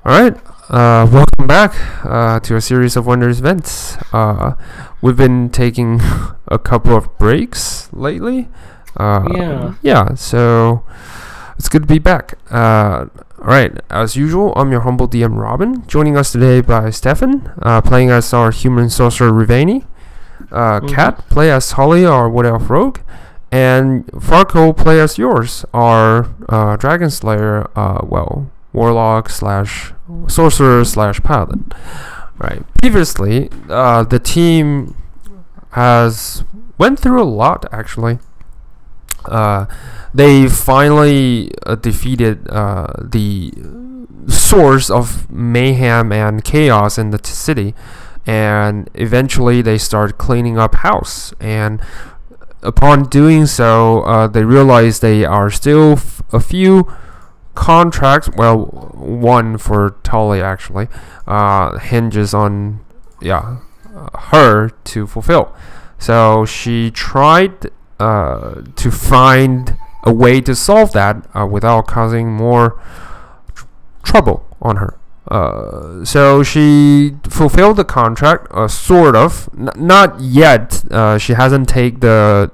Alright, welcome back to a series of Wonders events. We've been taking a couple of breaks lately. Yeah, so it's good to be back. Alright, as usual, I'm your humble DM Robin, joining us today by Stefan, playing as our human sorcerer Rivani, Kat, play as Holly, our Wood Elf Rogue, and Farco, play as yours, our Dragon Slayer, Warlock slash Sorcerer slash Paladin. Right. Previously, the team has went through a lot, actually. They finally defeated the source of mayhem and chaos in the city, and eventually they started cleaning up house. And upon doing so, they realized they are still a few contracts, well, one for Tully actually, hinges on her to fulfill. So she tried to find a way to solve that without causing more trouble on her. So she fulfilled the contract, sort of. Not yet. She hasn't taken the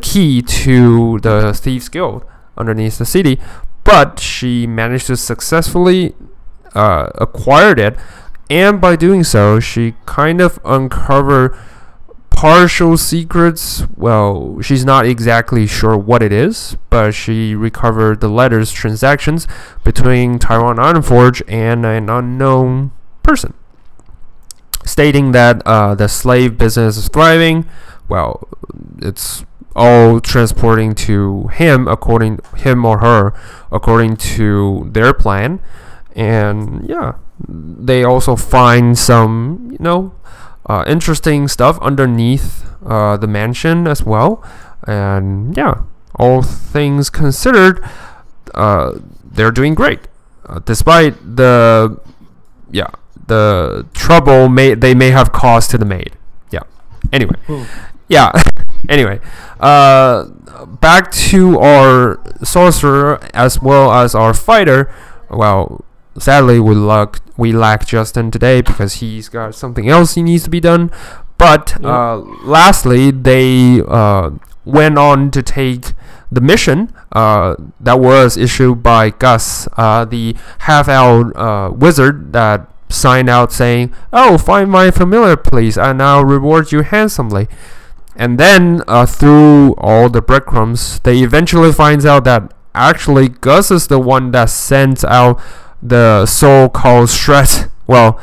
key to the Thieves Guild underneath the city, but she managed to successfully acquired it, and by doing so she kind of uncovered partial secrets. Well, she's not exactly sure what it is, but she recovered the letters transactions between Taiwan Ironforge and an unknown person, stating that the slave business is thriving. Well, it's all transporting to him or her according to their plan. And yeah, they also find some interesting stuff underneath the mansion as well. And yeah, all things considered, they're doing great, despite the trouble they may have caused to the maid. Anyway, back to our sorcerer as well as our fighter. Well, sadly we lack Justin today because he's got something else he needs to be done. But lastly, they went on to take the mission that was issued by Gus, the half-elf wizard that signed out saying, "Oh, find my familiar, please, and I'll reward you handsomely." And then through all the breadcrumbs, they eventually finds out that actually Gus is the one that sends out the so-called threat. Well,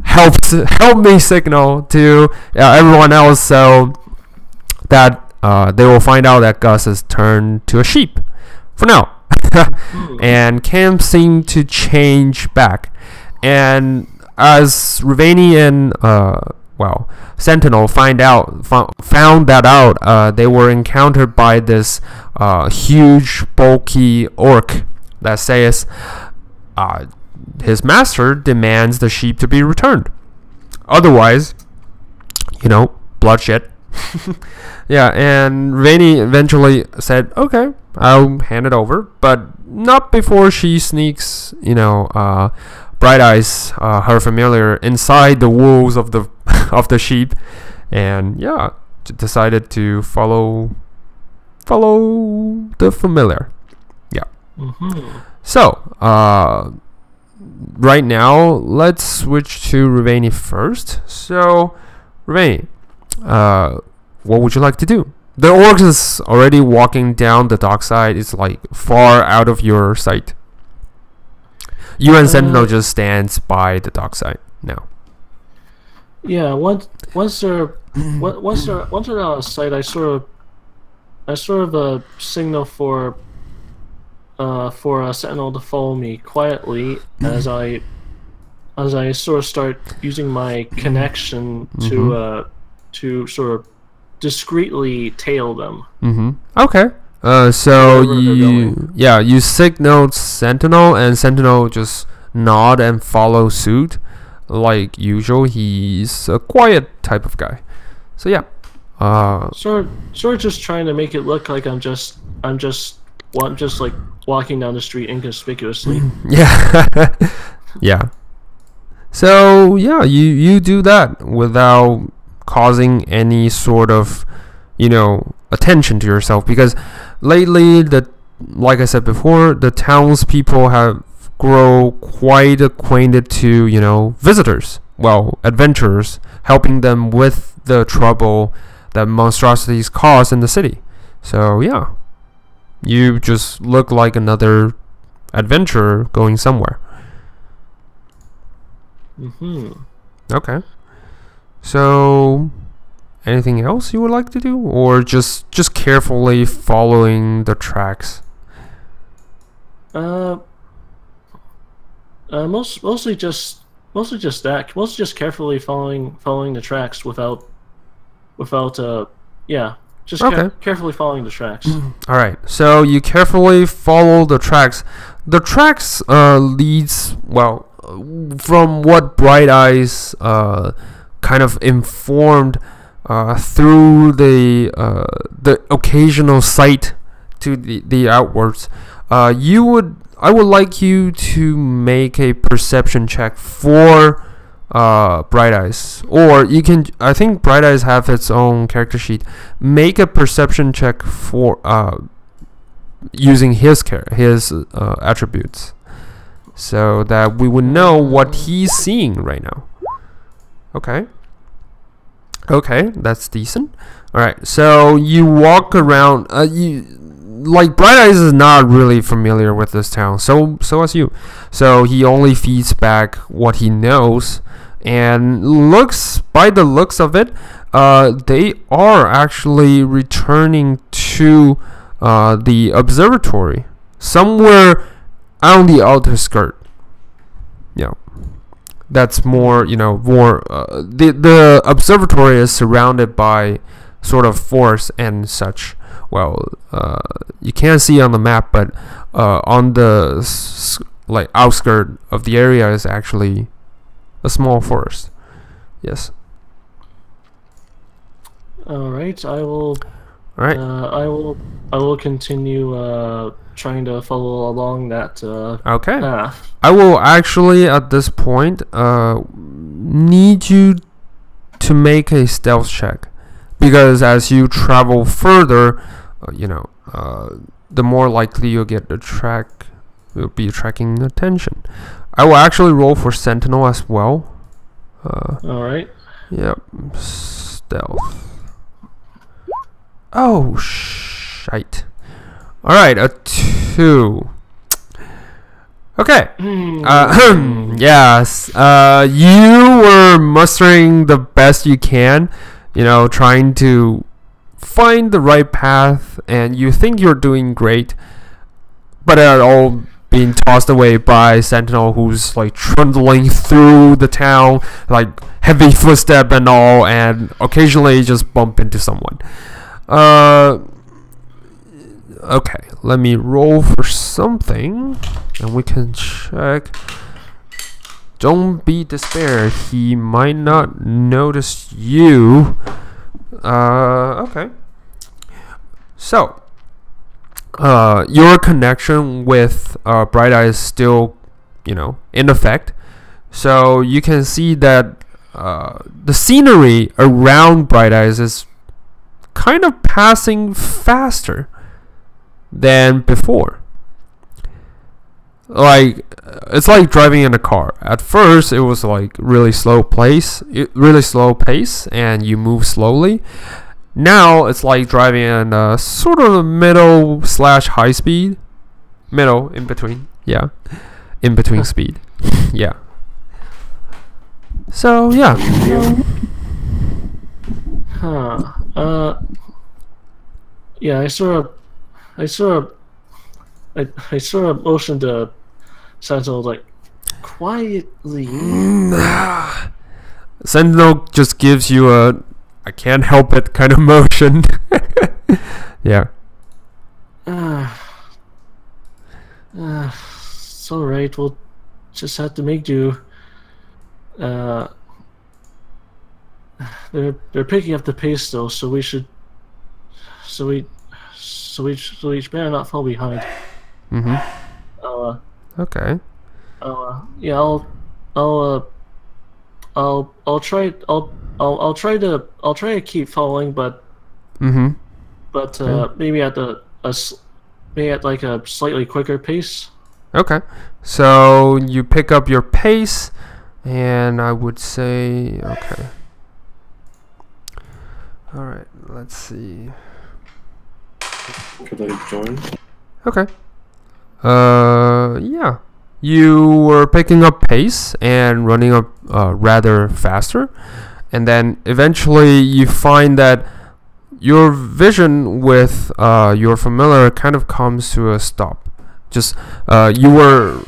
help me signal to everyone else, so that they will find out that Gus has turned to a sheep for now, and can't seem to change back. And as Rivani and Sentinel found that out, they were encountered by this huge, bulky orc that says his master demands the sheep to be returned. Otherwise, bloodshed. Yeah, and Rivani eventually said, "Okay, I'll hand it over," but not before she sneaks, Bright Eyes, her familiar, inside the wolves of the of the sheep, and decided to follow the familiar. So right now let's switch to Rivani first. So Rivani, what would you like to do? The orc is already walking down the dockside. It's like far out of your sight. You and Sentinel just stands by the dockside now. Yeah, once they're out of sight, I sort of signal for a Sentinel to follow me quietly as I sort of start using my connection to sort of discreetly tail them. Okay. So you signaled Sentinel, and Sentinel just nod and follow suit like usual. He's a quiet type of guy. So yeah. Sort of just trying to make it look like I'm just like walking down the street inconspicuously. Yeah. Yeah. So yeah, you do that without causing any sort of, attention to yourself, because lately, like I said before, the townspeople have grow quite acquainted to, visitors, well, adventurers, helping them with the trouble that monstrosities cause in the city. So yeah, you just look like another adventurer going somewhere. Okay. So, anything else you would like to do, or just carefully following the tracks? Mostly just that. Mostly just carefully following the tracks without just Okay. carefully following the tracks. All right. So you carefully follow the tracks. The tracks leads, well, from what Bright Eyes kind of informed through the occasional sight to the outwards. I would like you to make a perception check for Bright Eyes, or you can. I think Bright Eyes have its own character sheet. Make a perception check for using his attributes, so that we would know what he's seeing right now. Okay, that's decent. All right, so you walk around. Bright Eyes is not really familiar with this town, so as you. So he only feeds back what he knows, and by the looks of it, they are actually returning to the observatory somewhere on the outer skirt. Yeah, that's more. The observatory is surrounded by sort of forest and such. Well, you can't see on the map, but on the outskirt of the area is actually a small forest. Yes. All right, I will. All right. I will continue trying to follow along that Okay. path. I will actually at this point need you to make a stealth check, because as you travel further, the more likely you'll be attracting attention. I will actually roll for Sentinel as well. All right. Yep. Stealth. Oh, shite. All right, a 2. Okay. Yes. You were mustering the best you can, trying to find the right path, and you think you're doing great, but it all being tossed away by Sentinel, who's trundling through the town, heavy footstep and all, and occasionally just bump into someone. Okay, let me roll for something, and we can check. Don't be despaired. He might not notice you. Okay. So, your connection with Bright Eye is still, in effect. So you can see that the scenery around Bright Eyes is kind of passing faster than before. It's like driving in a car. At first, it was really slow pace, and you move slowly. Now it's like driving in a sort of middle / high speed, middle in between. Yeah, in between speed. Yeah. So yeah. Yeah, I sort of motioned to Sentinel quietly. Sentinel just gives you a I can't help it kind of motion. Yeah. It's alright, we'll just have to make do. They're picking up the pace though, so we better not fall behind. Okay. Yeah, I'll try I'll try to keep following, but Okay. maybe at maybe at like a slightly quicker pace. Okay. So you pick up your pace, and I would say okay. All right. Let's see. Could I join? Okay. Yeah. You were picking up pace and running up rather faster, and then eventually you find that your vision with your familiar kind of comes to a stop. Just you were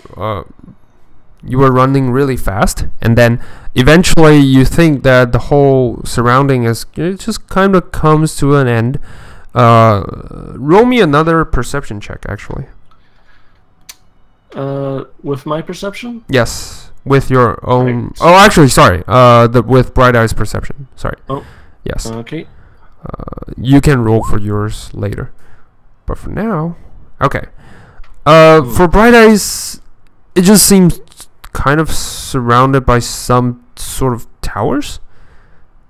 running really fast, and then eventually you think that the whole surrounding is it just kind of comes to an end. Roll me another perception check, actually. With my perception? Yes, with your own. Right. Oh, actually, sorry. With Bright Eyes perception. Sorry. Oh. Yes. Okay. You can roll for yours later, but for now, okay. For Bright Eyes, it just seems kind of surrounded by some sort of towers.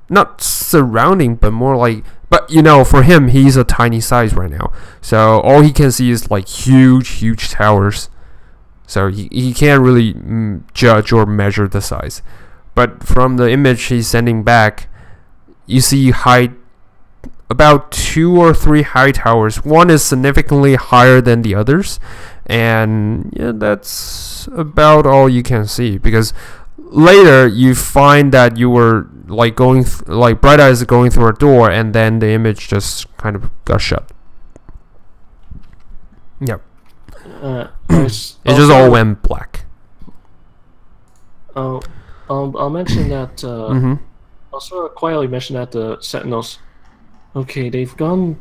Not surrounding, but more like. But you know, for him, he's a tiny size right now, so all he can see is like huge towers. So he can't really judge or measure the size. But from the image he's sending back, you see about 2 or 3 high towers. One is significantly higher than the others, and yeah, that's about all you can see. Because later you find that you were like like Bright Eyes going through a door, and then the image just kind of got shut. Yep. Nice. It just all went black. I'll mention that. I'll sort of quietly mention that the sentinels. Okay, they've gone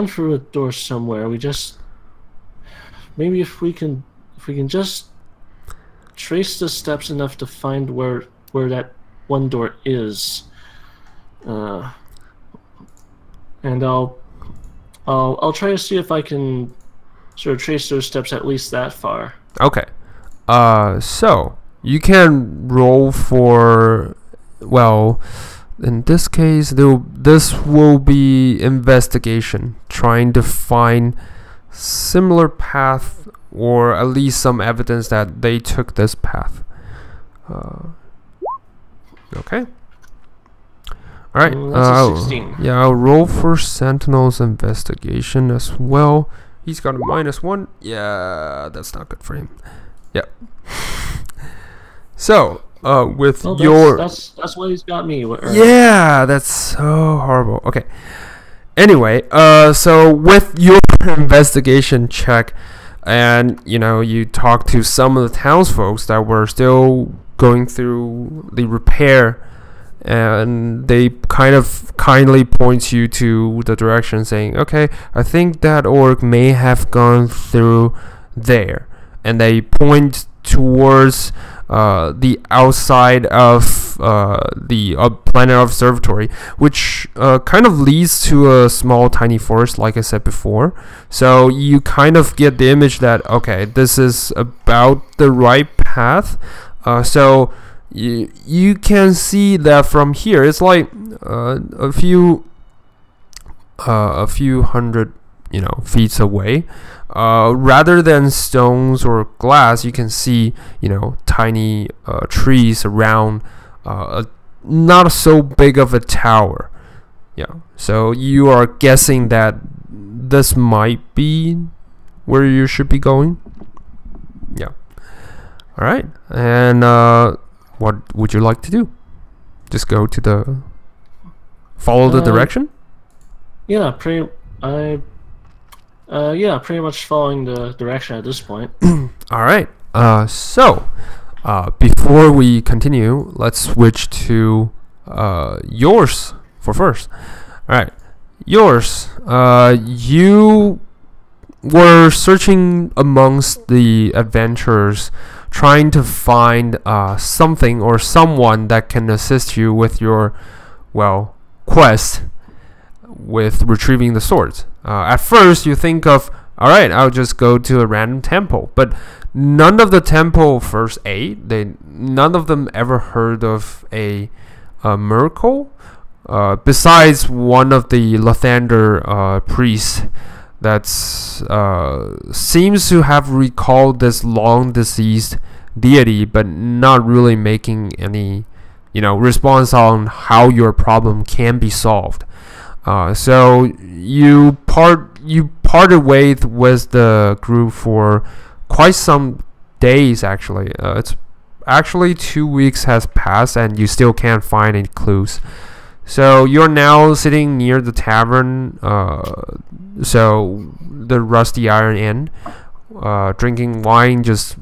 through a door somewhere. We just maybe if we can just trace the steps enough to find where that one door is, and I'll try to see if I can sort of trace those steps at least that far. Okay. So you can roll for, well, in this case, this will be investigation, trying to find similar path or at least some evidence that they took this path. Okay. All right. That's a 16. Yeah, I'll roll for Sentinel's investigation as well. He's got a -1. Yeah, that's not good for him. Yep. So, with your... That's what he's got me. Yeah, that's so horrible. Okay. Anyway, so with your investigation check, and, you know, you talk to some of the townsfolk that were still going through the repair, and they kind of kindly point you to the direction saying, okay, I think that orc may have gone through there. And they point towards the outside of the planet observatory, which kind of leads to a small tiny forest, like I said before. So you kind of get the image that, okay, this is about the right path. So you can see that from here it's like a few hundred, you know, feet away. Rather than stones or glass, you can see, you know, tiny trees around not so big of a tower. Yeah, so you are guessing that this might be where you should be going. Yeah. All right, and what would you like to do? Just go to follow the direction? Yeah, pretty much following the direction at this point. All right. So before we continue, let's switch to yours for first. All right. Yours. You were searching amongst the adventurers, trying to find something or someone that can assist you with your, well, quest with retrieving the swords. At first, you think of all right, I'll just go to a random temple. But none of the temple first aid. None of them ever heard of a miracle. Besides one of the Lathander priests that seems to have recalled this long deceased deity, but not really making any, response on how your problem can be solved. So you parted ways with the group for quite some days. Actually, it's actually 2 weeks has passed, and you still can't find any clues. So you're now sitting near the tavern, so the Rusty Iron Inn, drinking wine. Just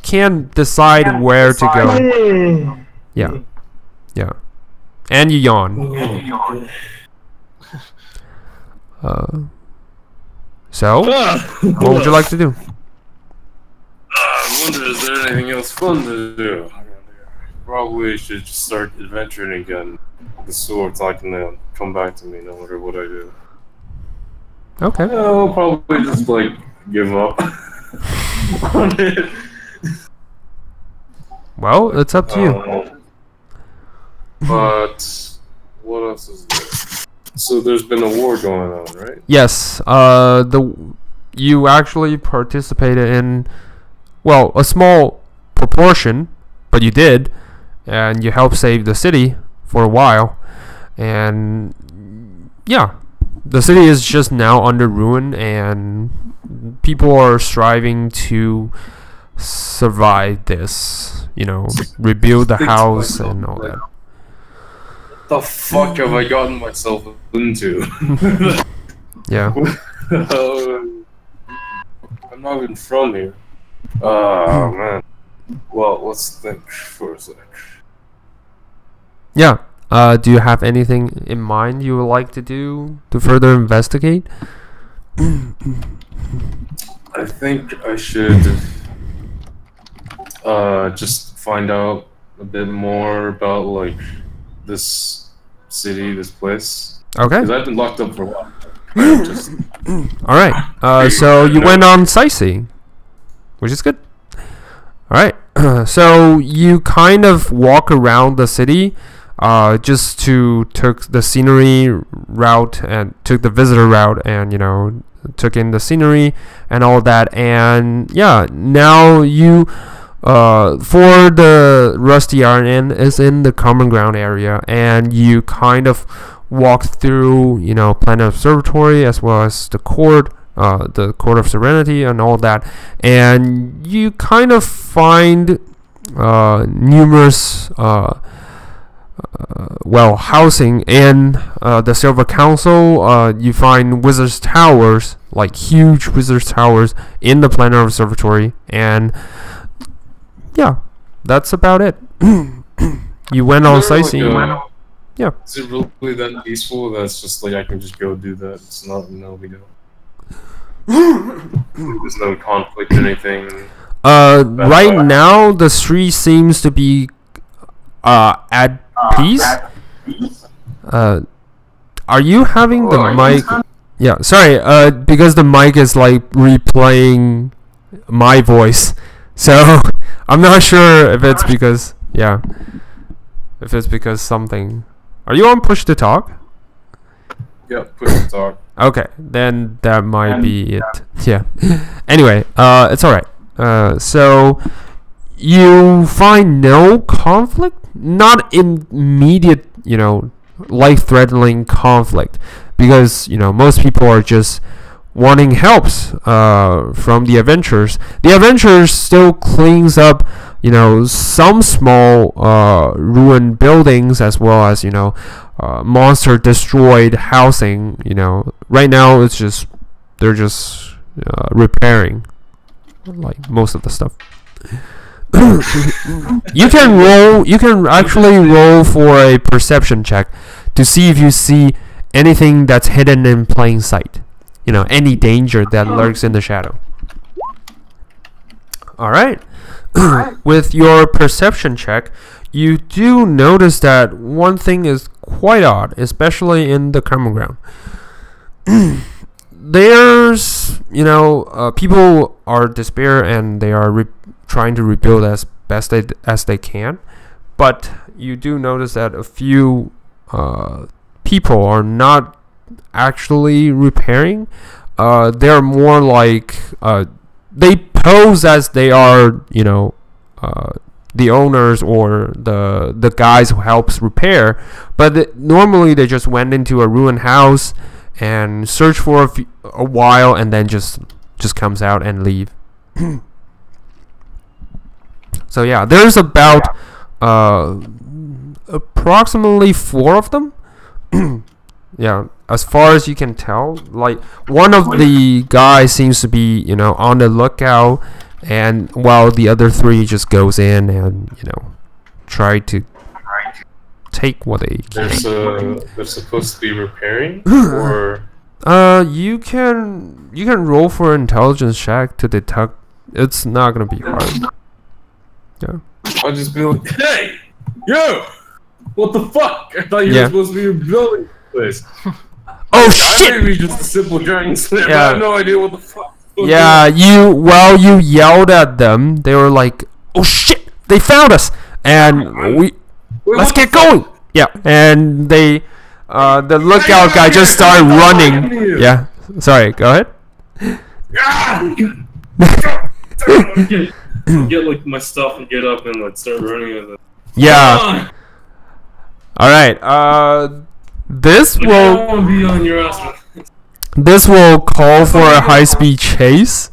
can't decide where to go. Yeah, and you yawn. So, what would you like to do? I wonder, is there anything else fun to do? Probably should just start adventuring again. The sword's not gonna come back to me no matter what I do. Okay. I'll probably just give up on it. Well, it's up to you. But what else is there? So there's been a war going on, right? Yes. You actually participated in, a small proportion, but you did, and you helped save the city for a while. And yeah, the city is just now under ruin, and people are striving to survive this. Rebuild the house and all that. What the fuck have I gotten myself into? Yeah. I'm not even from here. Oh man. Well, let's think for a sec. Yeah. Do you have anything in mind you would like to do to further investigate? I think I should just find out a bit more about this city, this place. Okay. Because I've been locked up for a while. All right. So you went on sightseeing, which is good. All right. So you kind of walk around the city, just took the scenery route and took the visitor route, and took in the scenery and all that. And yeah, now you for the Rusty Iron Inn is in the common ground area, and you kind of walk through Planet Observatory as well as the court of Serenity and all that, and you kind of find numerous housing in the Silver Council. You find wizards towers, huge wizards towers in the Planet Observatory, and yeah, that's about it. You went on sightseeing. Yeah. Is it really that peaceful? That's just I can just go do that. It's not there's no conflict or anything. Right now the street seems to be at peace. Are you having the mic? Yeah, sorry. Because the mic is replaying my voice, so I'm not sure if it's because something. Are you on push to talk? Yeah, push to talk. Okay, then that might be it. Yeah. Anyway, it's alright. So you find no conflict, not immediate, life-threatening conflict, because most people are just wanting helps from the adventurers. The adventurers still cleans up some small ruined buildings, as well as monster destroyed housing. Right now they're just repairing most of the stuff. You can actually roll for a perception check to see if you see anything that's hidden in plain sight, any danger that lurks in the shadow. All right. With your perception check, you do notice that one thing is quite odd, especially in the common ground. there's people are despair and they are trying to rebuild as best as they can, but you do notice that a few people are not actually repairing. They're more like they pose as they are the owners or the guys who helps repair, but normally they just went into a ruined house and search for a while and then just comes out and leave. So yeah, there's about approximately 4 of them. Yeah, as far as you can tell, like one of the guys seems to be on the lookout, and while the other 3 just goes in and try to take what they can. They're supposed to be repairing, or you can roll for an intelligence check to detect. It's not gonna be hard. Yeah. I'll just be like, hey, yo, what the fuck? I thought you were supposed to be rebuilding this place. Oh shit! I may be just a simple dragon slayer, but I have no idea what the fuck. Yeah, you yelled at them. They were like, "Oh shit! They found us!" And let's get going. Yeah, and the lookout guy just started running. Yeah, sorry. Go ahead. Get like my stuff and get up and like start running. Yeah. All right. This will be on your ass. This will call for a high-speed chase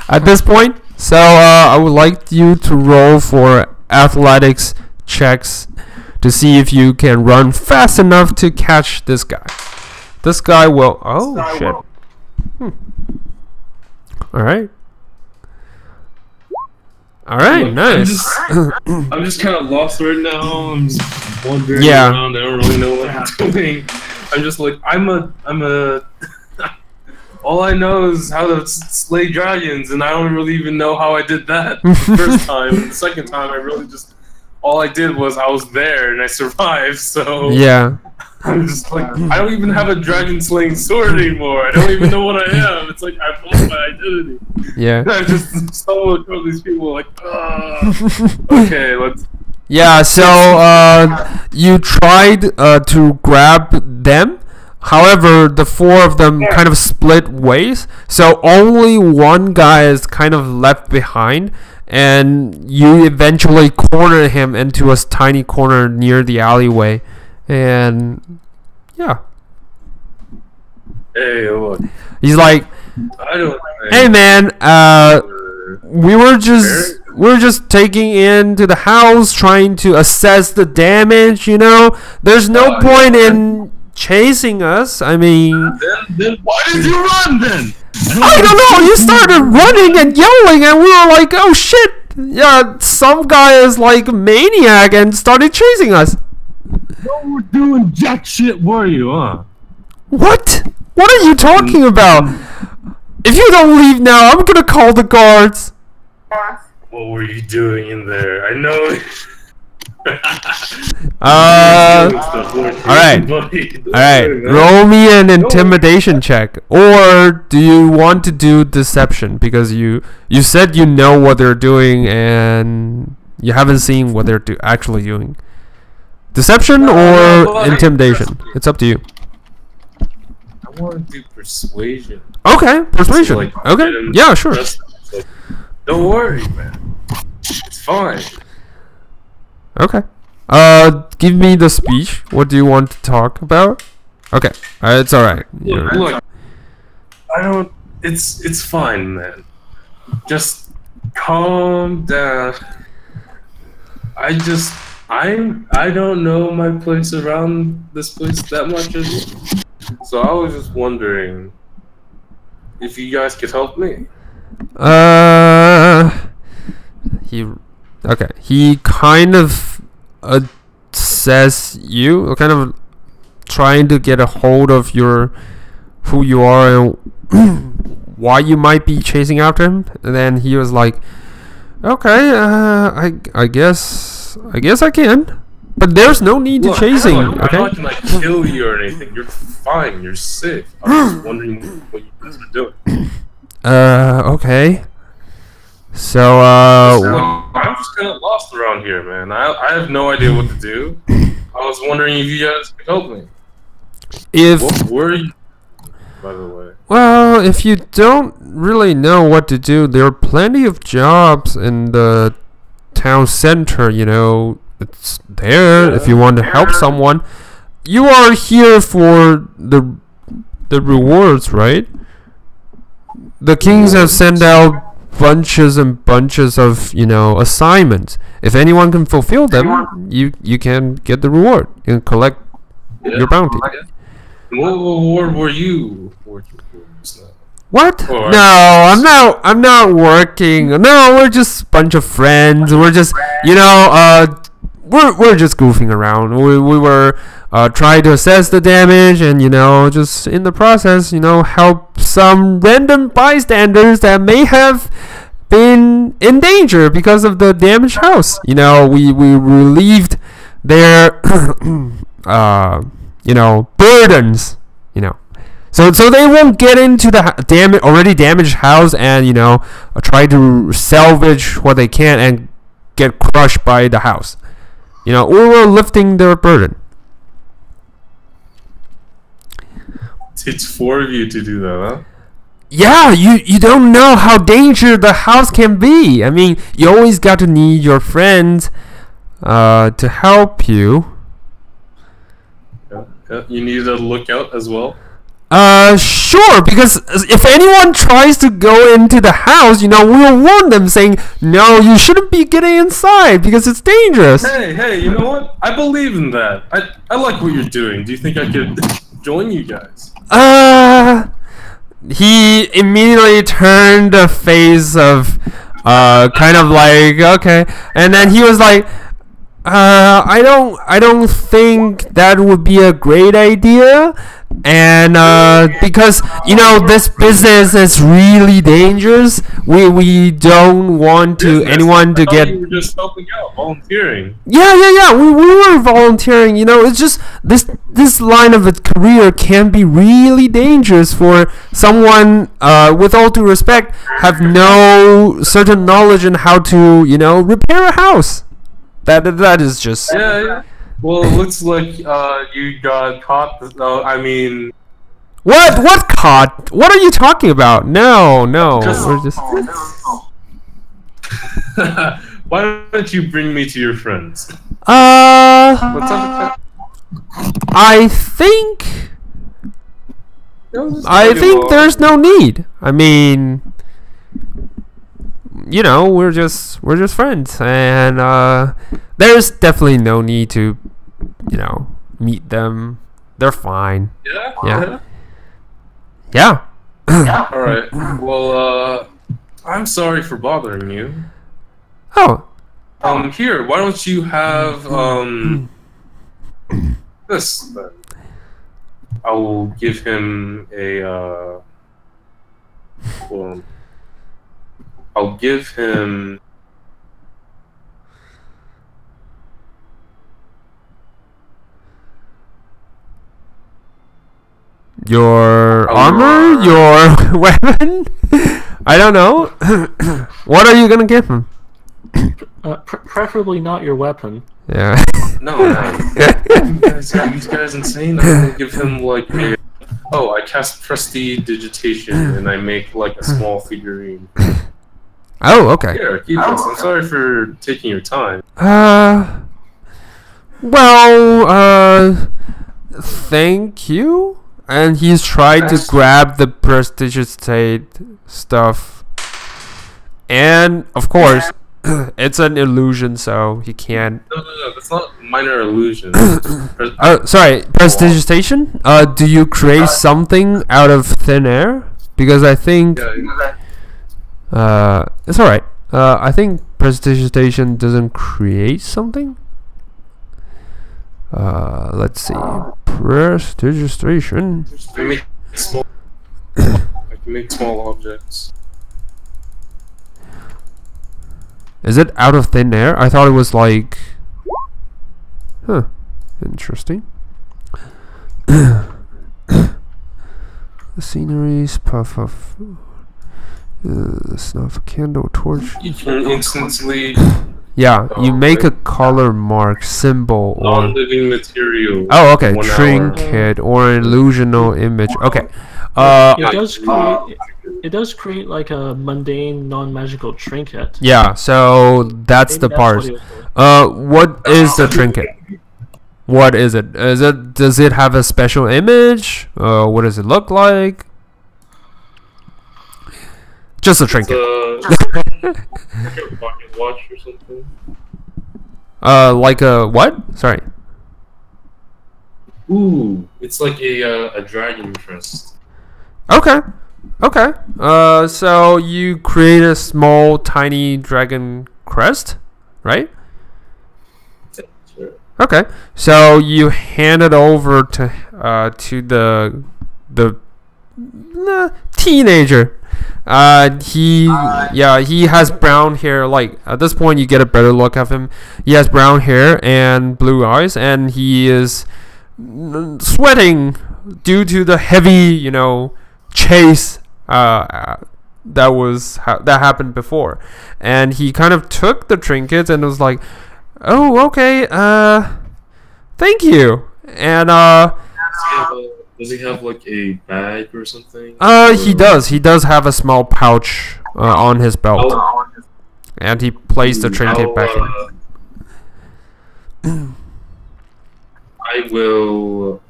at this point. So I would like you to roll for athletics checks to see if you can run fast enough to catch this guy. This guy will... Oh, shit. Alright. Alright, nice. I'm just kind of lost right now. I'm just wandering around. I don't really know what I'm doing. I'm just like, I'm a all I know is how to slay dragons, and I don't really even know how I did that the first time. The second time, I really just... All I did was I was there, and I survived, so... Yeah. I'm just like, I don't even have a dragon-slaying sword anymore. I don't even know what I am. It's like, I've lost my identity. Yeah. And I just stumbled across these people like, okay, let's... Yeah, so you tried to grab them. However, the 4 of them kind of split ways, so only one guy is kind of left behind, and you eventually corner him into a tiny corner near the alleyway, and yeah. Hey, look. He's like, hey man, we're just taking into the house, trying to assess the damage, There's no point in chasing us. I mean, then why did you run then? I don't know. You started running and yelling, and we were like, "Oh shit! Yeah, some guy is like a maniac and started chasing us." You were doing jack shit, were you? Huh? What? What are you talking about? If you don't leave now, I'm gonna call the guards. What were you doing in there? I know. Alright. Roll me an intimidation check. Or do you want to do deception? Because you said you know what they're doing and you haven't seen what they're actually doing. Deception or intimidation? It's up to you. I want to do persuasion. Okay, persuasion. Okay, yeah, sure. Don't worry, man. It's fine. Okay. Give me the speech. What do you want to talk about? Okay. It's alright. Look, I don't... It's fine, man. Just calm down. I don't know my place around this place that much, so I was just wondering if you guys could help me. He kind of says you kind of trying to get a hold of who you are and why you might be chasing after him, and then he was like, okay, I guess I can. But there's no need to chasing. I'm Okay. not gonna kill you or anything. You're fine. You're safe. I was just wondering what you guys were doing. Okay. So, I'm just kind of lost around here, man. I have no idea what to do. I was wondering if you guys could help me. What were you, by the way? Well, if you don't really know what to do, there are plenty of jobs in the town center, you know. It's there if you want to help someone. You are here for the rewards, right? The kings have sent out bunches and bunches of, you know, assignments. If anyone can fulfill them, you can get the reward. You can collect your bounty. What reward were you working for just now? What? No, I'm not working. No, we're just a bunch of friends. We're just, you know, we're just goofing around. We were trying to assess the damage and, you know, just in the process, you know, help some random bystanders that may have been in danger because of the damaged house. You know, we relieved their you know, burdens, you know. So they won't get into the already damaged house and, you know, try to salvage what they can and get crushed by the house. You know, we were lifting their burden. It's 4 of you to do that, huh? Yeah, you don't know how dangerous the house can be. I mean, you always got to need your friends to help you. Yeah. You need a lookout as well. Sure, because if anyone tries to go into the house, you know, we'll warn them saying, no, you shouldn't be getting inside because it's dangerous. Hey, you know what? I believe in that. I like what you're doing. Do you think I could join you guys? He immediately turned a face of, kind of like, okay, and then he was like, I don't think that would be a great idea. And because, you know, this business is really dangerous, we don't want anyone to get. You were just helping out, volunteering. Yeah. We were volunteering. You know, it's just this line of a career can be really dangerous for someone, with all due respect, have no certain knowledge on how to, you know, repair a house. That is just. Yeah. Well, it looks like you got caught. I mean, what caught? What are you talking about? No, we're just. Why don't you bring me to your friends? What's up? I think there's no need. I mean, you know, we're just friends, and there's definitely no need to, you know, meet them. They're fine. Yeah. All right. Well, I'm sorry for bothering you. Oh. Here, why don't you have this then? I will give him a I'll give him your armor, your weapon. I don't know. What are you gonna give him? Preferably not your weapon. Yeah. No. Are you guys insane? I'm gonna give him like a. Oh, I cast prestidigitation and I make like a small figurine. Oh, okay. Here, keep this. I'm sorry for taking your time. Well, thank you. And he's trying to grab the prestidigitate stuff. And, of course, it's an illusion, so he can't. No, that's not minor illusion. Sorry, prestidigitation? Do you create something out of thin air? Because I think. It's alright. I think prestidigitation doesn't create something. Let's see. Prestidigitation. I can make small objects. Is it out of thin air? I thought it was like. Huh. Interesting. The sceneries, puff of snuff, candle, torch. You can instantly Yeah, you make a color mark, symbol, or non-living material. oh, okay, 1 hour. trinket or an illusional image. Okay. It does create like a mundane, non-magical trinket. Yeah, so that's Maybe the part. what he was doing. What is the trinket? What is it? Does it have a special image? What does it look like? Just a trinket. Like a pocket watch or something. Like a what? Sorry. Ooh, it's like a dragon crest. Okay. Okay. So you create a small, tiny dragon crest, right? Sure. Okay. So you hand it over to the teenager. He has brown hair. Like at this point, you get a better look of him. He has brown hair and blue eyes, and he is sweating due to the heavy, chase that happened before. And he kind of took the trinkets and was like, "Oh, okay. Thank you." And Does he have like a bag or something? he does. He does have a small pouch on his belt, and he placed the trinket back in. I will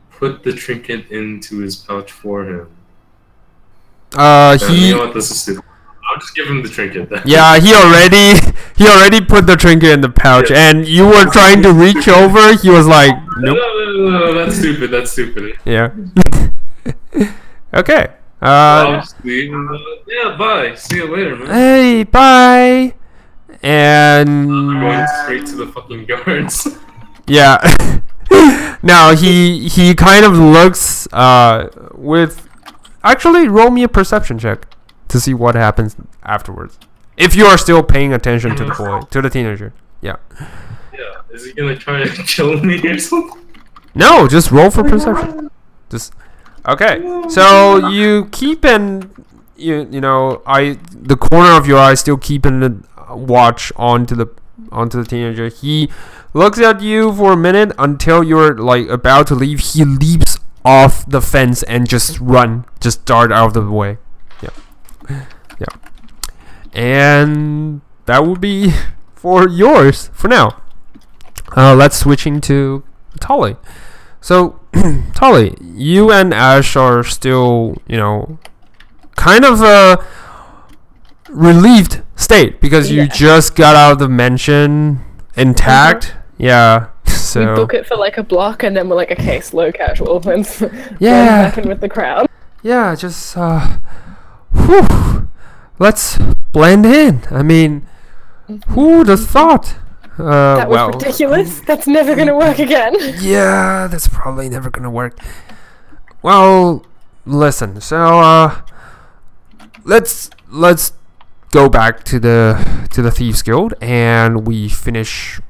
put the trinket into his pouch for him. You know what? This is stupid. I'll just give him the trinket then. Yeah, he already put the trinket in the pouch, and you were trying to reach over. He was like, "Nope." No, that's stupid. That's stupid. Yeah. Okay. Obviously, yeah, bye. See you later, man. Hey, bye. And Going straight to the fucking guards. yeah. Now he kind of looks with. Actually, roll me a perception check to see what happens afterwards. If you are still paying attention to the boy, to the teenager. Yeah. Yeah. Is he gonna try to kill me or something? No, just roll for perception. Just okay. So you keep the corner of your eye still keeping the watch onto the teenager. He looks at you for a minute until you're like about to leave. He leaps off the fence and just dart out of the way. Yeah. And that would be for yours for now. Let's switching to Tolly. So, Tolly, you and Ash are still, kind of a relieved state because you just got out of the mansion intact. Yeah. So we book it for like a block, and then we're like, okay, slow casual. And yeah, back in with the crowd. Yeah, just let's blend in. I mean, who would have thought? That was ridiculous. That's never gonna work again. Yeah, that's probably never gonna work. Well, listen. So let's go back to the Thieves Guild, and we finish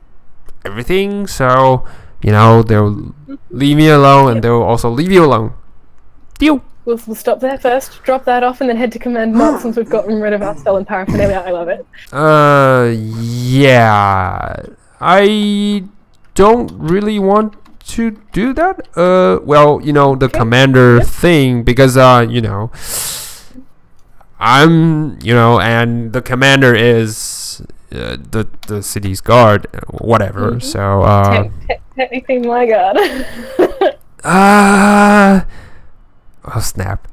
everything. So they'll leave me alone, and they'll also leave you alone. Deal. We'll stop there first, drop that off, and then head to Command Mark since we've gotten rid of our spell and paraphernalia. I love it. Yeah. I don't really want to do that. The commander thing, because I'm, and the commander is the city's guard, whatever. So technically my guard. Oh snap!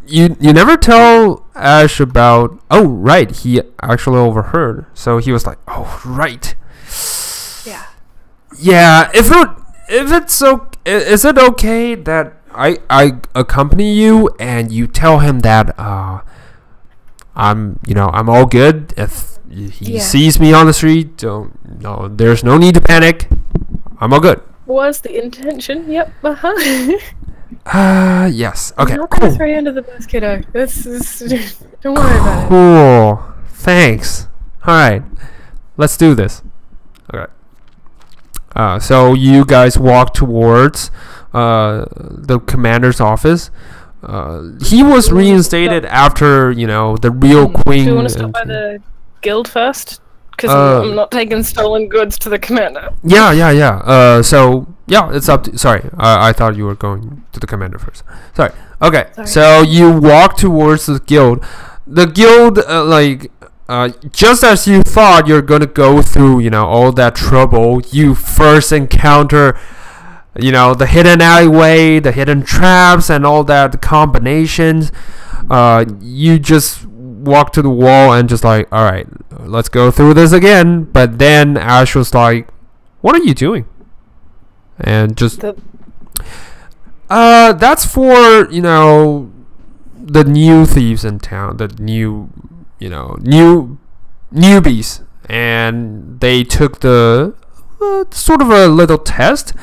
You never tell Ash about. Oh right, he actually overheard. So he was like, "Oh right." Yeah. Yeah. If it's so, is it okay that I accompany you and you tell him that I'm all good. If he sees me on the street, there's no need to panic. I'm all good. Was the intention? Yep. Yes. Okay. I'm not gonna throw you under the bus, kiddo. Don't worry about it. Cool. Thanks. All right. Let's do this. Okay. So you guys walk towards the commander's office. He was reinstated after, you know, the real queen. Do you want to stop by the guild first? Because I'm not taking stolen goods to the commander. Yeah. So yeah, it's up to. Sorry, I thought you were going to the commander first. Sorry. Okay. Sorry. So you walk towards the guild. The guild, just as you thought you're gonna go through, you know, all that trouble, you first encounter, you know, the hidden alleyway, the hidden traps, and all that combinations. You just walk to the wall and just like, all right, let's go through this again. But then Ash was like, what are you doing? And just that's for, you know, the new thieves in town, the new, you know, newbies, and they took the sort of a little test.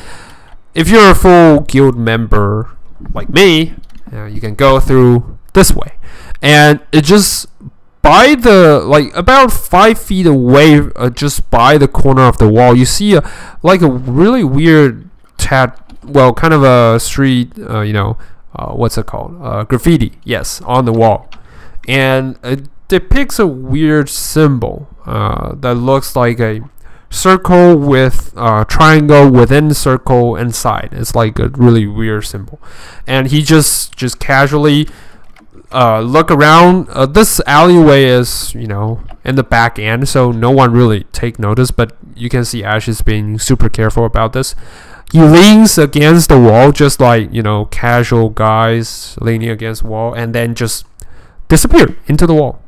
If you're a full guild member like me, you can go through this way, and it just by the, like, about 5 feet away, just by the corner of the wall, you see a really weird kind of a street, you know, what's it called? Graffiti, yes, on the wall, and it depicts a weird symbol that looks like a circle with triangle within the circle inside. It's like a really weird symbol, and he just casually look around. This alleyway is, you know, in the back end, so no one really take notice, but you can see Ash is being super careful about this. He leans against the wall, just like, you know, casual guys leaning against the wall, and then just disappear into the wall.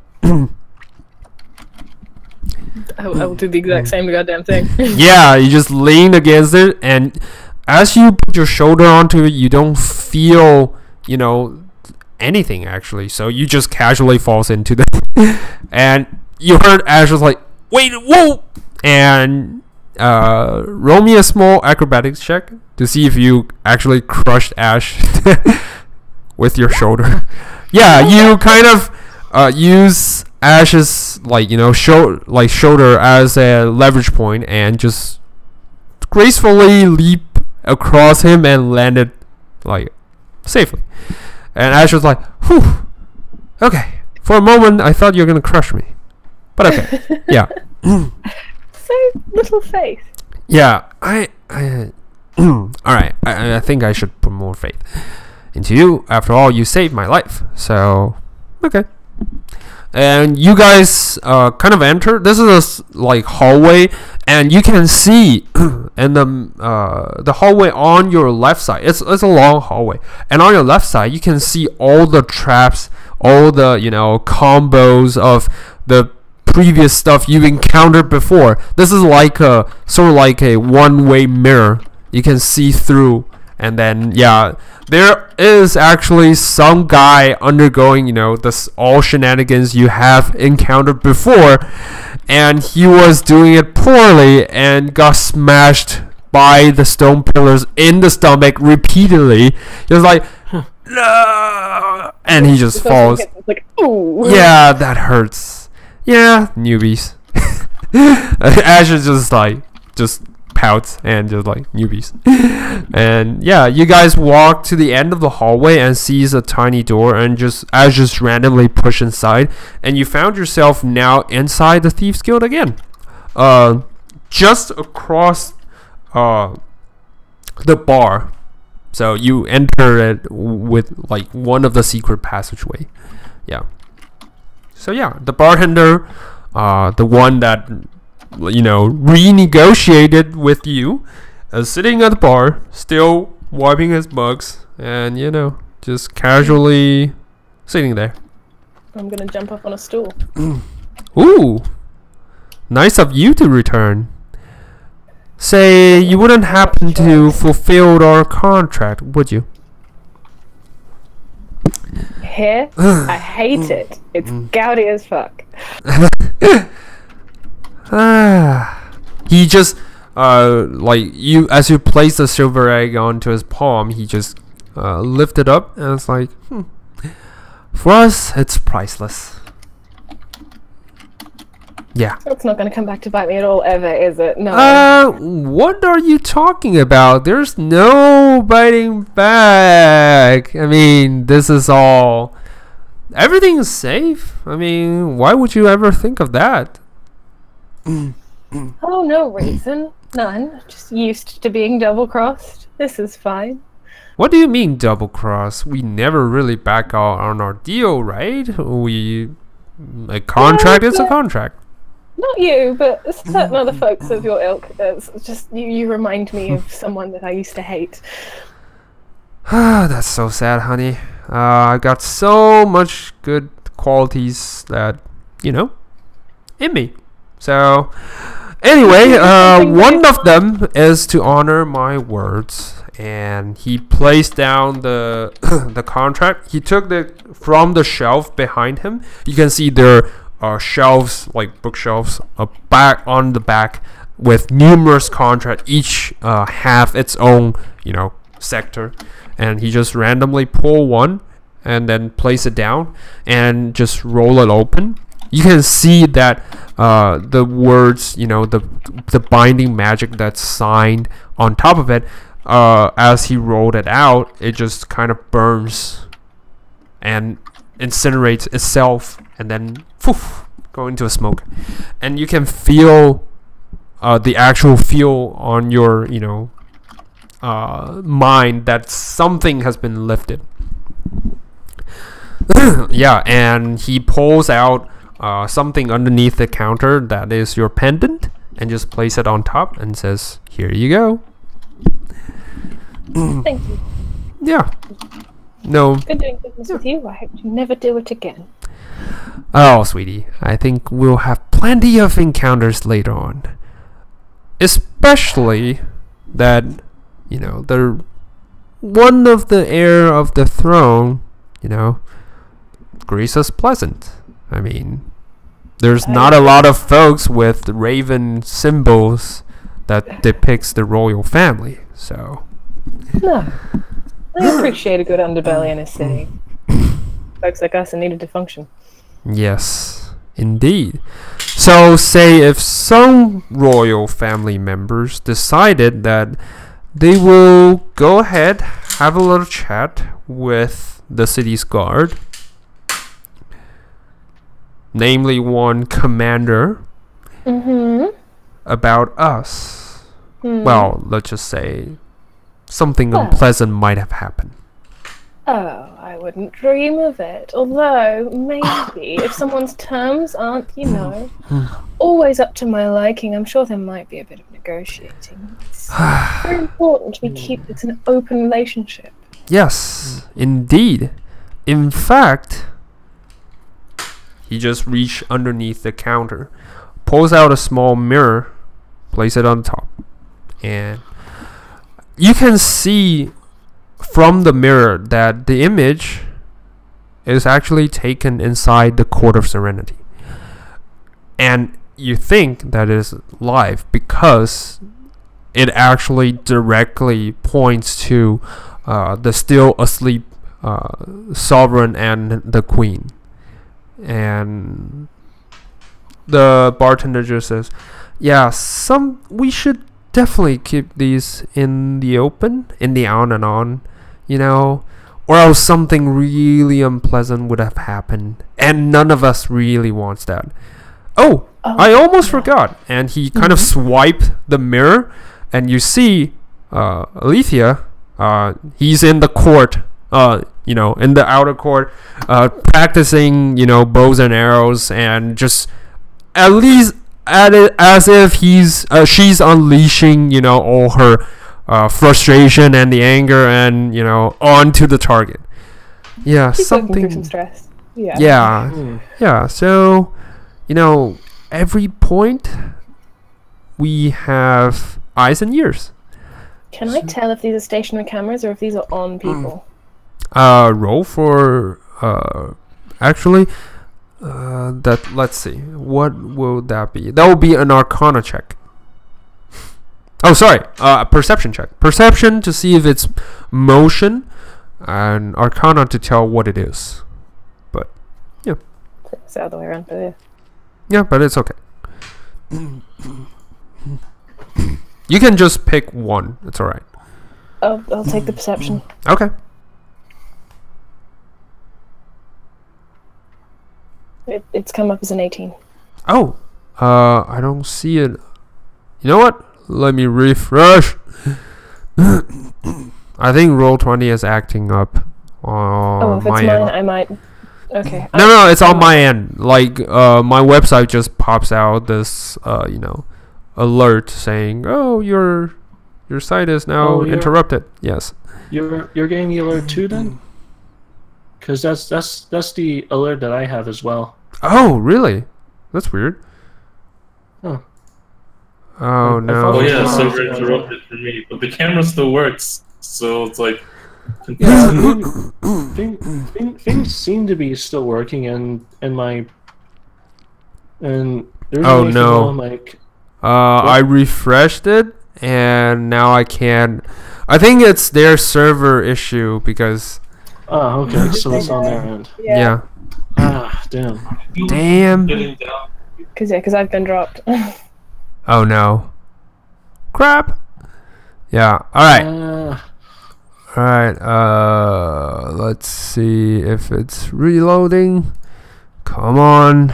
I will do the exact same goddamn thing. Yeah, you just lean against it, and as you put your shoulder onto it, you don't feel, you know, anything actually. So you just casually falls into the and you heard Ash was like, wait, whoa, and roll me a small acrobatics check to see if you actually crushed Ash with your shoulder. Yeah, you kind of use Ash's, like, you know, shoulder as a leverage point, and just gracefully leap across him and landed, like, safely. And Ash was like, whew, okay. For a moment, I thought you were gonna crush me, but okay. Yeah. So little faith. Yeah, I all right. I think I should put more faith into you. After all, you saved my life. So, okay. And you guys kind of enter. This is a like hallway, and you can see in the hallway on your left side. It's a long hallway, and on your left side you can see all the traps, all the, you know, combos of the previous stuff you've encountered before. This is like a sort of like a one-way mirror. You can see through, and then yeah, there is actually some guy undergoing, you know, this all shenanigans you have encountered before, and he was doing it poorly and got smashed by the stone pillars in the stomach repeatedly. He was like, no, and he just falls. Like, ooh. Yeah, that hurts. Yeah, newbies. Ash is just pouts and just like, newbies. And yeah, you guys walk to the end of the hallway and sees a tiny door, and Ash just randomly push inside, and you found yourself now inside the Thieves Guild again. Just across the bar. So you enter it with like one of the secret passageway. Yeah. So yeah, the bartender, the one that, you know, renegotiated with you, sitting at the bar, still wiping his mugs, and, you know, just casually sitting there. I'm gonna jump up on a stool. Ooh, nice of you to return. Say, you wouldn't happen to fulfill our contract, would you? Here, I hate it. It's gouty as fuck. He just like, you, as you place the silver egg onto his palm, he just lifted up, and it's like, for us it's priceless. Yeah. It's not going to come back to bite me at all, ever, is it? No. What are you talking about? There's no biting back. I mean, this is all... Everything is safe. I mean, why would you ever think of that? Oh, no reason. None. Just used to being double-crossed. This is fine. What do you mean double cross? We never really back out on our deal, right? A contract is a contract. Not you, but certain other folks of your ilk. It's just you remind me of someone that I used to hate. That's so sad, honey. I got so much good qualities that, in me. So, anyway, one of them is to honor my words. And he placed down the the contract. He took from the shelf behind him. You can see there are shelves, like bookshelves, back on the back with numerous contracts. Each have its own, sector. And he just randomly pull one and then place it down and just roll it open. You can see that the words, the binding magic that's signed on top of it. As he rolled it out, it just kind of burns and incinerates itself and then go into a smoke. And you can feel the actual feel on your, mind that something has been lifted. Yeah, and he pulls out something underneath the counter that is your pendant and just place it on top and says, "Here you go." Thank you. Yeah. No. Good doing business with you. I hope you never do it again. Oh, sweetie. I think we'll have plenty of encounters later on. Especially that, the one of the heir of the throne, grace us pleasant. I mean, there's not a lot of folks with raven symbols that depicts the royal family, so... No. I appreciate a good underbelly in a city. Folks like us are needed to function. Yes, indeed. So, say if some royal family members decided that they will go ahead, have a little chat with the city's guard, namely one commander, about us. Well, let's just say something unpleasant might have happened. Oh, I wouldn't dream of it. Although, maybe, if someone's terms aren't, always up to my liking, I'm sure there might be a bit of negotiating. It's very important we keep it an open relationship. Yes, indeed. In fact, he just reached underneath the counter, pulls out a small mirror, place it on top, and you can see from the mirror that the image is actually taken inside the Court of Serenity. And you think that is live because it actually directly points to the still asleep sovereign and the queen. And the bartender just says, yeah, we should definitely keep these in the open, in the on and on, or else something really unpleasant would have happened, and none of us really wants that. Oh, I almost forgot. And he kind of swiped the mirror, and you see Alethea, he's in the court, in the outer court, practicing, bows and arrows, and just at least at it as if she's unleashing, all her frustration and the anger and, onto the target. Yeah, she's something. Through some stress. Yeah. Yeah. Yeah. So, every point we have eyes and ears. Can I tell if these are stationary cameras or if these are on people? Roll for actually. Let's see. What will that be? That will be an Arcana check. Oh, sorry. Perception check. Perception to see if it's motion, and Arcana to tell what it is. But yeah. It's the other way around, but yeah. Yeah, but it's okay. You can just pick one. It's alright. I'll take the perception. Okay. It's come up as an 18. Oh, I don't see it. You know what? Let me refresh. I think Roll20 is acting up on If it's my mine, end. I might. Okay. No, it's on my end. Like, my website just pops out this, alert saying, "Oh, your site is now interrupted." Yes. You're getting the alert too then? Because that's the alert that I have as well. Oh, really? That's weird. Huh. Oh no. Oh yeah, server interrupted for me, but the camera still works, so it's like. Yeah, things seem to be still working, and there's Oh, anything no. on, like, I refreshed it, and now I can't. I think it's their server issue because. oh, okay, so it's on their end. Yeah. Ah, damn. Damn. Because I've been dropped. Oh no. Crap. Yeah. All right. Alright, let's see if it's reloading. Come on.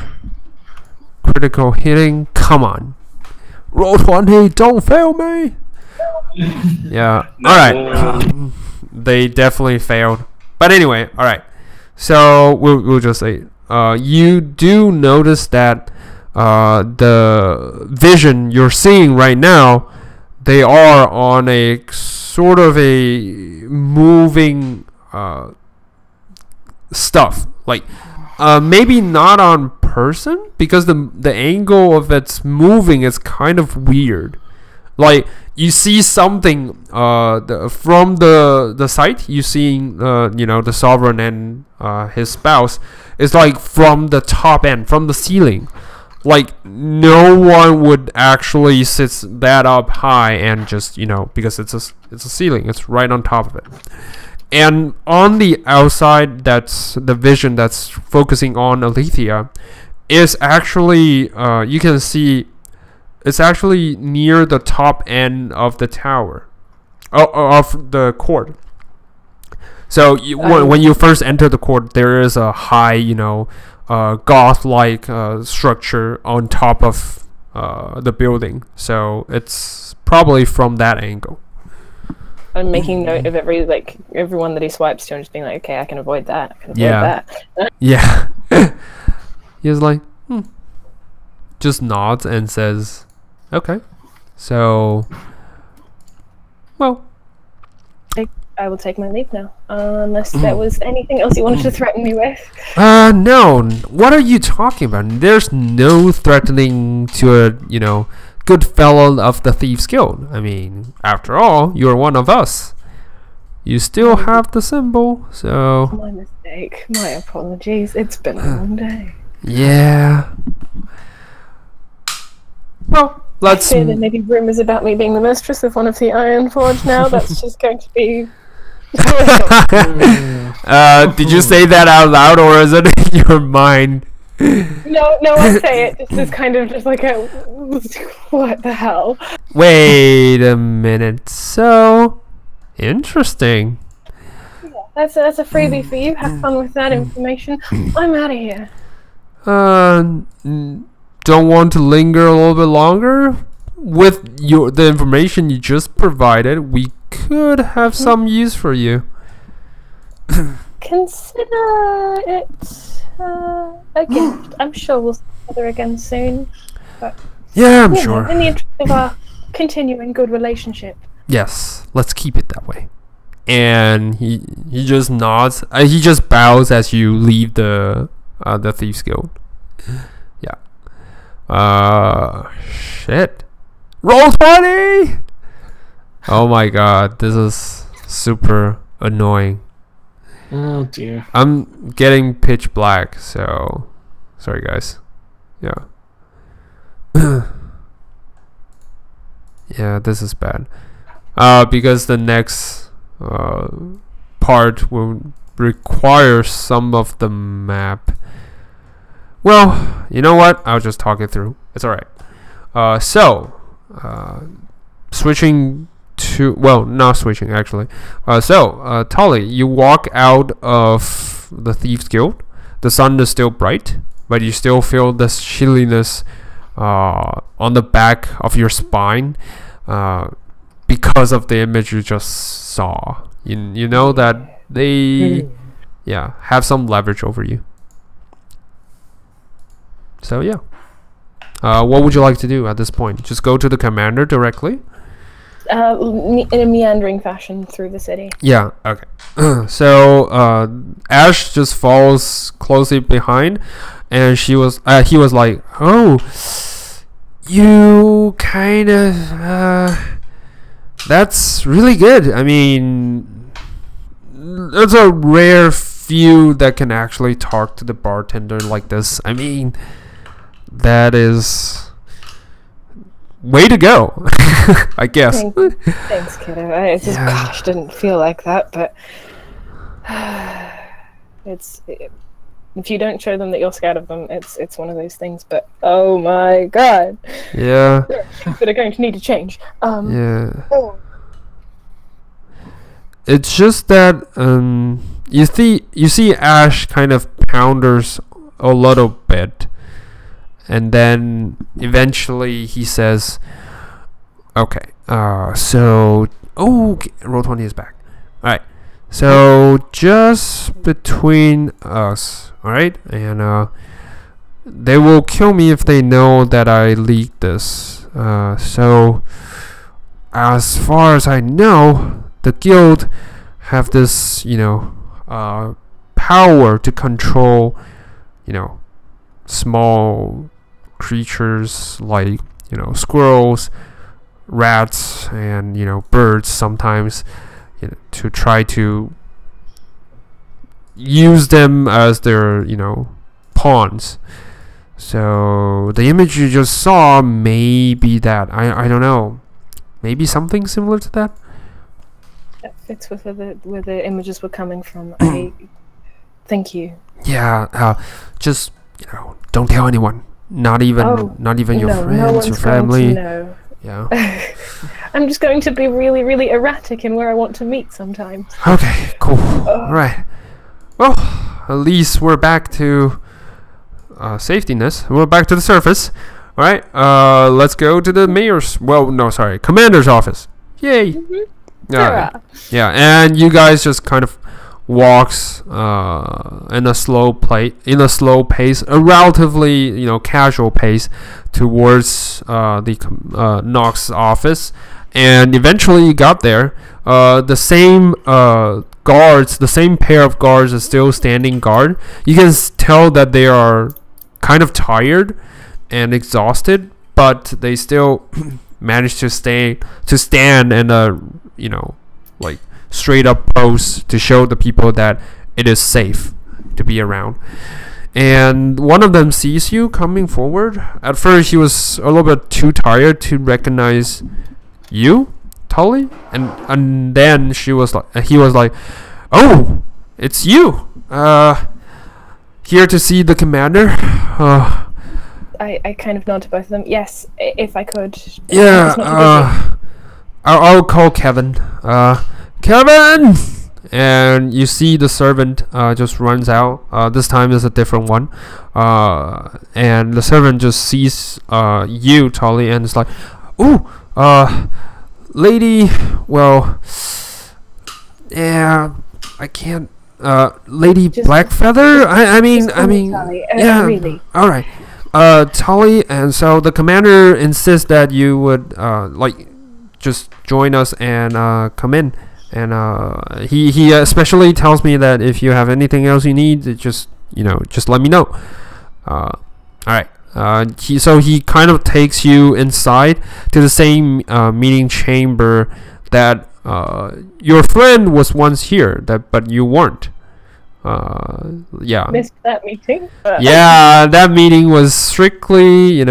Critical hitting. Come on. Roll20, don't fail me. Yeah. Alright. They definitely failed. But anyway, alright. So we'll just say you do notice that the vision you're seeing right now, they are on a sort of a moving stuff, like maybe not on person because the angle of it's moving is kind of weird. Like you see something from the site, you seeing the sovereign and his spouse is like from the top end, from the ceiling. Like no one would actually sit that up high and just because it's a ceiling, it's right on top of it. And on the outside, that's the vision that's focusing on Alethea is actually you can see it's actually near the top end of the tower, of the court. So when you first enter the court, there is a high goth-like structure on top of the building, so it's probably from that angle. I'm making note of everyone that he swipes to and just being like, okay, I can avoid that. I can avoid that. Yeah. He's like, just nods and says, okay. So, well, I will take my leave now, unless there was anything else you wanted to threaten me with. No. What are you talking about? There's no threatening to a, good fellow of the Thieves Guild. I mean, after all, you're one of us. You still have the symbol, so... My mistake. My apologies. It's been a long day. Yeah. Well, let's... I fear there may be rumors about me being the mistress of one of the Ironforge now. That's just going to be... Did you say that out loud, or is it in your mind? No, I say it just as kind of just like a... What the hell? Wait a minute. So... Interesting. Yeah, that's a freebie for you. Have fun with that information. I'm out of here. Don't want to linger a little bit longer? With the information you just provided, we could have some use for you. Consider it a gift. I'm sure we'll see each other again soon. But yeah, I'm sure. In the interest of our continuing good relationship. Yes, let's keep it that way. And he just nods. He just bows as you leave the Thieves Guild. Yeah. Shit. Roll20! Oh my god, this is super annoying. Oh dear. I'm getting pitch black, so sorry guys. Yeah. Yeah, this is bad. Because the next part will require some of the map. Well, you know what? I'll just talk it through. It's alright. Switching to... Well, not switching, actually. Tolly, you walk out of the Thieves Guild. The sun is still bright, but you still feel this chilliness on the back of your spine because of the image you just saw. You know that they have some leverage over you. So yeah, what would you like to do at this point? Just go to the commander directly? In a meandering fashion through the city. Yeah, okay. So Ash just follows closely behind, and he was like, "Oh, you kind of that's really good. I mean, there's a rare few that can actually talk to the bartender like this. I mean, that is way to go." I guess. Thanks, kiddo. I just gosh, didn't feel like that, but if you don't show them that you're scared of them, it's one of those things. But oh my god, yeah, that are going to need to change. It's just that you see Ash kind of pounders a little bit, and then eventually he says, "Okay, Roll20 is back. All right, so just between us, all right, and they will kill me if they know that I leaked this. So as far as I know, the guild have this, power to control, small creatures like, squirrels, rats, and, birds sometimes, to try to use them as their, pawns. So the image you just saw may be that. I don't know. Maybe something similar to that? That fits with where the images were coming from. Thank you. Yeah, just don't tell anyone. Not even your friends, your family. No. Yeah. I'm just going to be really, really erratic in where I want to meet sometimes. Okay, cool. All right. Well, at least we're back to safetyness. We're back to the surface. All right. Let's go to the commander's office. Yay. Mm-hmm. Yeah, and you guys just kind of walks in a slow pace, a relatively casual pace towards the Nox office, and eventually you got there. The same guards, the same pair of guards, is still standing guard. You can tell that they are kind of tired and exhausted, but they still manage to stand in a like straight up pose to show the people that it is safe to be around. And one of them sees you coming forward. At first he was a little bit too tired to recognize you, Tully, and then he was like, "Oh, it's you. Here to see the commander." I kind of nod to both of them. Yes, if I could. Yeah, I'll call Kevin. Kevin! And you see the servant just runs out. This time is a different one. And the servant just sees you, Tully, and it's like, "Ooh, lady, well, yeah, I can't, Lady just Blackfeather? I mean, Tully. Yeah, really. Alright. Tully, and so the commander insists that you would, just join us and come in. And he especially tells me that if you have anything else you need, just let me know. All right. He kind of takes you inside to the same meeting chamber that your friend was once here, but you weren't. Yeah. Missed that meeting. Yeah, that meeting was strictly,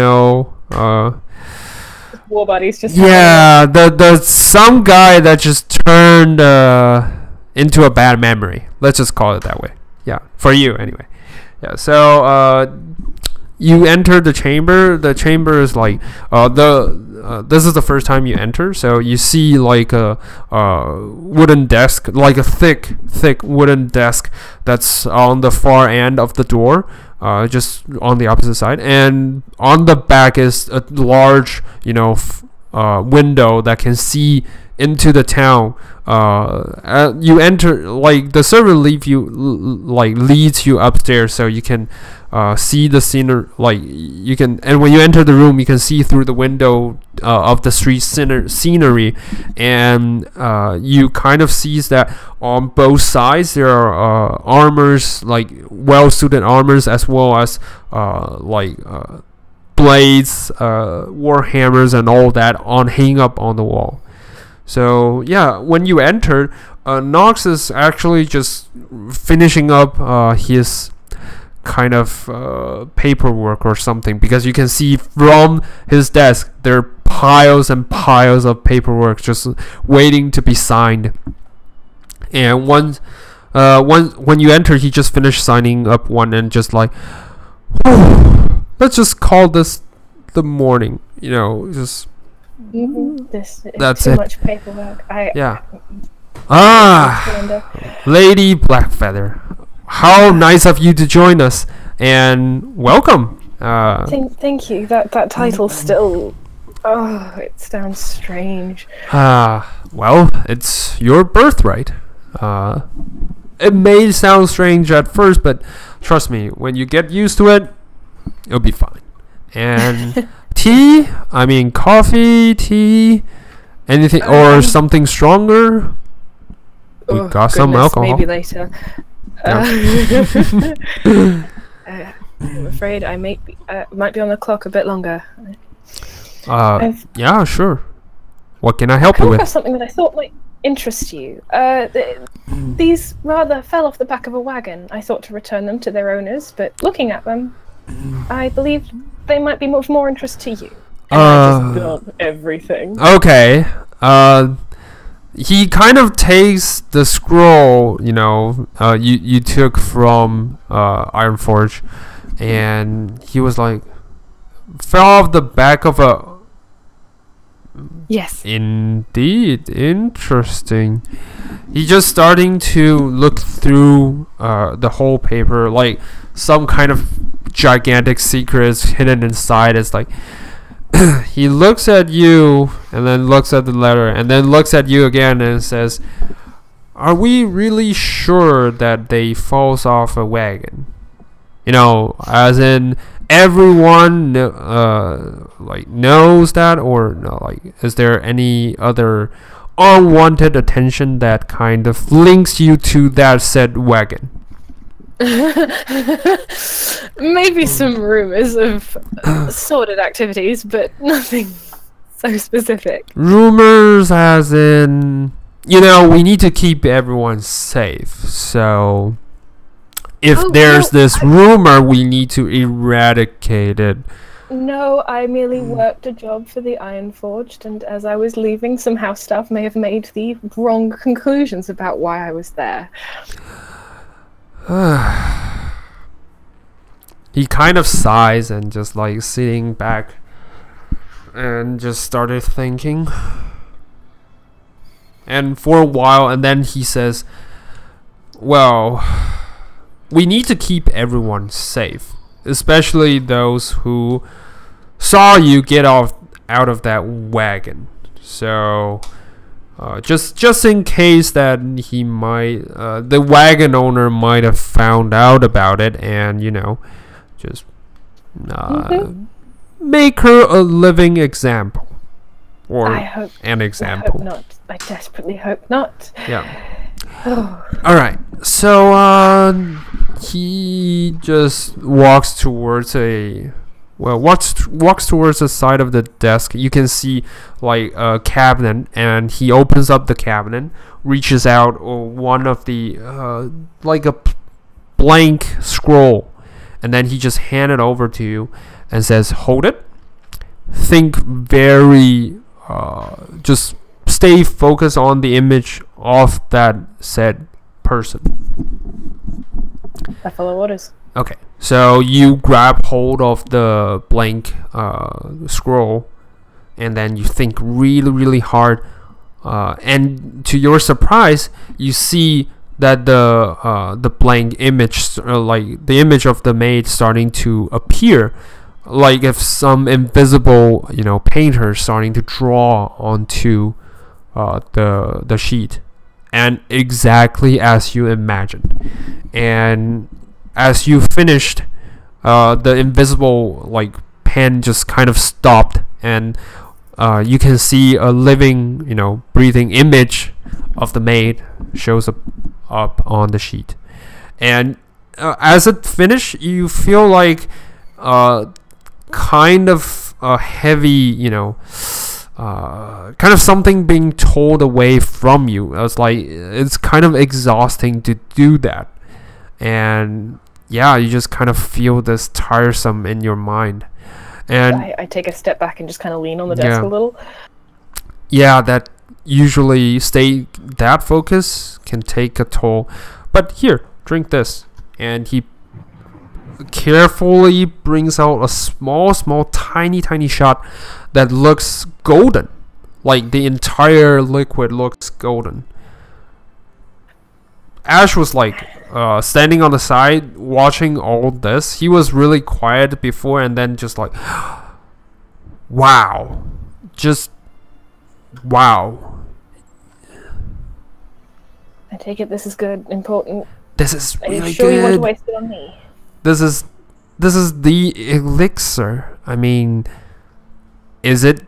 war buddies just. Yeah, the some guy that just turned into a bad memory. Let's just call it that way. Yeah, for you anyway. Yeah. So you enter the chamber. The chamber is like this is the first time you enter, so you see like a wooden desk, like a thick wooden desk that's on the far end of the door, just on the opposite side, and on the back is a large, window that can see into the town. You enter, like the server leads you upstairs, so you can see the scenery. And when you enter the room, you can see through the window of the street scenery, and you kind of sees that on both sides there are armors, like well-suited armors, as well as blades, war hammers, and all that hanging up on the wall. So yeah, when you enter, Nox is actually just finishing up his kind of paperwork or something, because you can see from his desk there are piles and piles of paperwork just waiting to be signed. And when you enter, he just finished signing up one, and just like, let's just call this the morning, just. That's too much paperwork. Lady Blackfeather, how nice of you to join us, and welcome. Thank you. That title still, it sounds strange. Well, it's your birthright. It may sound strange at first, but trust me, when you get used to it, it'll be fine. And coffee, tea, anything, or something stronger. We got some alcohol. Maybe later. I'm afraid I might be on the clock a bit longer. Yeah, sure. What can I help you with? Something that I thought might interest you. These rather fell off the back of a wagon. I thought to return them to their owners, but looking at them, I believe they might be much more interest to you. I just done everything. Okay. He kind of takes the scroll, you took from Ironforge, and he was like, fell off the back of a. Yes. Indeed, interesting. He's just starting to look through the whole paper, like some kind of gigantic secrets hidden inside. It's like. He looks at you, and then looks at the letter, and then looks at you again, and says, "Are we really sure that they falls off a wagon? As in everyone knows that, or no? Like, is there any other unwanted attention that kind of links you to that said wagon?" Maybe some rumors of sordid activities, but nothing so specific. Rumors as in, we need to keep everyone safe. So if there's this rumor, we need to eradicate it. No, I merely worked a job for the Ironforged, and as I was leaving, some house staff may have made the wrong conclusions about why I was there. He kind of sighs and just like sitting back and just started thinking. And for a while, and then he says, well, we need to keep everyone safe, especially those who saw you get out of that wagon. So just in case that he might, the wagon owner might have found out about it, and just make her a living example, or an example. I hope not. I desperately hope not. Yeah. All right. So he just walks towards walks towards the side of the desk. You can see like a cabinet, and he opens up the cabinet, reaches out one of the like a blank scroll, and then he just hand it over to you and says, hold it, think very just stay focused on the image of that said person. I follow orders. Okay, So you grab hold of the blank scroll, and then you think really hard, and to your surprise, you see that the blank image, like the image of the maid, starting to appear, like if some invisible, painter starting to draw onto the sheet, and exactly as you imagined. And as you finished, the invisible pen just kind of stopped, and you can see a living, breathing image of the maid shows up on the sheet. And as it finished, you feel like kind of a heavy, kind of something being pulled away from you. It's kind of exhausting to do that. And yeah, you just kind of feel this tiresome in your mind. And I take a step back and just kind of lean on the desk a little. Yeah, that usually that focus can take a toll. But here, drink this. And he carefully brings out a small, tiny shot that looks golden. Like the entire liquid looks golden. Ash was standing on the side watching all this. He was really quiet before, and then just wow. Just wow. I take it this is good, important. This is really good. Are you sure you want to waste it on me? This is the elixir. I mean, is it?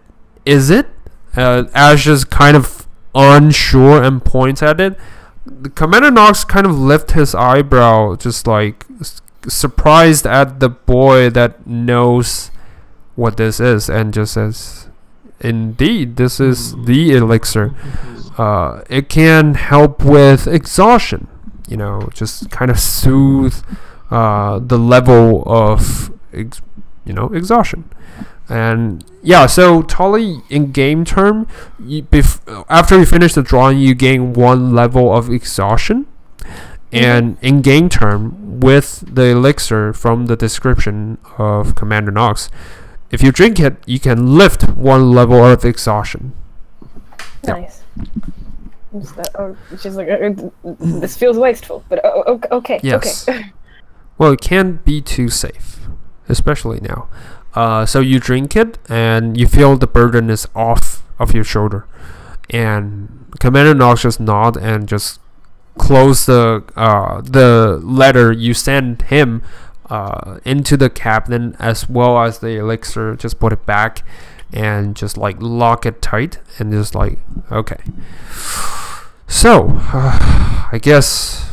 Ash is kind of unsure and points at it. The Commander Nox kind of lifts his eyebrow, just surprised at the boy that knows what this is, and just says, "Indeed, this is the elixir. It can help with exhaustion. Just kind of soothe the level of exhaustion." And yeah, so Tully, in game term, after you finish the drawing, you gain 1 level of exhaustion. And in game term, with the elixir from the description of Commander Nox, if you drink it, you can lift 1 level of exhaustion. Nice. She's this feels wasteful, but okay. Yes. Okay. Well, it can't be too safe, especially now. So you drink it, and you feel the burden is off of your shoulder. And Commander Nox just nod and just close the letter you send him into the cabinet, as well as the elixir. Just put it back and just lock it tight, and just okay. So I guess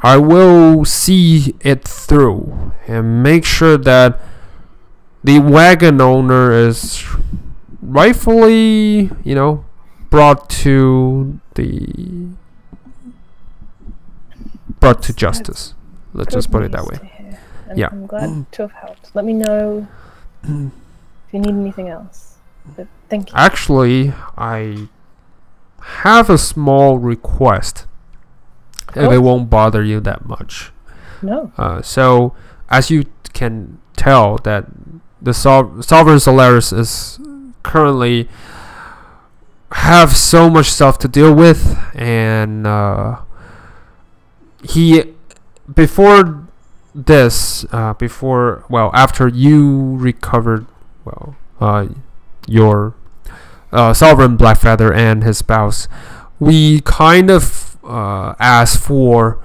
I will see it through and make sure that the wagon owner is rightfully, brought to justice. Let's just put it that way. Yeah. I'm glad to have helped. Let me know if you need anything else. But thank you. Actually, I have a small request. If it won't bother you that much. No. So, as you can tell, that the Sovereign Solaris is currently have so much stuff to deal with, and after you recovered, your Sovereign Blackfeather and his spouse, we kind of asked for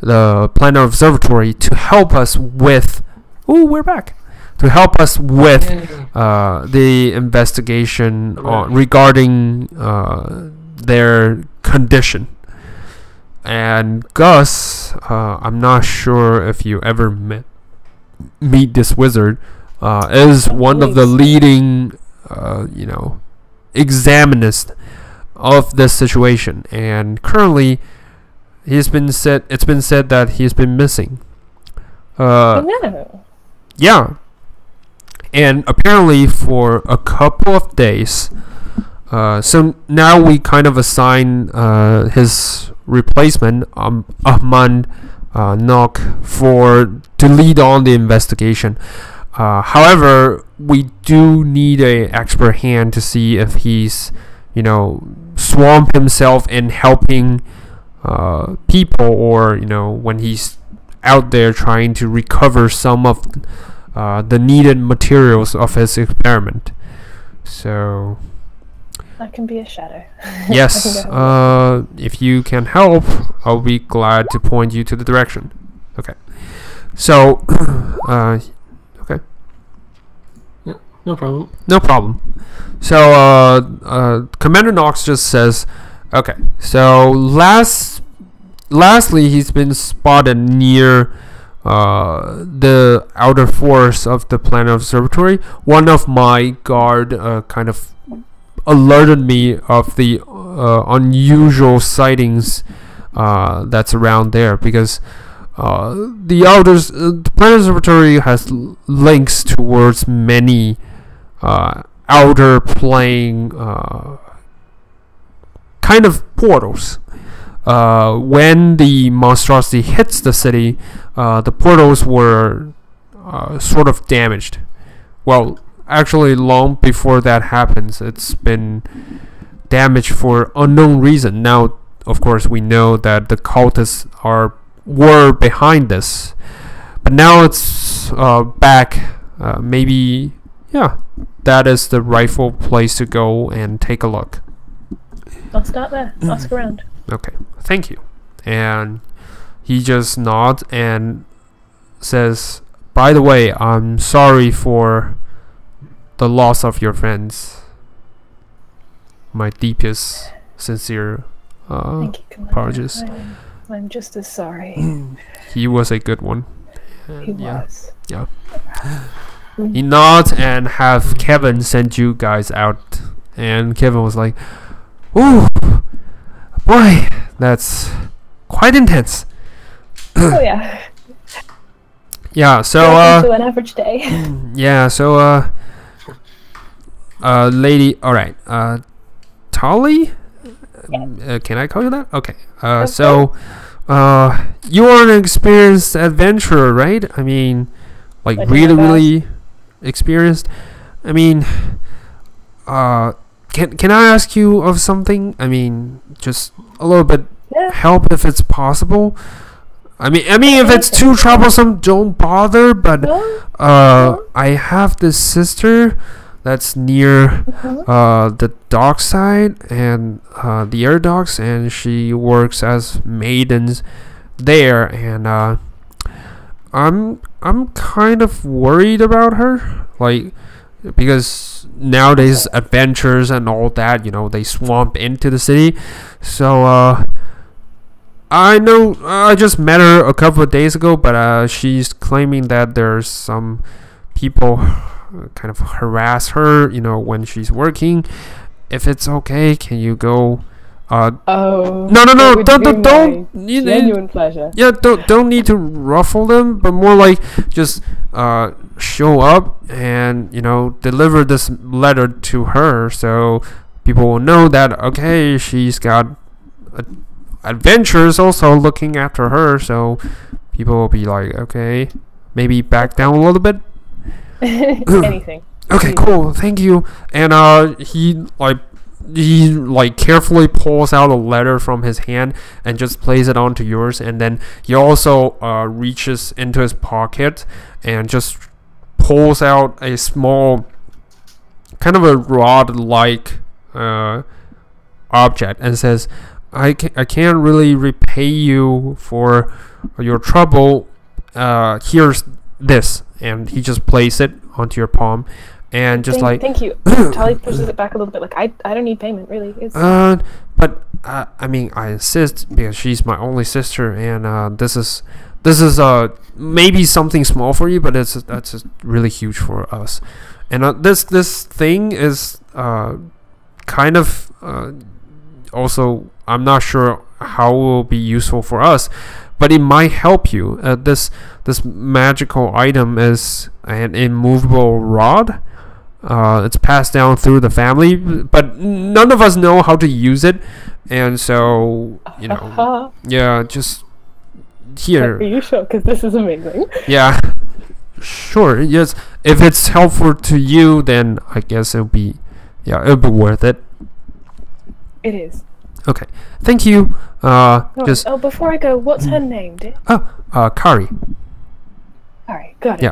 the Planet Observatory to help us with. We're back. To help us with the investigation regarding their condition. And Gus, I'm not sure if you ever meet this wizard, is one of the leading, examiners of this situation, and currently it's been said that he's been missing. No. Yeah, and apparently for a couple of days. So now we kind of assign his replacement, Ahmad Nock to lead on the investigation. However, we do need a expert hand to see if he's, swamp himself in helping people, or when he's out there trying to recover some of the needed materials of his experiment. So I can be a shadow. yes, if you can help, I'll be glad to point you to the direction. Okay. So okay. Yeah, no problem. No problem. So Commander Knox just says, okay, so lastly he's been spotted near the outer forest of the planet observatory. One of my guard kind of alerted me of the unusual sightings that's around there, because the planet observatory has links towards many outer plane kind of portals. When the monstrosity hits the city, the portals were sort of damaged. Well, actually, long before that happens, it's been damaged for unknown reason. Now, of course, we know that the cultists were behind this, but now it's back. Maybe, yeah, that is the rightful place to go and take a look. I'll start there. Ask around. Okay, thank you. And he just nods and says, by the way, I'm sorry for the loss of your friends. My deepest, sincere Thank you, Commander. apologies. I'm just as sorry. He was a good one. He was. Yeah. He nods and have Kevin send you guys out. And Kevin was like, ooh, boy, that's quite intense. Oh yeah. Yeah, so Welcome to an average day. yeah, so lady, all right, Tolly, can I call you that? Okay. So you are an experienced adventurer, right? I mean, like really experienced. I mean, can I ask you of something? I mean, just a little bit help if it's possible. I mean, if it's too troublesome, don't bother. But I have this sister that's near the dock side and the air docks, and she works as maidens there, and I'm kind of worried about her, like, because nowadays adventures and all that, they swamp into the city. So I know I just met her a couple of days ago, but she's claiming that there's some people kind of harass her, when she's working. If it's okay, can you go? No, don't. Genuine pleasure. Yeah, don't need to ruffle them, but more like just show up and deliver this letter to her, so people will know that okay, she's got adventures also looking after her. So people will be like, okay, maybe back down a little bit. Anything. Okay, cool, thank you. And he carefully pulls out a letter from his hand and just plays it onto yours, and then he also reaches into his pocket and just pulls out a small kind of a rod like object and says, I can't really repay you for your trouble. Here's this, and he just places it onto your palm. And just thank you. Tali pushes it back a little bit. Like I don't need payment, really. It's but I mean, I insist because she's my only sister, and this is maybe something small for you, but that's really huge for us. And this thing is kind of also, I'm not sure how it will be useful for us, but it might help you. This magical item is an immovable rod. It's passed down through the family, but none of us know how to use it, and so yeah, just here. Are you sure? Because this is amazing. Yeah. Sure. Yes. If it's helpful to you, then I guess it'll be worth it. It is. Okay. Thank you. Before I go, what's her name, dear? Kari. Alright, got it. Yeah.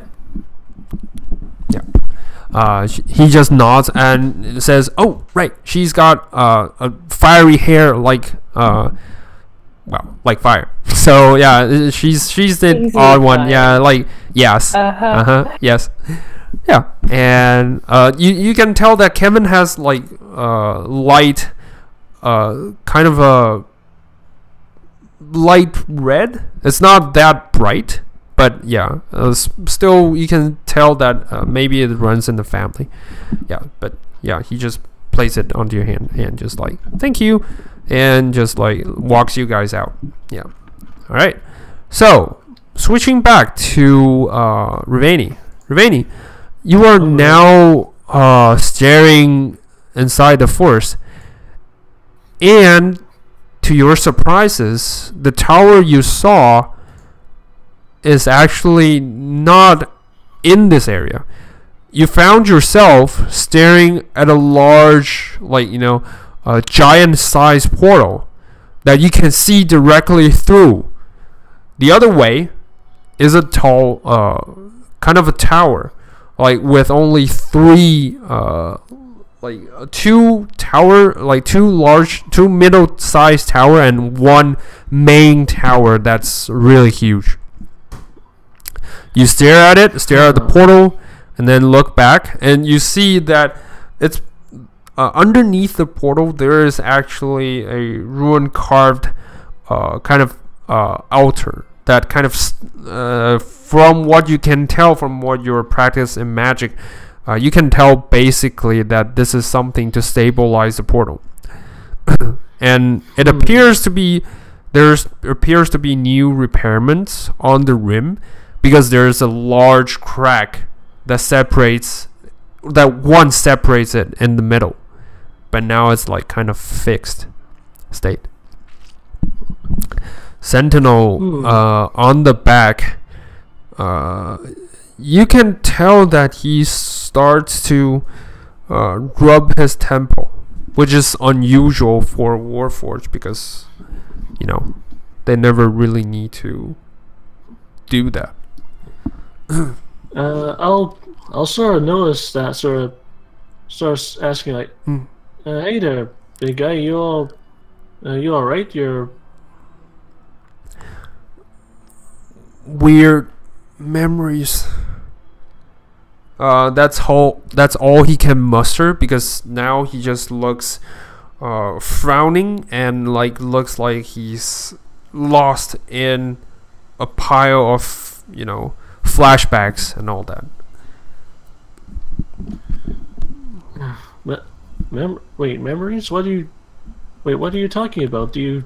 Yeah. He just nods and says, "Oh, right. She's got a fiery hair like fire." So yeah, she's the odd one. Yeah, like yes. Yes. Yeah. And you can tell that Kevin has like light kind of a light red. It's not that bright. But yeah, still you can tell that maybe it runs in the family. Yeah, but yeah, he just places it onto your hand and just like, thank you, and just like walks you guys out. Yeah. All right. So switching back to Riveni. Riveni, you are now staring inside the forest, and to your surprises, the tower you saw is actually not in this area. You found yourself staring at a large, a giant-sized portal that you can see directly through. The other way is a tall, kind of a tower, like with only two middle-sized tower and one main tower that's really huge. You stare at the portal, and then look back, and you see that it's underneath the portal. There is actually a rune-carved kind of altar that kind of, from what you can tell from what your practice in magic, you can tell basically that this is something to stabilize the portal. And it appears to be new repairments on the rim, because there's a large crack that separates it in the middle, but now it's like kind of fixed state. Sentinel on the back, you can tell that he starts to rub his temple, which is unusual for Warforged, because they never really need to do that. I'll sort of notice that, sort of starts asking like, "Hey there, big guy, you all right? You're weird memories." That's all he can muster, because now he just looks frowning and looks like he's lost in a pile of flashbacks and all that. Memories? What are you talking about? Is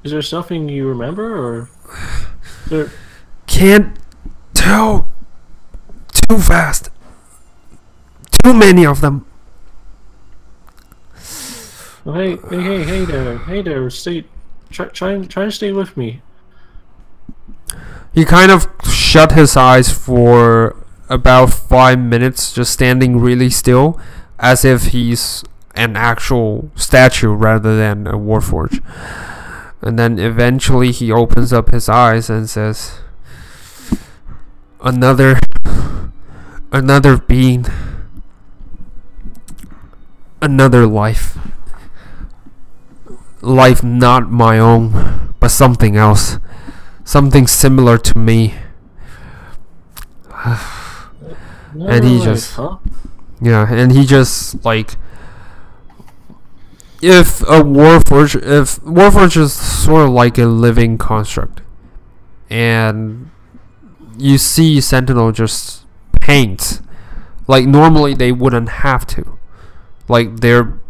there something you remember, or can't tell, too fast, too many of them. Oh, hey there, try and stay with me. He kind of shut his eyes for about 5 minutes, just standing really still, as if he's an actual statue rather than a Warforged. And then eventually he opens up his eyes and says, Another being. Another life. Life not my own, but something else. Something similar to me. And he just... Yeah, and he just, if Warforge is sort of like a living construct, and you see Sentinel just paint, normally they wouldn't have to, their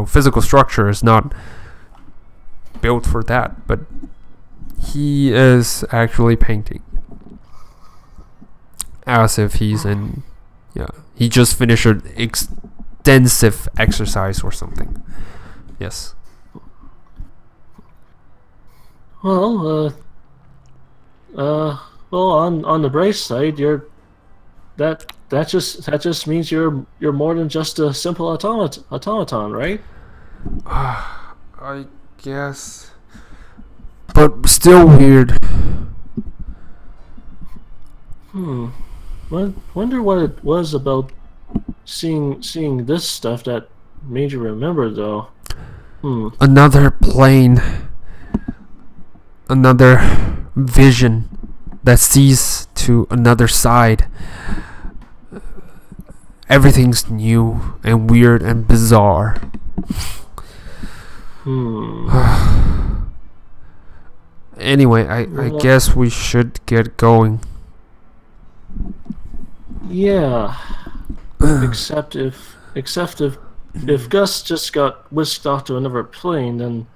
physical structure is not built for that, but he is actually painting as if he's in, he just finished an extensive exercise or something. Yes. Well, well, on the bright side, that just means you're more than just a simple automaton, right? I guess. But still weird. Wonder what it was about seeing this stuff that made you remember, though. Another plane. Another vision that sees to another side. Everything's new and weird and bizarre. Anyway, I guess we should get going. Yeah. except if Gus just got whisked off to another plane, then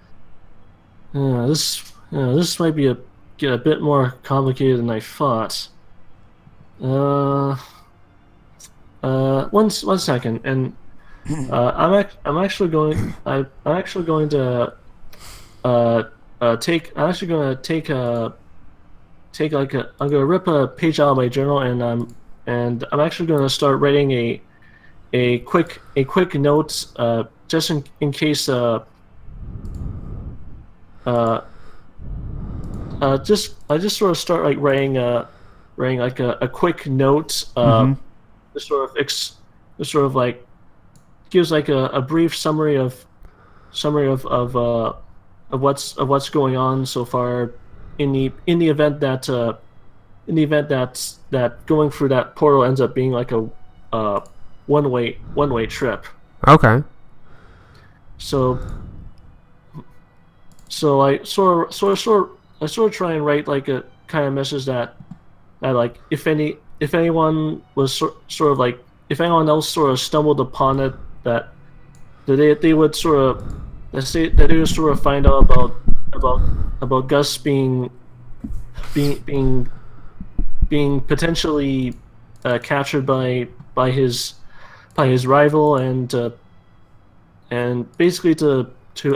this might get a bit more complicated than I thought. One second, and I'm actually going to I'm gonna rip a page out of my journal, and I'm actually gonna start writing a quick note, just in case I just sort of start like writing like a quick note, just sort of like gives like a brief summary of what's going on so far in the event that going through that portal ends up being like a one-way trip. Okay. So I sort of try and write like a kind of message that like if anyone was sort of like if anyone else sort of stumbled upon it, that they would sort of they would sort of find out about Gus being potentially captured by his rival, and basically to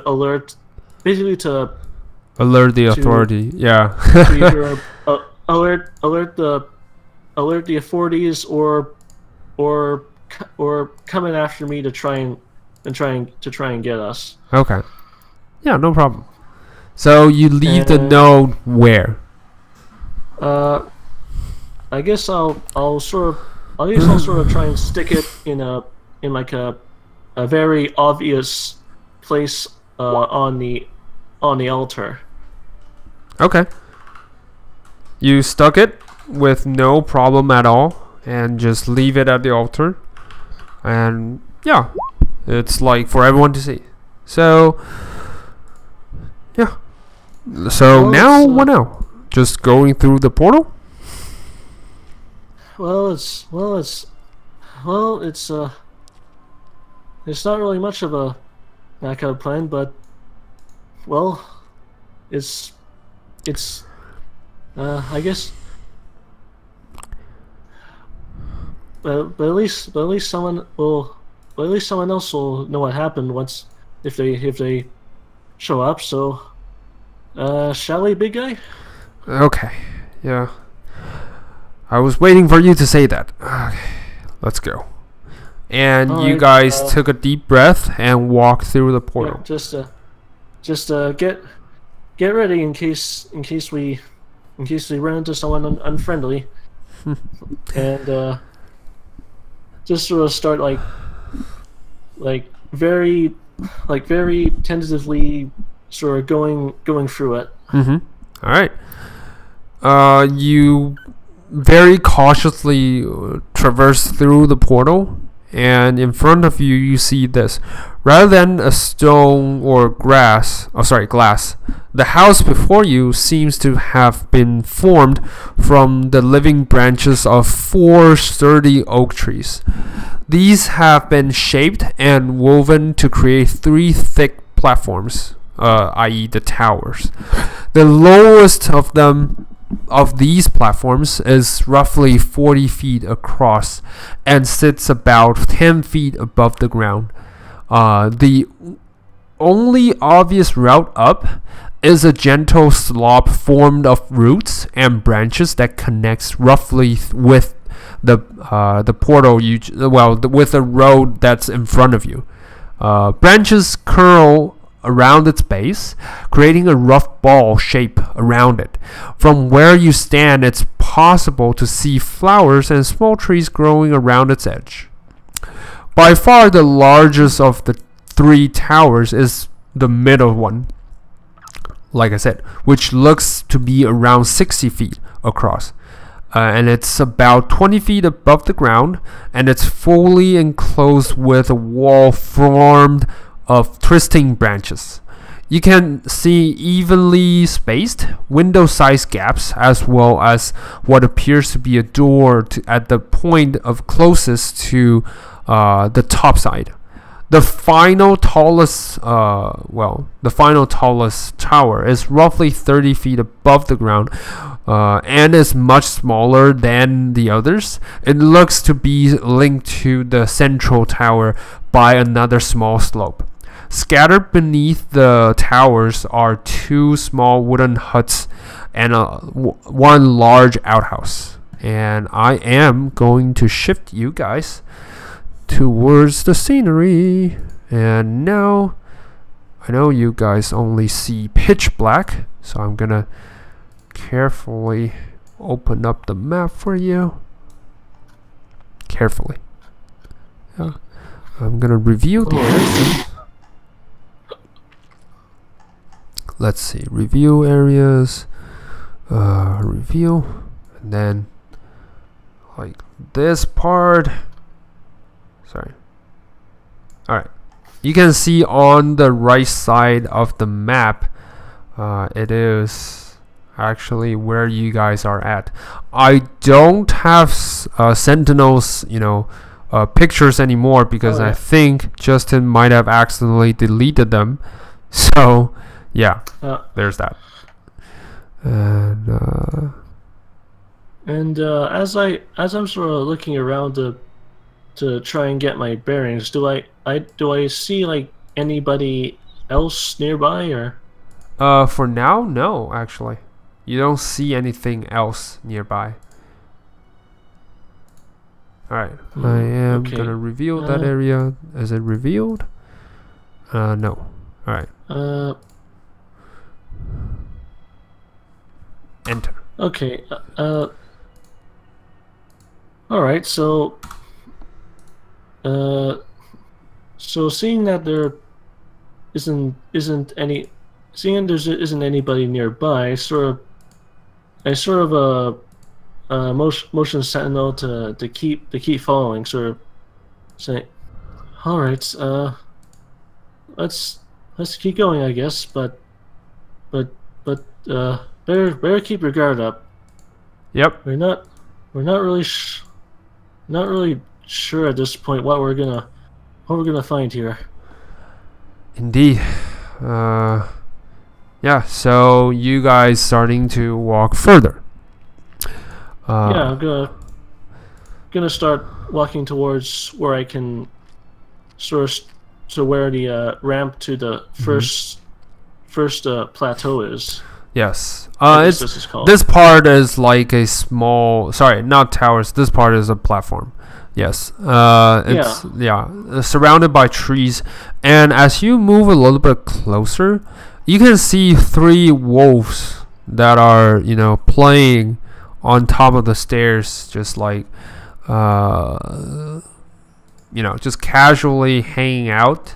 alert the authority. Yeah. to either alert the authorities or coming after me to try and get us. Okay. Yeah, no problem. So you leave the note where? I guess I'll sort of try and stick it in a very obvious place on the altar. Okay. You stuck it with no problem at all and just leave it at the altar. And yeah, it's like for everyone to see. So yeah. So what now? Just going through the portal? It's not really much of a backup plan, but it's I guess, but at least someone else will know what happened once if they show up. So shall we, big guy? Okay. Yeah. I was waiting for you to say that. Okay, let's go. And all you right, guys took a deep breath and walked through the portal. Yeah, just get ready in case we run into someone unfriendly, and just sort of start like very tentatively sort of going through it. All right. You very cautiously traverse through the portal, and in front of you, you see this. Rather than a stone or glass, the house before you seems to have been formed from the living branches of 4 sturdy oak trees. These have been shaped and woven to create 3 thick platforms, i.e. the towers. The lowest of these platforms is roughly 40 feet across and sits about 10 feet above the ground. The only obvious route up is a gentle slope formed of roots and branches that connects roughly with the portal with the road that's in front of you. Branches curl around its base, creating a rough ball shape around it. From where you stand, it's possible to see flowers and small trees growing around its edge. By far the largest of the 3 towers is the middle one, like I said, which looks to be around 60 feet across. And it's about 20 feet above the ground, and it's fully enclosed with a wall formed of twisting branches. You can see evenly spaced window-sized gaps, as well as what appears to be a door at the point of closest to the top side. The final tallest tower is roughly 30 feet above the ground, and is much smaller than the others. It looks to be linked to the central tower by another small slope. Scattered beneath the towers are 2 small wooden huts and 1 large outhouse. And I am going to shift you guys towards the scenery. And now I know you guys only see pitch black, so I'm gonna carefully open up the map for you. Carefully. Yeah. I'm gonna review the let's see, review areas, review, and then like this part. Sorry. Alright, you can see on the right side of the map, it is actually where you guys are at. I don't have Sentinels, pictures anymore because I think Justin might have accidentally deleted them. So yeah, there's that. And as I'm sort of looking around to try and get my bearings, do I see like anybody else nearby, or? For now, no. Actually, you don't see anything else nearby. All right, I am gonna reveal that area. Is it revealed? No. All right. Enter. Okay. All right. So seeing that there isn't anybody nearby, I sort of motion Sentinel to keep following, sort of say, all right, let's keep going, I guess, but better keep your guard up. Yep. We're not really sure at this point what we're gonna find here. Indeed. Yeah, so you guys starting to walk further. Yeah, I'm gonna start walking towards where I can where the ramp to the first plateau is. Yes. This part is like a small, sorry, not towers. This part is a platform. Yes. It's surrounded by trees, and as you move a little bit closer, you can see 3 wolves that are, playing on top of the stairs, just like just casually hanging out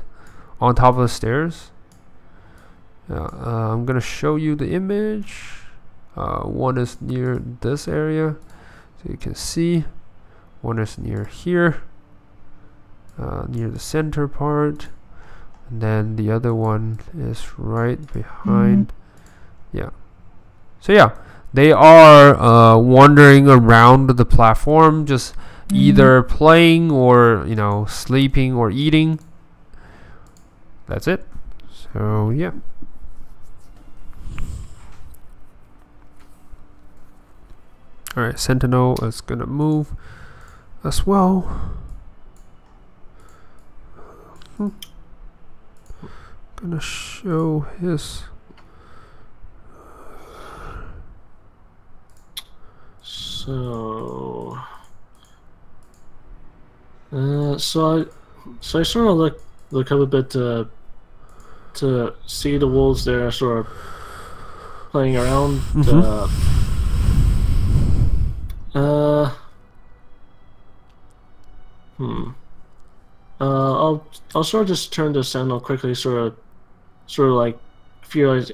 on top of the stairs. I'm gonna show you the image. One is near this area, so you can see. One is near here, near the center part, and then the other one is right behind. Yeah. So yeah, they are wandering around the platform, just either playing or sleeping or eating. That's it. So yeah. Alright, Sentinel is gonna move as well. Gonna show his So, so I sort of look up a bit to see the wolves there, sort of playing around. I'll sort of just turn to Sentinel quickly, sort of like feel like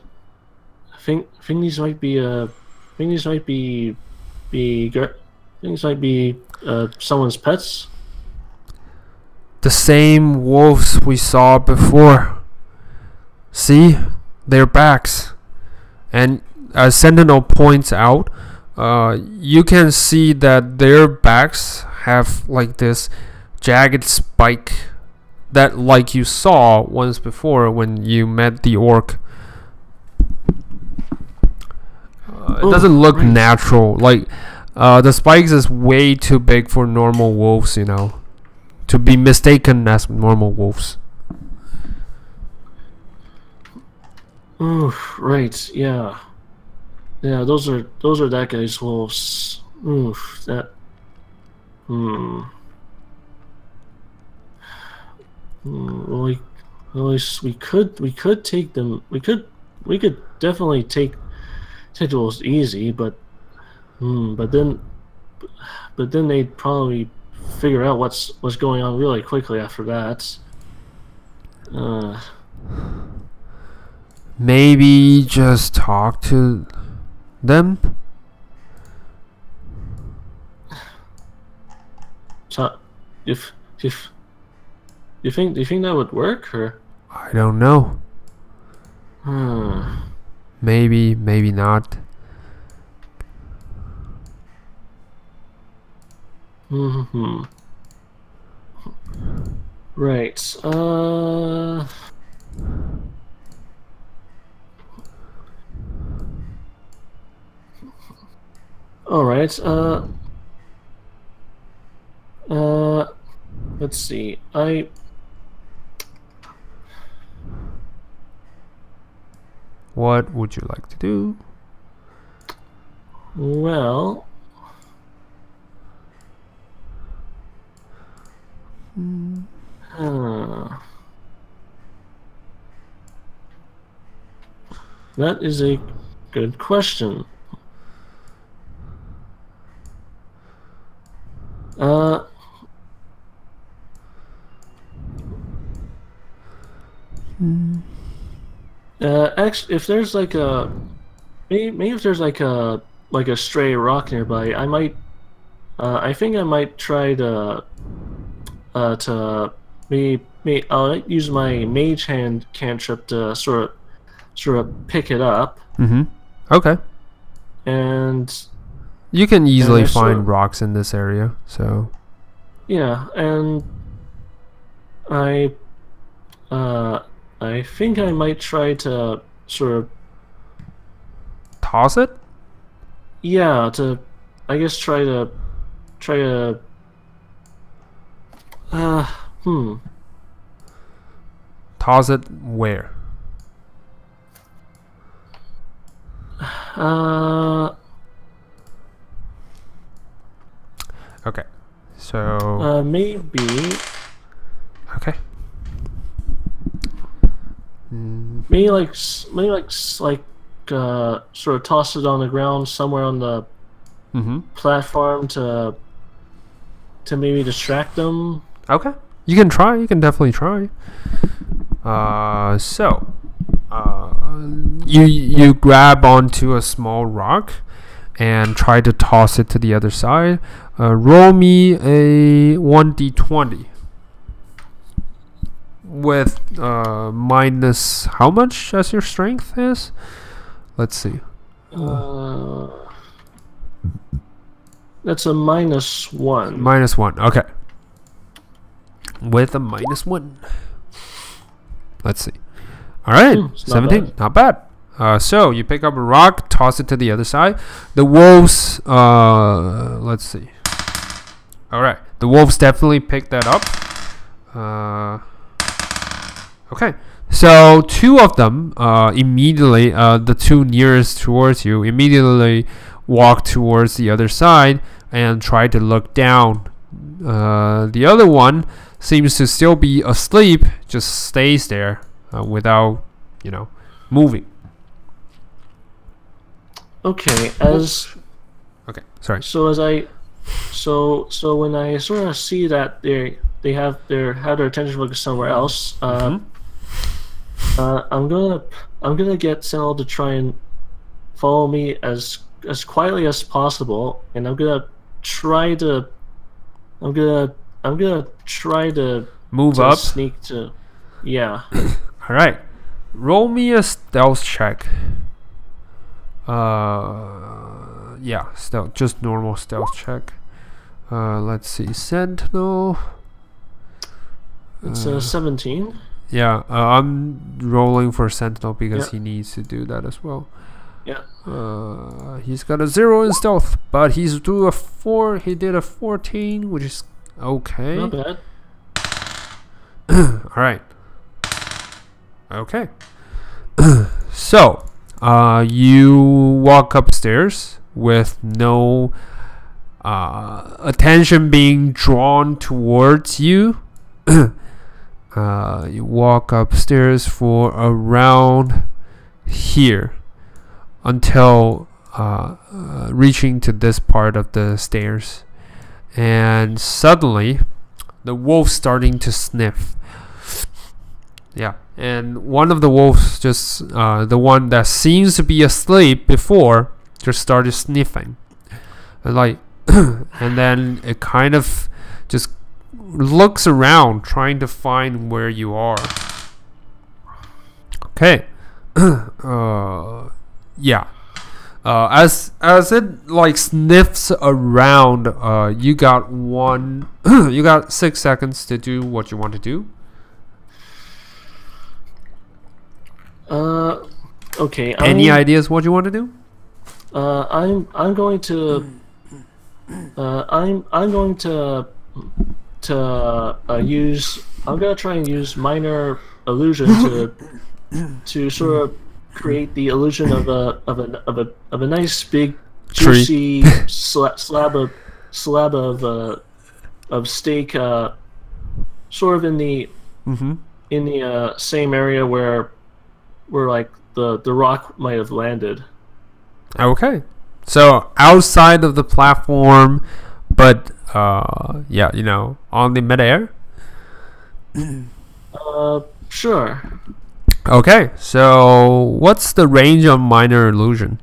I think these might be someone's pets. The same wolves we saw before. See? Their backs. And as Sentinel points out, you can see that their backs have like this jagged spike that like you saw once before when you met the orc. It doesn't look natural. Like the spikes is way too big for normal wolves, you know, to be mistaken as normal wolves. Oof, right, yeah. Yeah, those are that guy's wolves. Oof, that well, we could take them. We could definitely take the wolves easy, but then they'd probably figure out what's going on really quickly after that. Maybe just talk to them. So, if do you think that would work, or? I don't know. Maybe not. Right. All right. Let's see. What would you like to do? Well, that is a good question. Actually, if there's like a maybe if there's like a stray rock nearby, I might. I think I might try to maybe I'll use my mage hand cantrip to sort of pick it up. Okay. And you can easily find rocks in this area, so. Yeah, and I think I might try to sort of toss it. Yeah, I guess try to toss it where? Okay. So maybe. Okay. Maybe like sort of toss it on the ground somewhere on the platform to maybe distract them. Okay. You can try. You can definitely try. You grab onto a small rock and try to toss it to the other side. Roll me a 1d20 with minus how much as your strength is? Let's see. That's a -1. -1. Okay. With a -1. Let's see. All right, 17. Not bad. So you pick up a rock, toss it to the other side. The wolves. Let's see. All right, the wolves definitely picked that up. Okay, so two of them immediately, the two nearest towards you, immediately walk towards the other side and try to look down. The other one seems to still be asleep, just stays there without, moving. Okay, Okay, sorry. so when I sort of see that they have their attention focused somewhere else, I'm gonna get Sentinel to try and follow me as quietly as possible, and I'm gonna try to Move up. sneak to, yeah. All right, roll me a stealth check. Yeah, stealth, just normal stealth check. Let's see, Sentinel. It's 17. Yeah, I'm rolling for Sentinel because Yeah. he needs to do that as well. Yeah. He's got a 0 in stealth, but he did a 14, which is okay. Not bad. All right. Okay. So, you walk upstairs with no attention being drawn towards you. You walk upstairs for around here until reaching to this part of the stairs, and suddenly the wolf's starting to sniff. Yeah, and one of the wolves, just the one that seems to be asleep before, just started sniffing, and and then it kind of just looks around trying to find where you are. Okay. Yeah. As it sniffs around, you got you got 6 seconds to do what you want to do. Okay. Any ideas what you want to do? I'm going to use. I'm gonna try and use minor illusion to sort of create the illusion of a nice big juicy slab of steak, sort of in the same area where like the rock might have landed. Okay, so outside of the platform, but yeah, on the midair. Sure. Okay, so what's the range of minor illusion?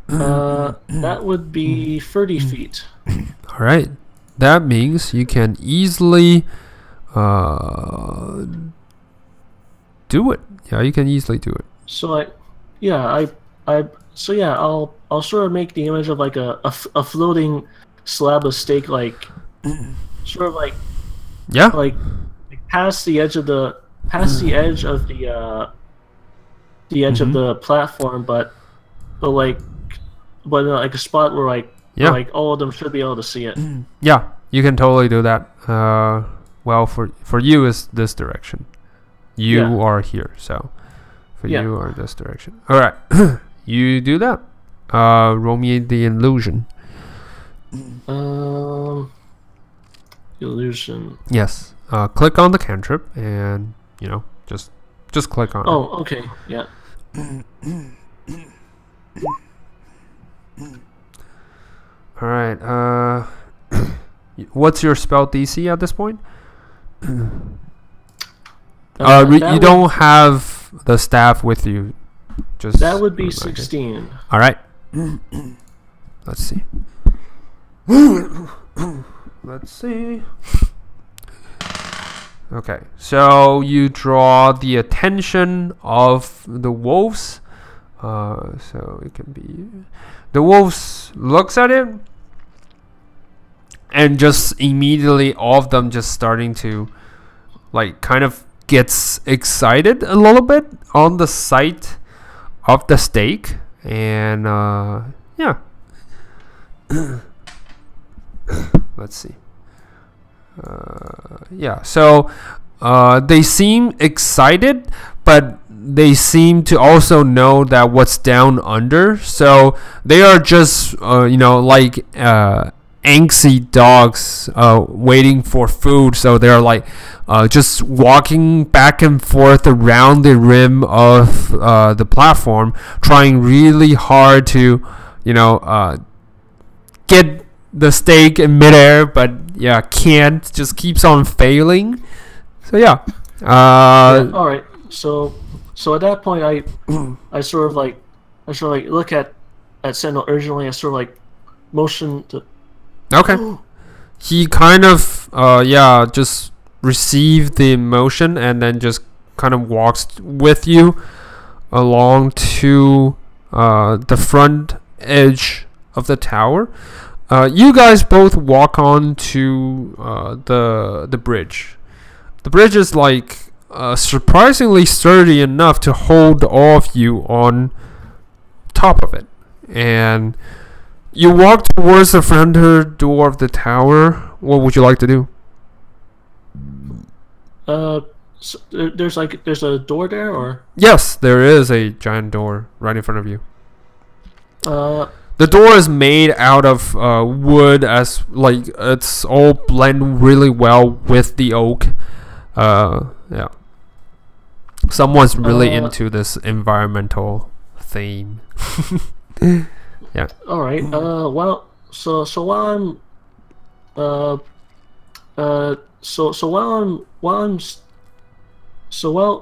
That would be 30 feet. All right, that means you can easily do it. Yeah, you can easily do it. So I'll sort of make the image of like a floating slab of steak, sort of like past the edge of the of the platform, but like a spot where where all of them should be able to see it. Yeah, you can totally do that. Well, for you is this direction. You are here, so for you are this direction. All right, you do that. Roll me the illusion. Illusion. Yes. Click on the cantrip and just click on it. Oh, okay. Yeah. All right. What's your spell DC at this point? You don't have the staff with you. Just that would be 16. All right. Let's see. Let's see. Okay, so you draw the attention of the wolves. So it can be the wolves looks at it, and just immediately all of them just starting to kind of gets excited a little bit on the sight of the steak, and yeah. Let's see. Yeah, so they seem excited, but they seem to also know that what's down under, so they are just like angsty dogs waiting for food. So they're like just walking back and forth around the rim of the platform, trying really hard to get the steak in midair, but yeah, can't, just keeps on failing. So yeah. All right. So at that point, I sort of like look at Sentinel urgently. I sort of like motion to. Okay. He kind of just received the emotion and then just kind of walks with you along to the front edge of the tower. You guys both walk on to the bridge. The bridge is like surprisingly sturdy enough to hold all of you on top of it. And you walk towards the front door of the tower. What would you like to do? So there's a door there, or? Yes, there is a giant door right in front of you. Uh, The door is made out of wood, as like it's all blend really well with the oak. Yeah. Someone's really into this environmental theme. Yeah. All right. Well, so while I'm,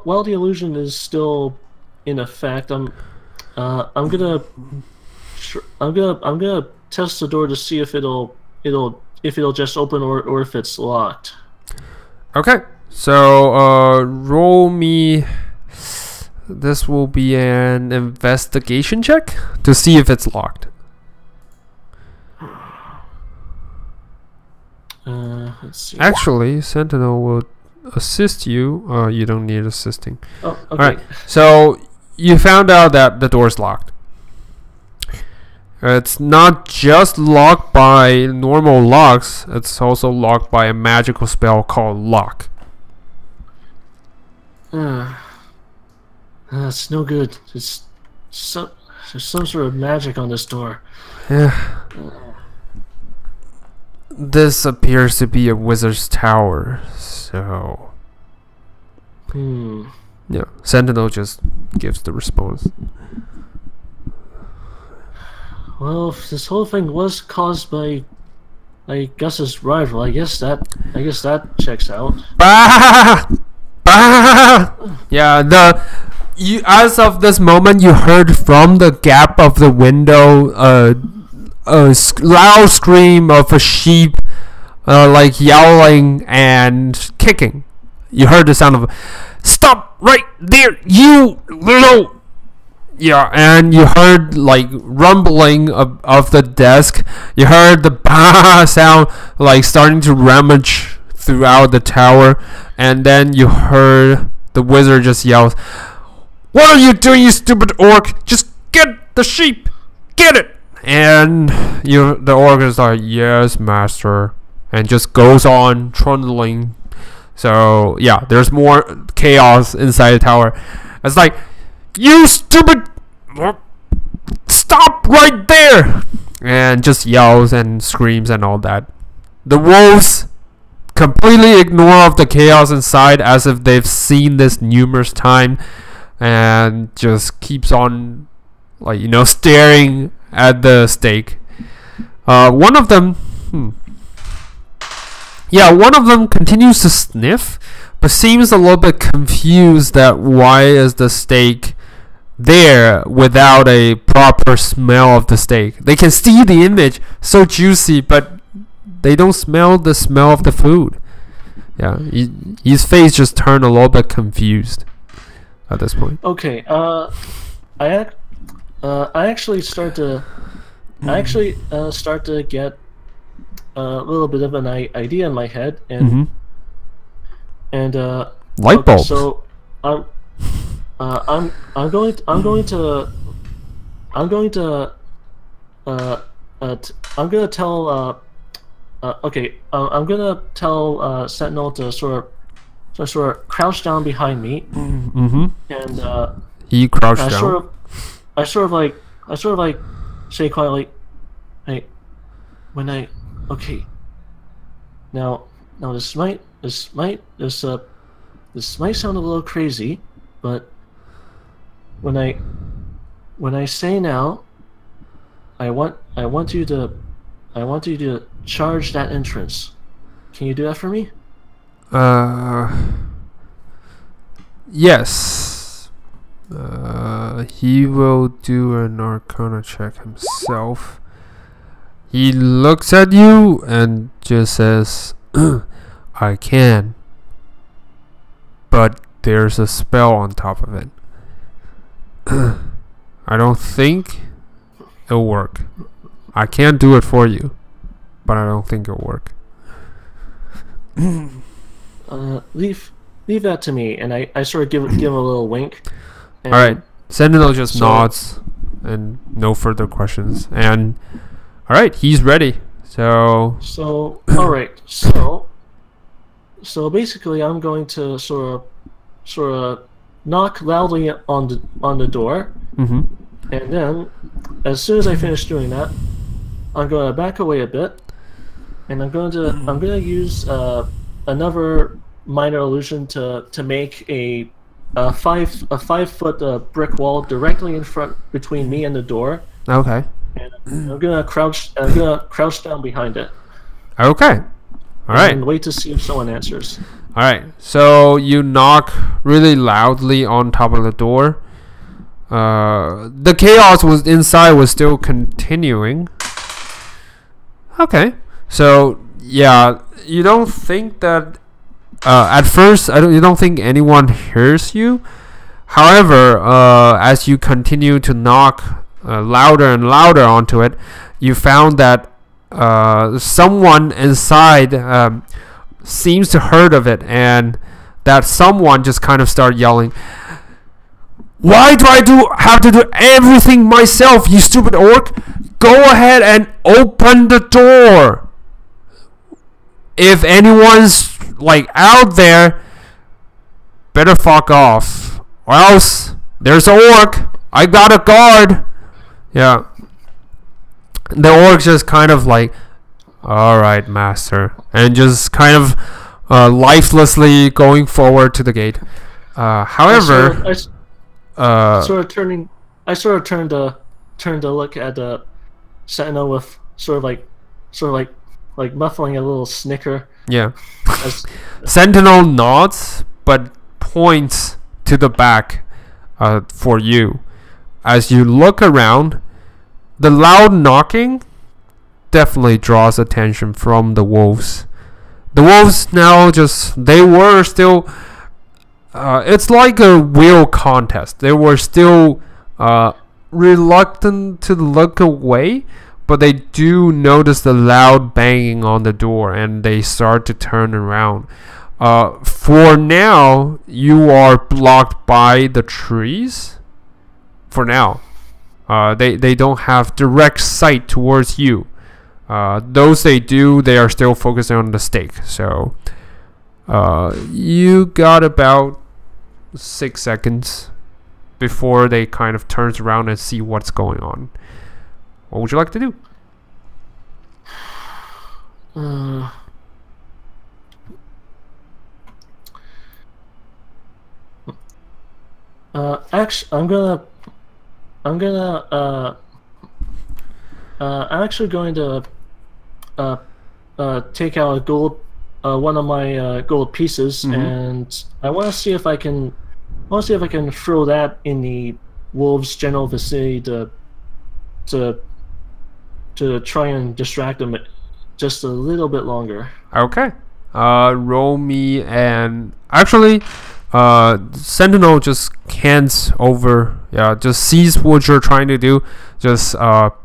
while the illusion is still in effect, I'm gonna test the door to see if it'll just open or if it's locked. Okay. So roll me. This will be an investigation check to see if it's locked. Let's see. Actually, Sentinel will assist you. You don't need assisting. Oh, okay. All right. So you found out that the door's locked. It's not just locked by normal locks. It's also locked by a magical spell called Lock. It's no good. There's some sort of magic on this door. Yeah. This appears to be a wizard's tower, so... Yeah, Sentinel just gives the response. Well, if this whole thing was caused by Gus's rival, I guess that checks out. Bah! Bah! Yeah, you, as of this moment, you heard from the gap of the window a loud scream of a sheep, like yowling and kicking. You heard the sound of, "Stop right there, you little..." Yeah, and you heard like rumbling of the desk. You heard the bah sound like starting to rummage throughout the tower, and then you heard the wizard just yells, "What are you doing, you stupid orc? Just get the sheep! Get it!" And the orc is like, "Yes, master," and just goes on trundling. So yeah, there's more chaos inside the tower. It's like, "You stupid... stop right there!" And just yells and screams and all that. The wolves completely ignore of the chaos inside as if they've seen this numerous times, and just keeps on, like, staring at the steak. One of them continues to sniff, but seems a little bit confused that why is the steak there without a proper smell of the steak. They can see the image, so juicy, but they don't smell the smell of the food. Yeah, his face just turned a little bit confused at this point. Okay, I actually start to get a little bit of an idea in my head, and light bulbs. So I'm going to tell Sentinel to sort I sort of crouch down behind me, Mm-hmm. and He crouched I down. sort of like say quietly, "Hey, okay. Now this might sound a little crazy, but when I say now, I want you to charge that entrance. Can you do that for me?" Yes. He will do an Arcana check himself. He looks at you and just says, I can. But there's a spell on top of it. I don't think it'll work. I can't do it for you, but I don't think it'll work. Leave that to me, and I sort of give him a little wink. All right, Sentinel just nods, and no further questions. And all right, he's ready. So all right, so basically, I'm going to sort of knock loudly on the door, mm-hmm. and then as soon as I finish doing that, I'm going to back away a bit, and I'm going to use another minor illusion to make a 5 foot brick wall directly in front between me and the door. Okay. And I'm gonna crouch down behind it. Okay. All right. And wait to see if someone answers. All right. So you knock really loudly on top of the door. The chaos was still continuing. Okay. So yeah, you don't think that at first you don't think anyone hears you. However, as you continue to knock louder and louder onto it, you found that someone inside seems to heard of it, and that someone just kind of started yelling, "Why do I have to do everything myself, you stupid orc? Go ahead and open the door. If anyone's like out there, better fuck off, or else there's an orc. I got a guard." Yeah. The orc just kind of like, all right, master, and just kind of lifelessly going forward to the gate. However, I sort of turned to look at the sentinel with sort of like muffling a little snicker. Yeah. Sentinel nods but points to the back for you. As you look around, the loud knocking definitely draws attention from the wolves. The wolves now they were still, it's like a wheel contest. They were still reluctant to look away, but they do notice the loud banging on the door, and they start to turn around. For now, you are blocked by the trees. For now, they don't have direct sight towards you. Those they do, they are still focusing on the stake. So you got about 6 seconds before they kind of turns around and see what's going on. What would you like to do? Actually, I'm actually going to take out a gold, one of my gold pieces, and I want to see if I can throw that in the wolves' general vicinity to try and distract them just a little bit longer. Okay. Roll me, and actually, Sentinel just hands over. Yeah, just sees what you're trying to do. Just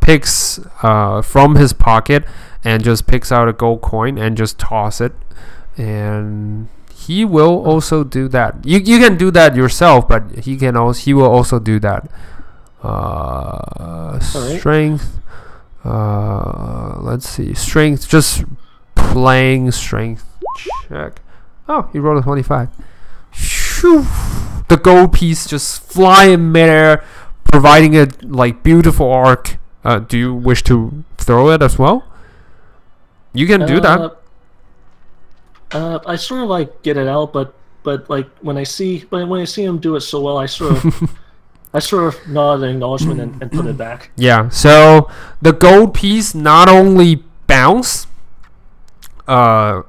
picks from his pocket and just picks out a gold coin and just toss it. And he will also do that. You can do that yourself, but he will also do that. Strength. Let's see. Strength. Just playing strength check. Oh, you rolled a 25. Shoo! The gold piece just fly in midair, providing a like beautiful arc. Do you wish to throw it as well? You can do that. I sort of like get it out, but like when I see him do it so well, I sort of nod in acknowledgement and put it back. Yeah. So the gold piece not only bounce on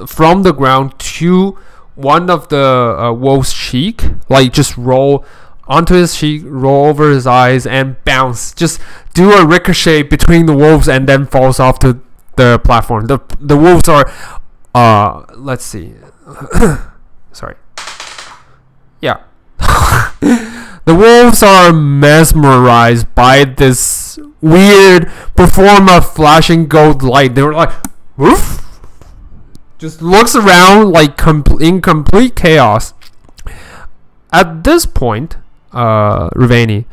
from the ground to one of the wolf's cheek, like just roll onto his cheek, roll over his eyes, and bounce. Just do a ricochet between the wolves, and then falls off to the platform. The wolves are, let's see, sorry, yeah. The wolves are mesmerized by this weird perform of flashing gold light. They were like, woof. Just looks around like in complete chaos. At this point, Rivani,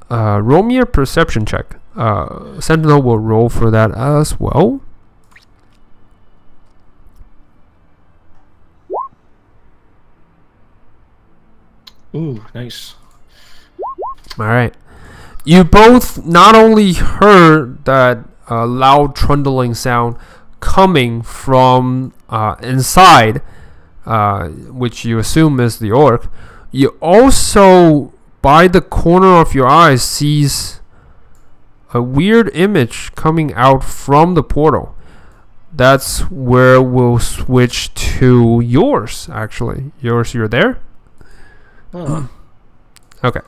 roll me a perception check. Sentinel will roll for that as well. Ooh, nice. Alright. You both not only heard that loud trundling sound coming from inside, which you assume is the orc, you also, by the corner of your eyes, sees a weird image coming out from the portal. That's where we'll switch to yours, actually. Yours, you're there? Oh. Okay.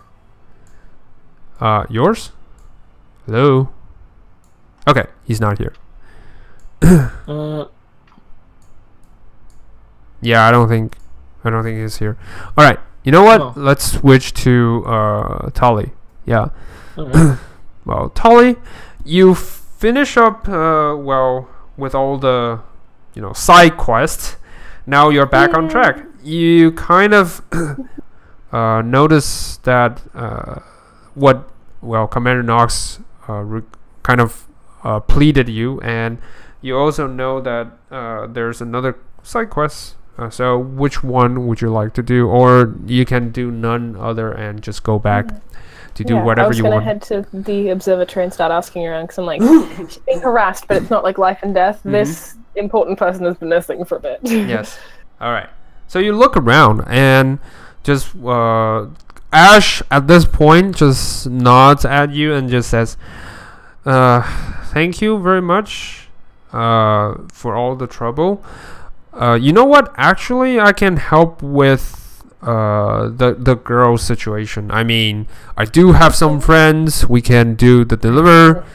Yours? Hello? Okay, he's not here. Yeah, I don't think he's here. All right. You know what? Oh. Let's switch to Tali. Yeah. Alright. Well, Tali, you finish up well with all the side quests. Now you're back on track. You kind of notice that Commander Knox kind of pleaded you, and you also know that there's another side quest. So which one would you like to do? Or you can do none other and just go back to do whatever you want. I was going to head to the observatory and start asking around, because I'm like, she's being harassed, but it's not like life and death. This important person has been missing for a bit. Yes. All right. So you look around, and just Ash at this point just nods at you and just says, thank you very much for all the trouble. You know what? Actually, I can help with the girl situation. I mean, I do have some friends. We can do the deliver.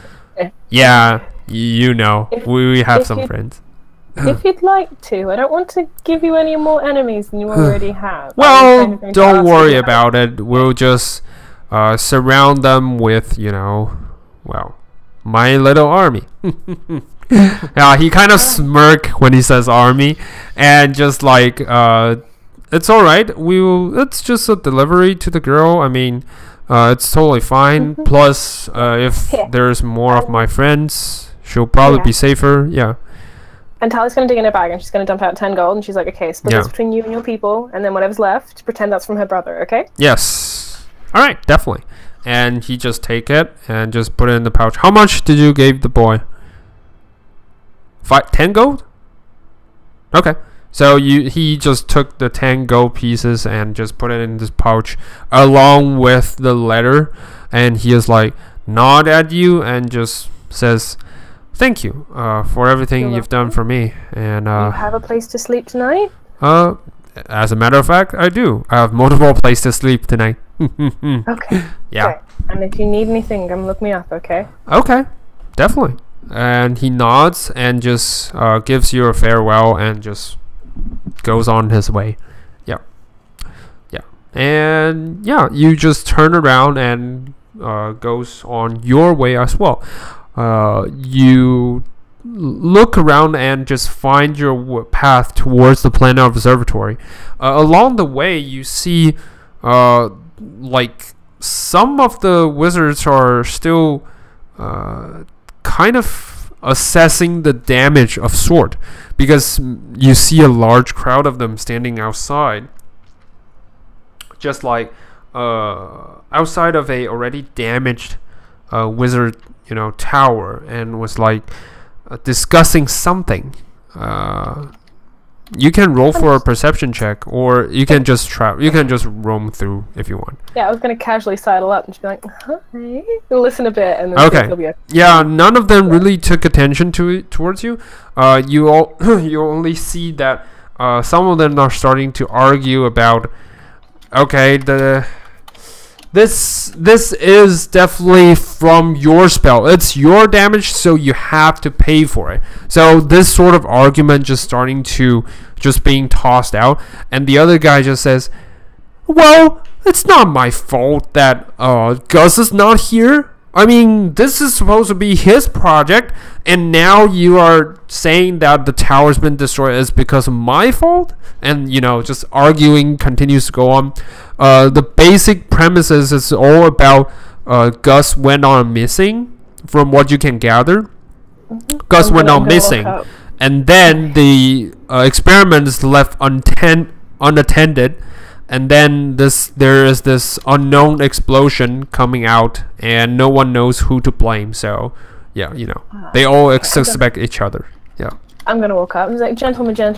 Yeah, we have some friends. If you'd like to, I don't want to give you any more enemies than you already have. Well, don't worry about it. We'll just surround them with, my little army. Yeah, he kind of smirk when he says army, and just like, it's all right. It's just a delivery to the girl. I mean, it's totally fine. Plus, if there's more of my friends, she'll probably be safer. Yeah. And Tali's going to dig in her bag, and she's going to dump out 10 gold, and she's like, okay, split this between you and your people, and then whatever's left, pretend that's from her brother, okay? Yes. All right, definitely. And he just take it and just put it in the pouch. How much did you give the boy? 10 gold? Okay. So he just took the 10 gold pieces and just put it in this pouch along with the letter, and he is like nod at you and just says, thank you for everything you've done for me. And you have a place to sleep tonight? As a matter of fact, I do. I have multiple places to sleep tonight. Okay. Yeah. Okay. And if you need anything, come look me up, okay? Okay. Definitely. And he nods and just gives you a farewell and just goes on his way. Yeah. Yeah. And yeah, you just turn around and goes on your way as well. You look around and just find your path towards the planet observatory. Along the way, you see like some of the wizards are still kind of assessing the damage of sword, because you see a large crowd of them standing outside, just like outside of a already damaged wizard, tower, and was like discussing something. You can roll for a perception check, or you can just roam through if you want. Yeah, I was gonna casually sidle up and just be like, "Hi," listen a bit, and then Okay. Yeah, none of them really took attention towards you. You only see that some of them are starting to argue about, okay, this is definitely from your spell. It's your damage, so you have to pay for it. So this sort of argument just being tossed out, and the other guy just says, well, it's not my fault that Gus is not here. I mean, this is supposed to be his project, and now you are saying that the tower's been destroyed is because of my fault? And, just arguing continues to go on. The basic premises is all about Gus went on missing, from what you can gather. Gus went on missing, and then the experiment is left unattended. And then there is this unknown explosion coming out, and no one knows who to blame. So, yeah, they all suspect each other. Yeah. I'm gonna walk up and be like, gentlemen, I've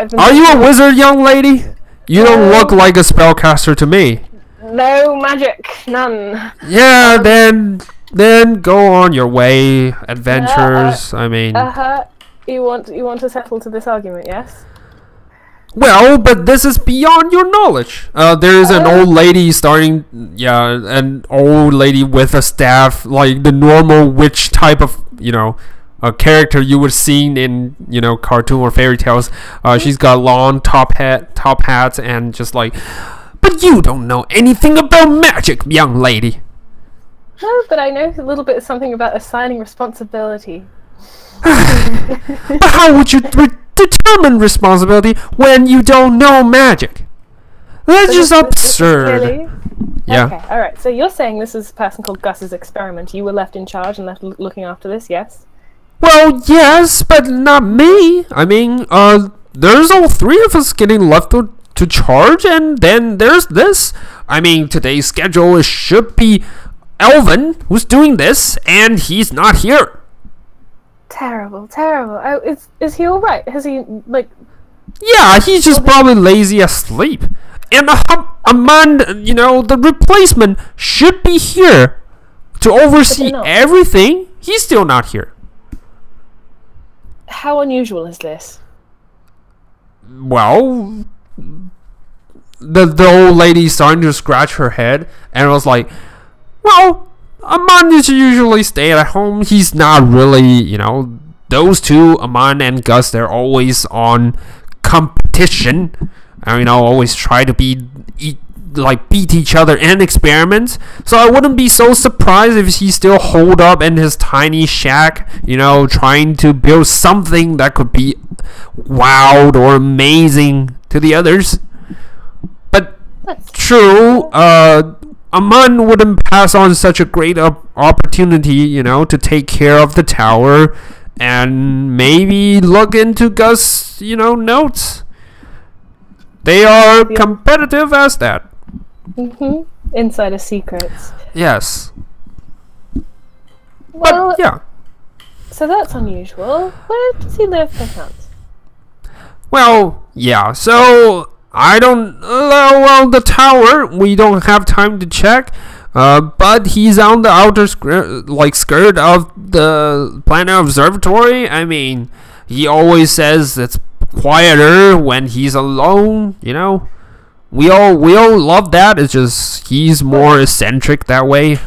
been. Are you a wizard, young lady? You don't look like a spellcaster to me. No magic, none. Yeah, then go on your way, adventures. I mean. You want to settle to this argument, yes? Well, but this is beyond your knowledge. There is an old lady an old lady with a staff, like the normal witch type of, a character you would see in, cartoon or fairy tales. She's got long top hats, and just like, but you don't know anything about magic, young lady. No, but I know a little bit something about assigning responsibility. But how would you determine responsibility when you don't know magic? That's just absurd. Really? Yeah. Okay, alright, so you're saying this is a person called Gus's experiment. You were left in charge and left looking after this, yes? Well, yes, but not me. I mean, there's all three of us getting left to charge, and then there's this. I mean, today's schedule should be Elvin, who's doing this, and he's not here. Terrible. Oh, is he alright? Has he, like... Yeah, he's just probably lazy asleep. And Amand, the replacement should be here to oversee everything. He's still not here. How unusual is this? Well, the old lady starting to scratch her head and was like, well, Amand usually stay at home. He's not really, those two, Amand and Gus, they're always on competition. Always try to beat each other in experiments. So I wouldn't be so surprised if he's still holed up in his tiny shack, trying to build something that could be wild or amazing to the others. But true, Aman wouldn't pass on such a great opportunity, to take care of the tower and maybe look into Gus, notes. They are competitive as that. Insider secrets. Yes. Well, but, yeah. So that's unusual. Where does he live, perchance? Well, yeah, so... I don't... well, the tower, we don't have time to check. But he's on the outer skirt of the planet observatory. I mean, he always says it's quieter when he's alone, We all love that. It's just he's more eccentric that way.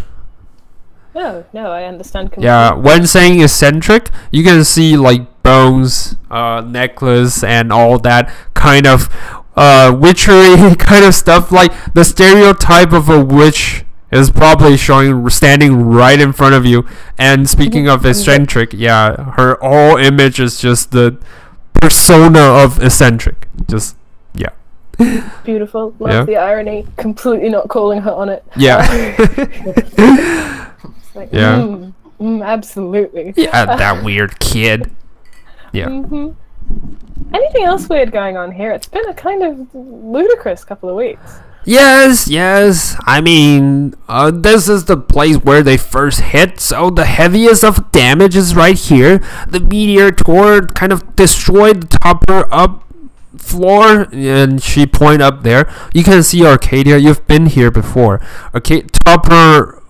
No, I understand completely. Yeah, when saying eccentric, you can see like bones, necklace, and all that kind of witchery kind of stuff. Like the stereotype of a witch is probably standing right in front of you. And speaking of eccentric, yeah, her whole image is just the persona of eccentric. Just yeah. Beautiful. Love the irony. Completely not calling her on it. Yeah. Like, yeah. Absolutely. Yeah, that weird kid. Yeah. Anything else weird going on here? It's been a kind of ludicrous couple of weeks. Yes. I mean, this is the place where they first hit, so the heaviest of damage is right here. The meteor tore kind of destroyed the topper up floor, and she point up there. You can see Arcadia. You've been here before. Topper,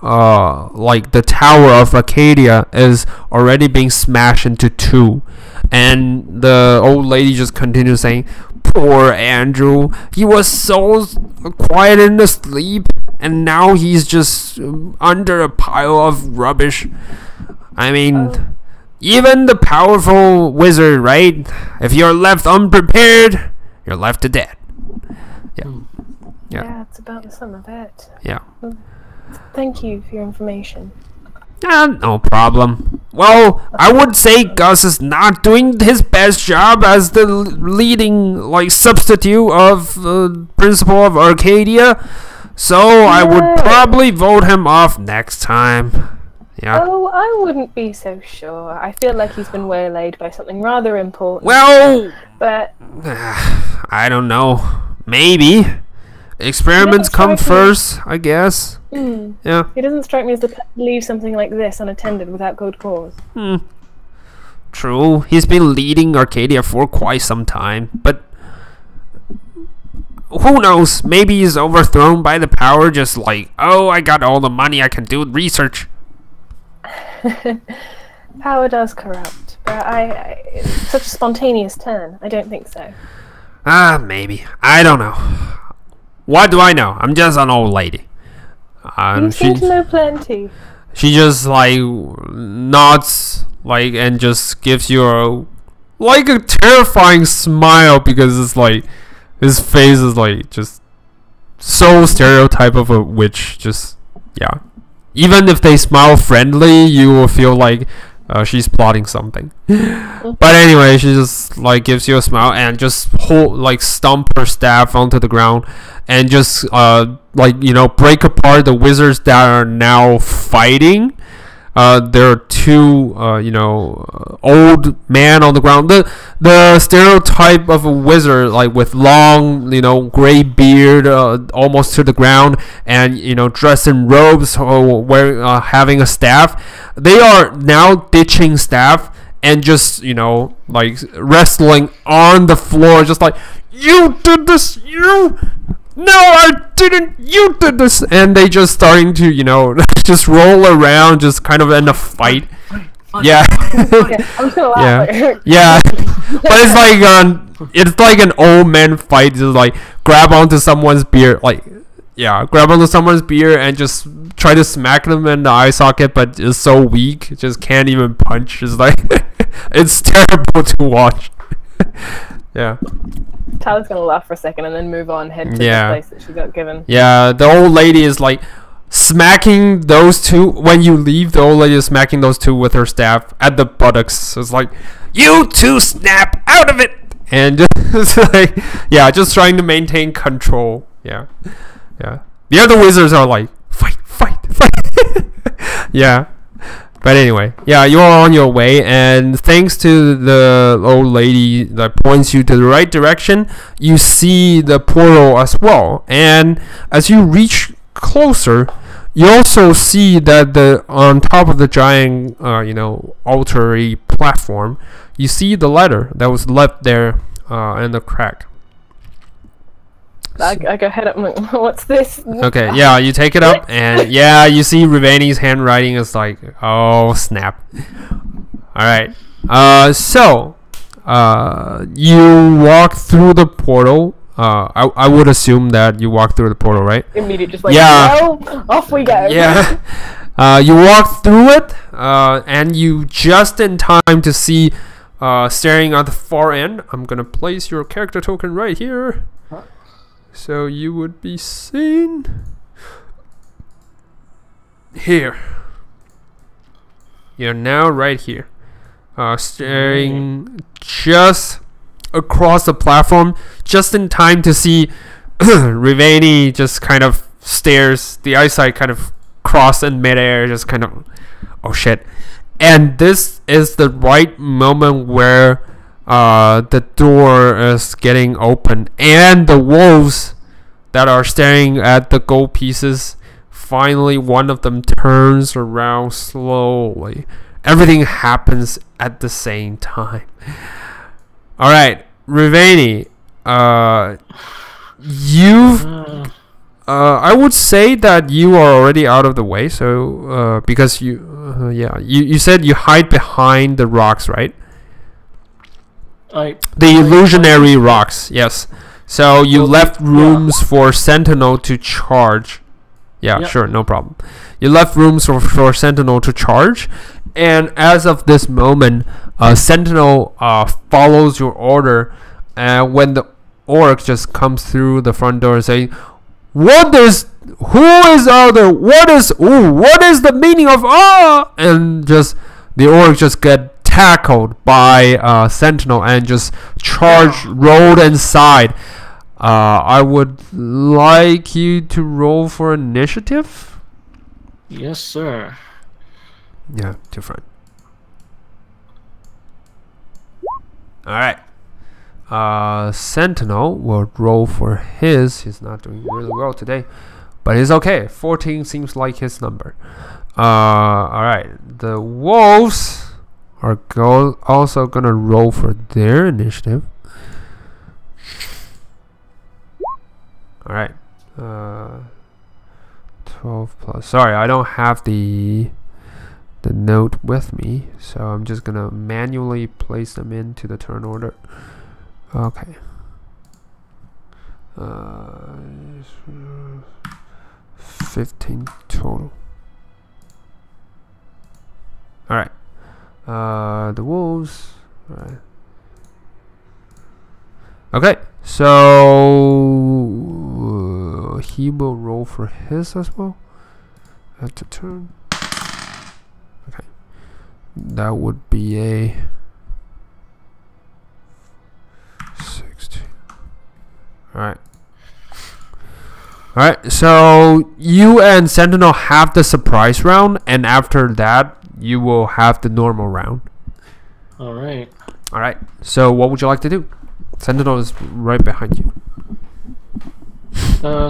like the tower of Arcadia, is already being smashed into two, and the old lady just continues saying, "Poor Andrew. He was so quiet in the sleep, and now he's just under a pile of rubbish. I mean." Even the powerful wizard, right? If you're left unprepared, you're left to dead. Yeah, it's about the sum of it. Yeah. Thank you for your information. No problem. Well, I would say Gus is not doing his best job as the leading, like, substitute of principal of Arcadia. So I would probably vote him off next time. Yeah. Oh, I wouldn't be so sure. I feel like he's been waylaid by something rather important. Well, but I don't know. Maybe. Experiments come first, I guess. Yeah. He doesn't strike me as the person to leave something like this unattended without good cause. True. He's been leading Arcadia for quite some time, but who knows? Maybe he's overthrown by the power, just like, oh, I got all the money, I can do research. Power does corrupt, but it's such a spontaneous turn. I don't think so. Maybe. I don't know. What do I know? I'm just an old lady. You seem to know plenty. She just like nods, like, and just gives you a terrifying smile, because it's like his face is like just so stereotype of a witch. Just yeah. Even if they smile friendly, you will feel like she's plotting something. But anyway, she just like gives you a smile and just stomp her staff onto the ground and just break apart the wizards that are now fighting. There are two old man on the ground. The stereotype of a wizard, like with long gray beard, almost to the ground, and dressed in robes, or having a staff. They are now ditching staff and just wrestling on the floor, just like, you did this, you. No, I didn't. You did this, and they just starting to, just roll around, just kind of in a fight. Yeah. I'm just gonna laugh. Yeah. But it's like an old man fight. Just like grab onto someone's beard, grab onto someone's beard and just try to smack them in the eye socket, but it's so weak, just can't even punch. It's like it's terrible to watch. Yeah. Tyler's gonna laugh for a second and then move on, head to the place that she got given. Yeah, the old lady is like smacking those two. When you leave, the old lady is smacking those two with her staff at the buttocks. So it's like, you two snap out of it, and just like, just trying to maintain control. Yeah. The other wizards are like, fight. Yeah. But anyway, you're on your way, and thanks to the old lady that points you to the right direction, you see the portal as well. And as you reach closer, you also see that on top of the giant, altar-y platform, you see the letter that was left there in the crack. I go head up and I'm like, what's this? Okay, you take it up, and you see Rivani's handwriting is like, oh snap. Alright, so you walk through the portal. I would assume that you walk through the portal, right? Immediately, just like, no, off we go. Yeah. You walk through it, and you just in time to see, staring at the far end. I'm gonna place your character token right here. So you would be seen here. You're now right here, staring just across the platform, just in time to see Rivani just kind of stares, the eyesight kind of cross in midair, just kind of oh shit. And this is the right moment where the door is getting open, and the wolves that are staring at the gold pieces, finally one of them turns around slowly. Everything happens at the same time. Alright, Rivani, I would say that you are already out of the way, so because you said you hide behind the rocks, right? The illusionary rocks, yes. So you left rooms for Sentinel to charge. Yeah, sure, no problem. You left rooms for Sentinel to charge, and as of this moment, Sentinel follows your order, and when the orc just comes through the front door saying, who is out there? What is the meaning of and just the orc just get tackled by Sentinel and just rolled inside. I would like you to roll for initiative. Yes, sir. Yeah, too fine. Alright. Sentinel will roll for his. He's not doing really well today, but he's okay. 14 seems like his number. Alright. The wolves are also gonna roll for their initiative. Alright. 12 plus. Sorry, I don't have the note with me, so I'm just gonna manually place them into the turn order. Okay. 15 total. Alright. The wolves. Alright. Okay, so he will roll for his as well at the turn. Okay, that would be a 16. Alright. Alright, so you and Sentinel have the surprise round, and after that, you will have the normal round. Alright. Alright, so what would you like to do? Sentinel is right behind you.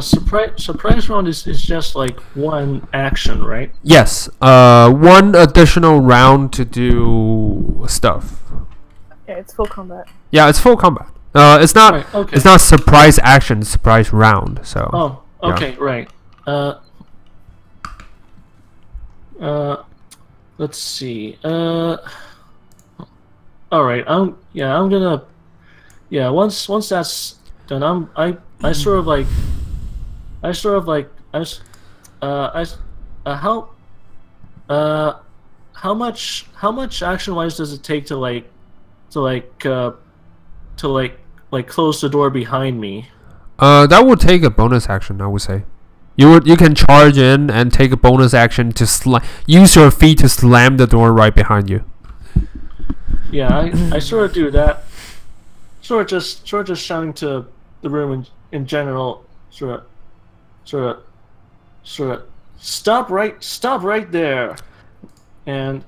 Surprise round is just like one action, right? Yes, one additional round to do stuff. Yeah, it's full combat. Yeah, it's full combat. It's not. Right, okay. It's not surprise action. It's surprise round. So. Oh, okay, yeah. Right. Let's see. All right. I'm gonna. Yeah. Once that's done, how much action wise does it take to close the door behind me? That would take a bonus action, I would say. You can charge in and take a bonus action to use your feet to slam the door right behind you. Yeah, I sort of do that. Sort of just shouting to the room in general. Sort of. Stop right there. And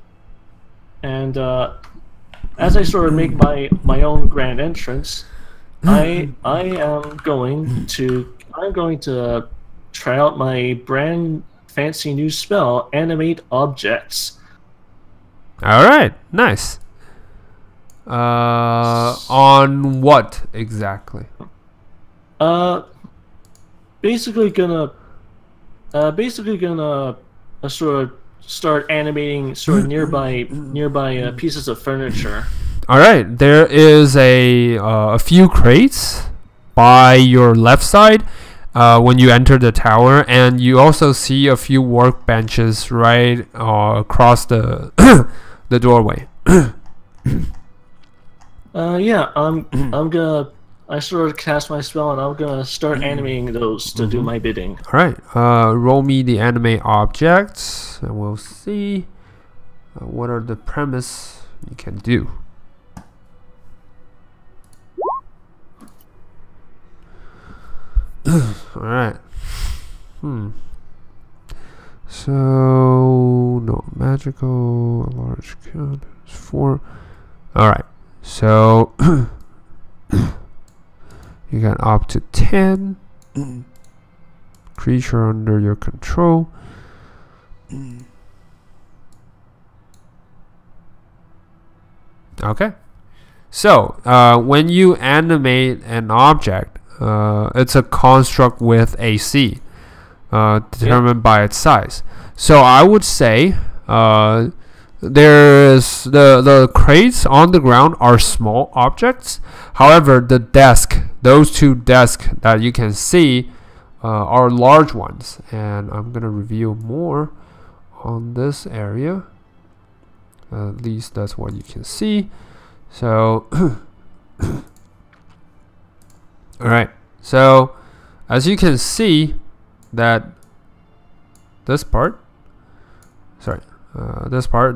as I sort of make my own grand entrance, I'm going to try out my brand fancy new spell, Animate Objects. All right, nice. On what exactly? Basically gonna sort of start animating sort of nearby pieces of furniture. All right, there is a few crates by your left side when you enter the tower, and you also see a few workbenches right across the the doorway. I sort of cast my spell, and I'm gonna start animating those to do my bidding. All right, roll me the animate objects, and we'll see what are the premise you can do. All right. So no magical, a large count is 4. All right. So you can up to 10 creature under your control. Okay. So when you animate an object, it's a construct with AC determined by its size. So I would say there's the crates on the ground are small objects. However, the desk, those 2 desks that you can see are large ones. And I'm gonna reveal more on this area. At least that's what you can see. So alright, so as you can see that this part,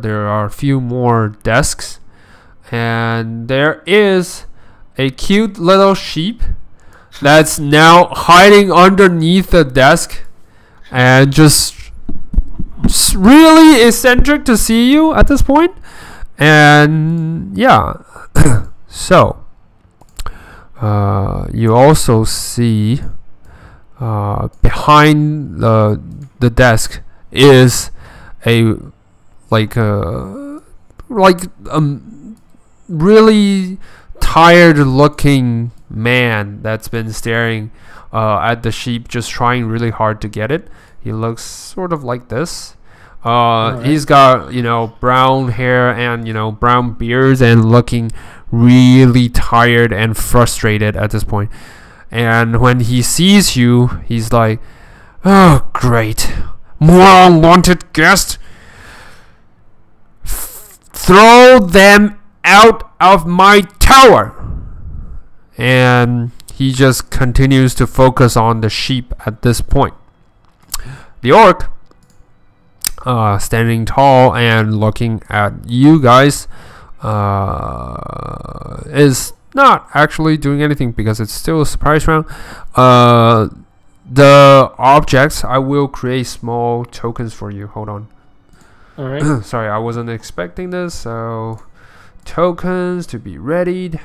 there are a few more desks, and there is a cute little sheep that's now hiding underneath the desk and just really eccentric to see you at this point. And yeah, so you also see behind the desk is a really tired looking man that's been staring at the sheep, just trying really hard to get it. He looks sort of like this. He's got, brown hair and, brown beards, and looking really tired and frustrated at this point. And when he sees you, he's like, "Oh, great. More unwanted guests. Throw them out of my tower." And he just continues to focus on the sheep at this point. The orc, standing tall and looking at you guys, is not actually doing anything because it's still a surprise round. The objects, I will create small tokens for you. Hold on. All right. Sorry, I wasn't expecting this. So tokens to be readied.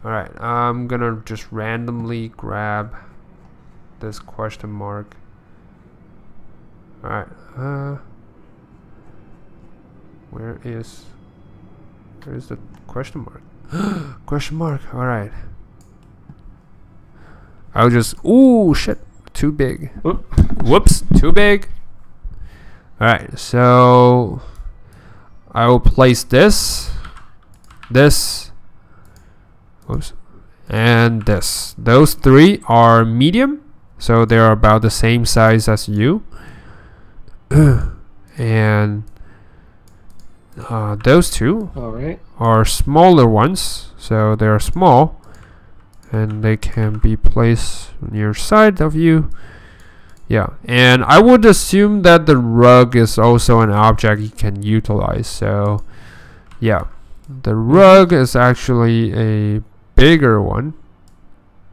All right, I'm gonna just randomly grab this question mark. All right, where's the question mark? Question mark. All right, I'll just, ooh, shit, too big. Whoops, too big. All right, so I will place this, whoops, and this. Those 3 are medium, so they're about the same size as you. And those 2 are smaller ones, so they're small, and they can be placed near side of you. Yeah, and I would assume that the rug is also an object you can utilize. So yeah, the rug is actually a bigger one.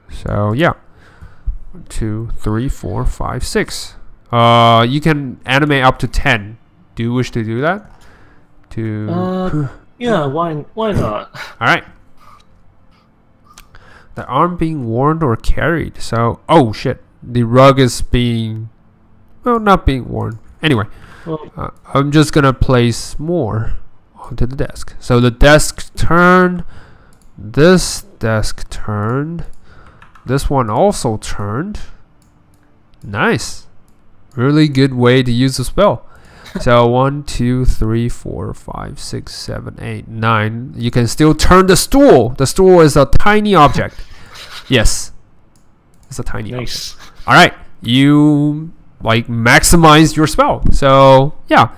So yeah, 1, 2, 3, 4, 5, 6. You can animate up to 10. Do you wish to do that? Yeah, why not? All right. They aren't being worn or carried. So, oh shit, the rug is being, well, not being worn. Anyway, I'm just gonna place more onto the desk. So the desk turned. This desk turned. This one also turned. Nice. Really good way to use the spell. So 1, 2, 3, 4, 5, 6, 7, 8, 9. You can still turn the stool. The stool is a tiny object. Yes, it's a tiny object. All right, you like maximize your spell. So yeah,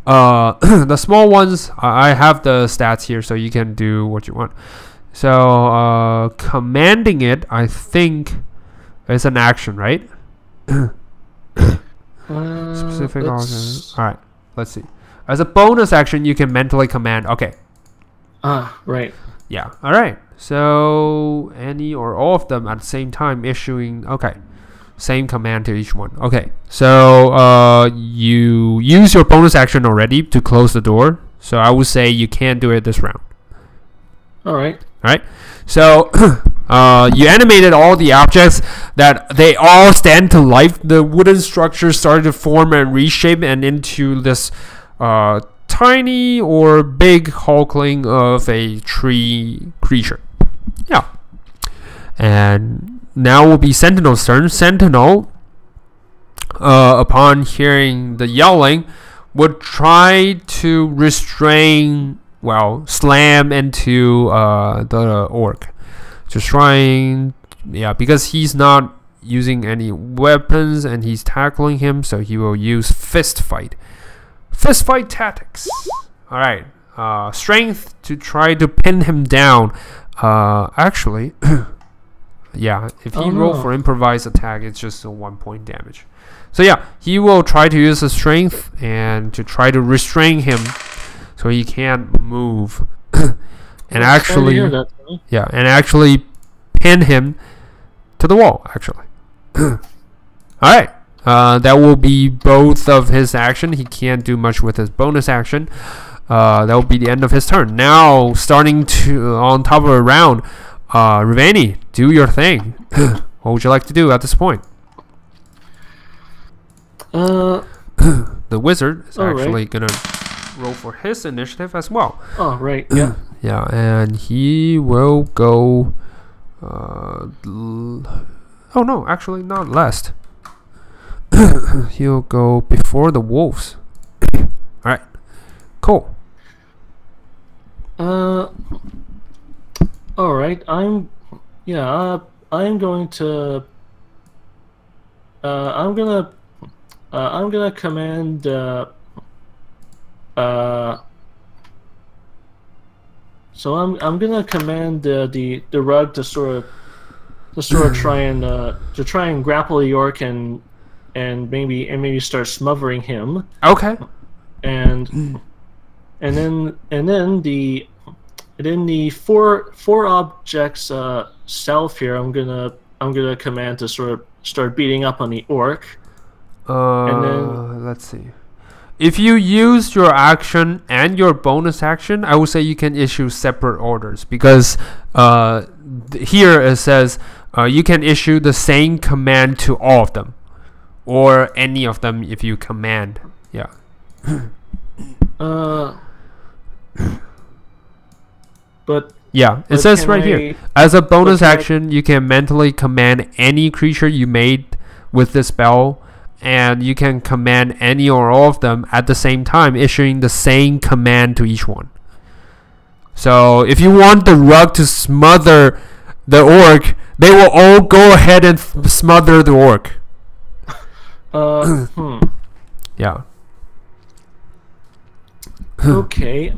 the small ones, I have the stats here, so you can do what you want. So commanding it, I think, is an action, right? Specific action. All right, let's see. As a bonus action, you can mentally command. Okay. Right. Yeah. All right. So any or all of them at the same time issuing. Okay. Same command to each one. Okay, so you use your bonus action already to close the door. So I would say you can't do it this round. All right. So you animated all the objects that they all stand to life. The wooden structure started to form and reshape and into this tiny or big hulkling of a tree creature. Yeah. And now will be Sentinel's turn. Sentinel, upon hearing the yelling, would try to restrain, slam into the orc. Just trying, because he's not using any weapons and he's tackling him, so he will use fist fight tactics. All right, strength to try to pin him down. Actually, if he roll for improvised attack, it's just a 1 point damage. So he will try to use the strength and to try to restrain him so he can't move. And actually pin him to the wall, actually. Alright. That will be both of his action. He can't do much with his bonus action. That will be the end of his turn. Now, starting to on top of a round, Rivani, do your thing. What would you like to do at this point? The wizard is actually gonna roll for his initiative as well. Oh, right, yeah. And he will go oh no, actually not last. He'll go before the wolves. Alright. Cool. Alright, I'm going to I'm gonna command so I'm gonna command the rug to sort of try and grapple the orc and maybe start smothering him. Okay. And then the four objects self here, I'm gonna command to sort of start beating up on the orc. And then let's see. If you use your action and your bonus action, I would say you can issue separate orders, because here it says you can issue the same command to all of them, or any of them if you command. But it says right here, as a bonus action, you can mentally command any creature you made with this spell, and you can command any or all of them at the same time, issuing the same command to each one. So if you want the rug to smother the orc, they will all go ahead and smother the orc. Yeah. Okay.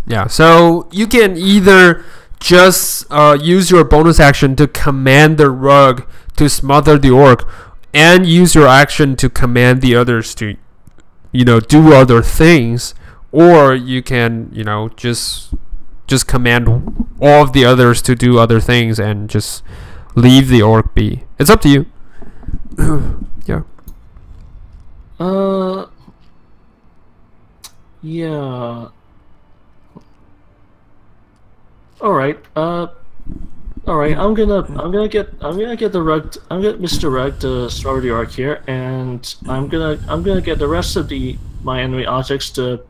Yeah, so you can either just use your bonus action to command the rug to smother the orc, and use your action to command the others to, do other things, or you can, just command all of the others to do other things and just leave the orc be. It's up to you. Yeah. Yeah. All right. I'm gonna get Mr. Rug to start the orc here, and I'm gonna get the rest of my enemy objects to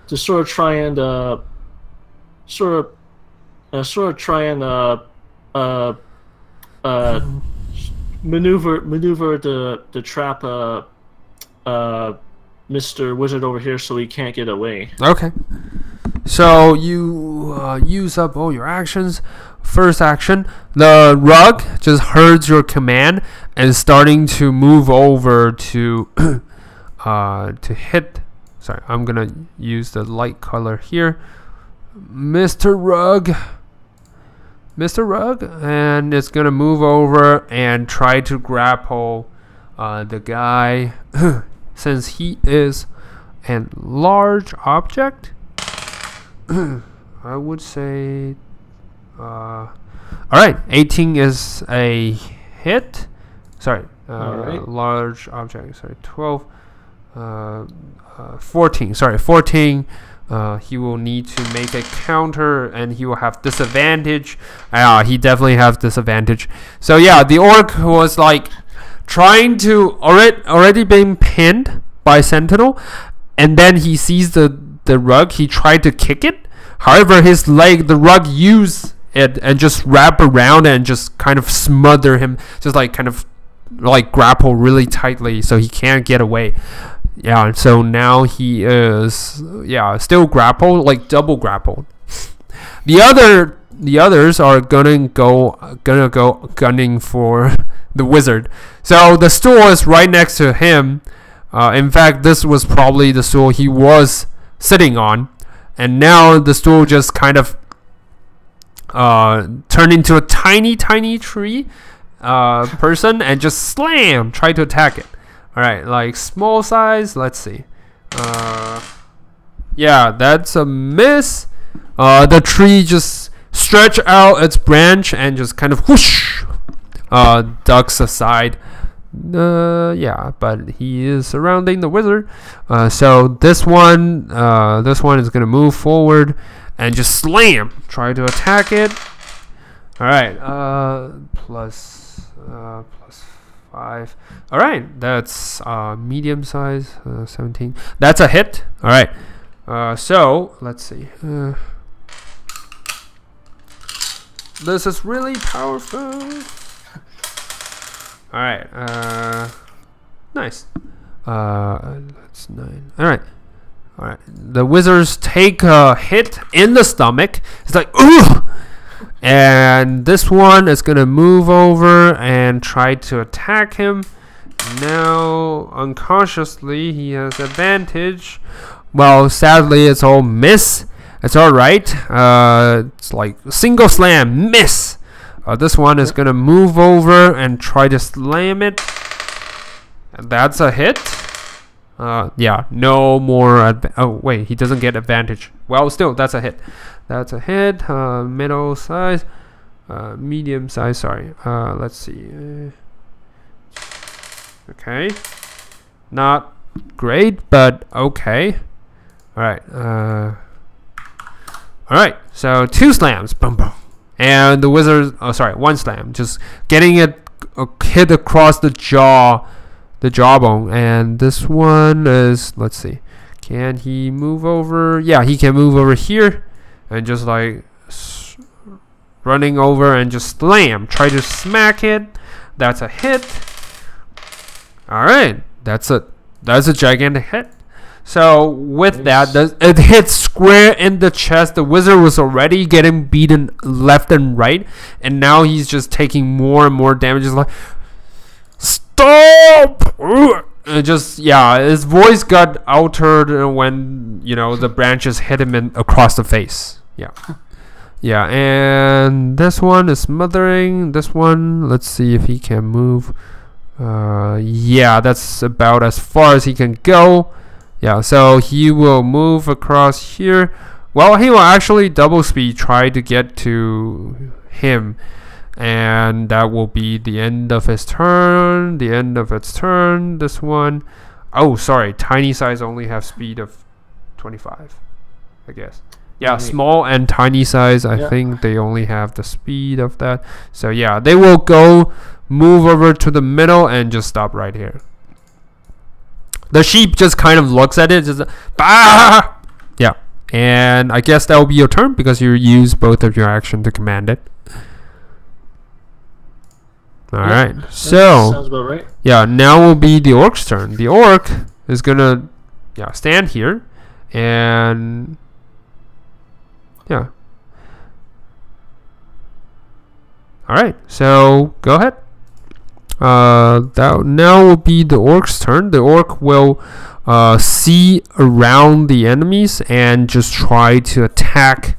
sort of try and maneuver to trap Mr. Wizard over here so he can't get away. Okay. So you use up all your actions. First action, the rug just heard your command and starting to move over to hit. Sorry, I'm gonna use the light color here. Mr. Rug, and it's gonna move over and try to grapple the guy since he is and large object. I would say alright, 18 is a hit. Sorry, Alright. large object, sorry, 12, 14, sorry, 14. He will need to make a counter, and he will have disadvantage. He definitely has disadvantage. So yeah, the orc was like trying to already being pinned by Sentinel, and then he sees the rug. He tried to kick it. However, his leg, the rug, used it and just wrap around and just kind of smother him, just like kind of like grapple really tightly, so he can't get away. Yeah, so now he is still grappled, like double grappled. The others are gonna go gunning for the wizard. So the stool is right next to him. In fact, this was probably the stool he was sitting on, and now the stool just kind of turned into a tiny tree person and just try to attack it. Alright, like small size, let's see. Yeah, that's a miss. The tree just stretch out its branch and just kind of whoosh ducks aside. Yeah, but he is surrounding the wizard. So this one is gonna move forward and just slam, try to attack it. Alright, plus 5. Alright, that's medium size, 17. That's a hit. Alright, so let's see. This is really powerful. Alright, nice. That's 9. Alright. The wizards take a hit in the stomach. It's like, ooh! And this one is gonna move over and try to attack him. Now, unconsciously, he has advantage. Well, sadly, it's all miss. It's alright. It's like single slam, miss. This one is gonna move over and try to slam it. And that's a hit. Yeah, no more. Oh wait, he doesn't get advantage. Well, still, that's a hit. That's a hit. Middle size, medium size. Sorry. Let's see. Okay, not great, but okay. All right. All right. So 2 slams. Boom, boom. And the wizard, one slam, just getting it hit across the jawbone. And this one is, let's see, can he move over? Yeah, he can move over here, and just like running over and just slam, try to smack it. That's a hit. All right, that's a gigantic hit. So with that, it hits square in the chest. The wizard was already getting beaten left and right, and now he's just taking more and more damage. It's like, stop! His voice got altered when the branches hit him across the face. Yeah, and this one is smothering. This one, let's see if he can move. Yeah, that's about as far as he can go. Yeah, so he will move across here. Well, he will actually double speed try to get to him. And that will be the end of his turn. The end of its turn. This one. Oh, sorry. Tiny size only have speed of 25, I guess. Yeah, small and tiny size, I think they only have the speed of that. So yeah, they will go move over to the middle and just stop right here. The sheep just kind of looks at it, just bah! Yeah, and I guess that will be your turn because you use both of your action to command it. All right, so sounds about right. Yeah, now will be the orc's turn. The orc is gonna stand here and yeah. All right, so go ahead. That now will be the orc's turn. The orc will see around the enemies and just try to attack.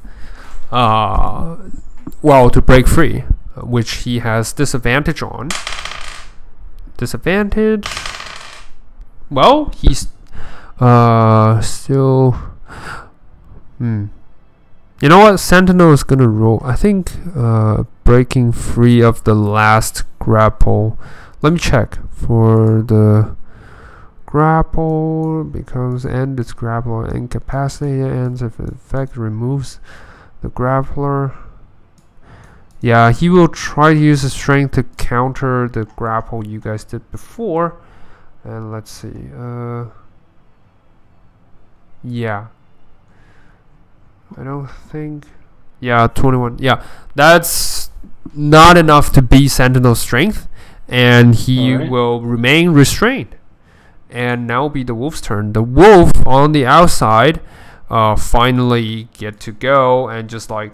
To break free, which he has disadvantage on. Disadvantage. Well, he's Still. You know what? Sentinel is gonna roll. I think breaking free of the last grapple. Let me check for the grapple becomes end its grapple incapacitated ends if the effect removes the grappler. Yeah, he will try to use his strength to counter the grapple you guys did before. And let's see. Yeah. I don't think. Yeah, 21. Yeah, that's not enough to beat Sentinel's strength, and he will remain restrained. And now be the wolf's turn. The wolf on the outside finally get to go and just like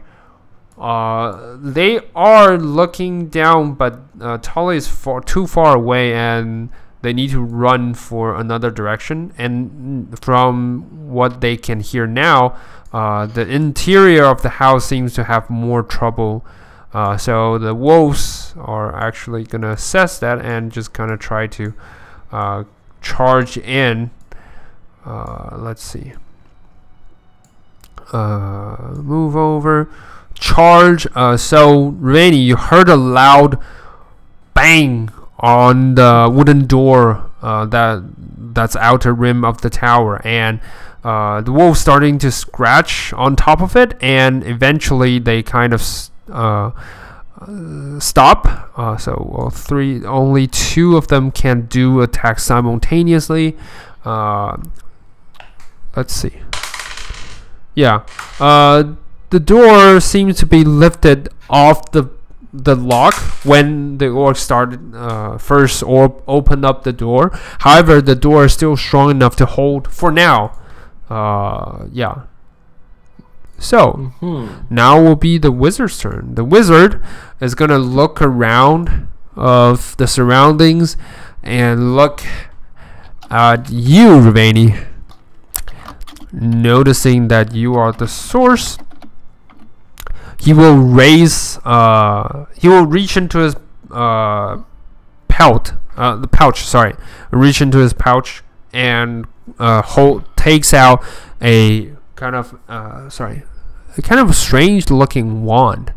they are looking down, but Tully is too far away and they need to run for another direction. And from what they can hear now, the interior of the house seems to have more trouble. So the wolves are actually going to assess that and just kind of try to charge in. Let's see. Move over. Charge. So, Rainy, you heard a loud bang on the wooden door that's outer rim of the tower, and the wolf starting to scratch on top of it, and eventually they kind of stop. So only two of them can do attacks simultaneously. Let's see. Yeah, the door seems to be lifted off the lock when the orc started first or opened up the door. However, the door is still strong enough to hold for now. Yeah. So now will be the wizard's turn. The wizard is gonna look around of the surroundings and look at you, Ravani, noticing that you are the source. He will raise. He will reach into his pouch. Sorry, reach into his pouch and takes out a kind of a kind of strange looking wand.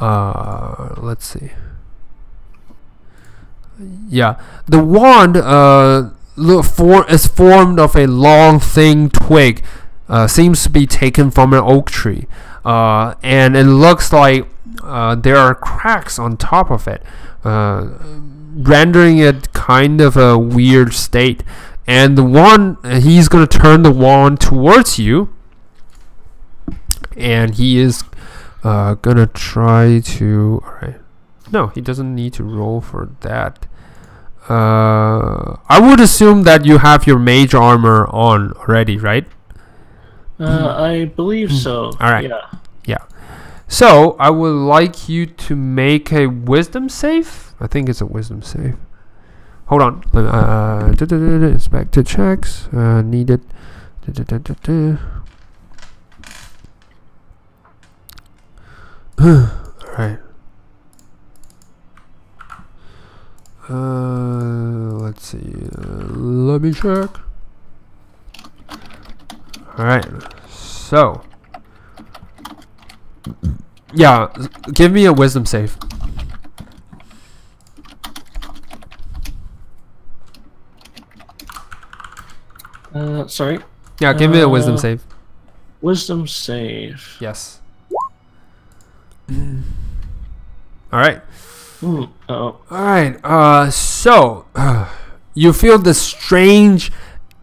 Let's see. Yeah, the wand is formed of a long, thin twig. Seems to be taken from an oak tree. And it looks like there are cracks on top of it, rendering it kind of a weird state. And the wand, he's going to turn the wand towards you, and he is going to try to... Alright. No, he doesn't need to roll for that. I would assume that you have your mage armor on already, right? I believe so. All right. Yeah. So I would like you to make a wisdom save. I think it's a wisdom save. Hold on. It's back to checks. Needed. All right. Let's see. Let me check. Alright, so yeah, give me a wisdom save. Sorry? Yeah, give me a wisdom save. Wisdom save. Yes. Alright. Alright, so you feel this strange,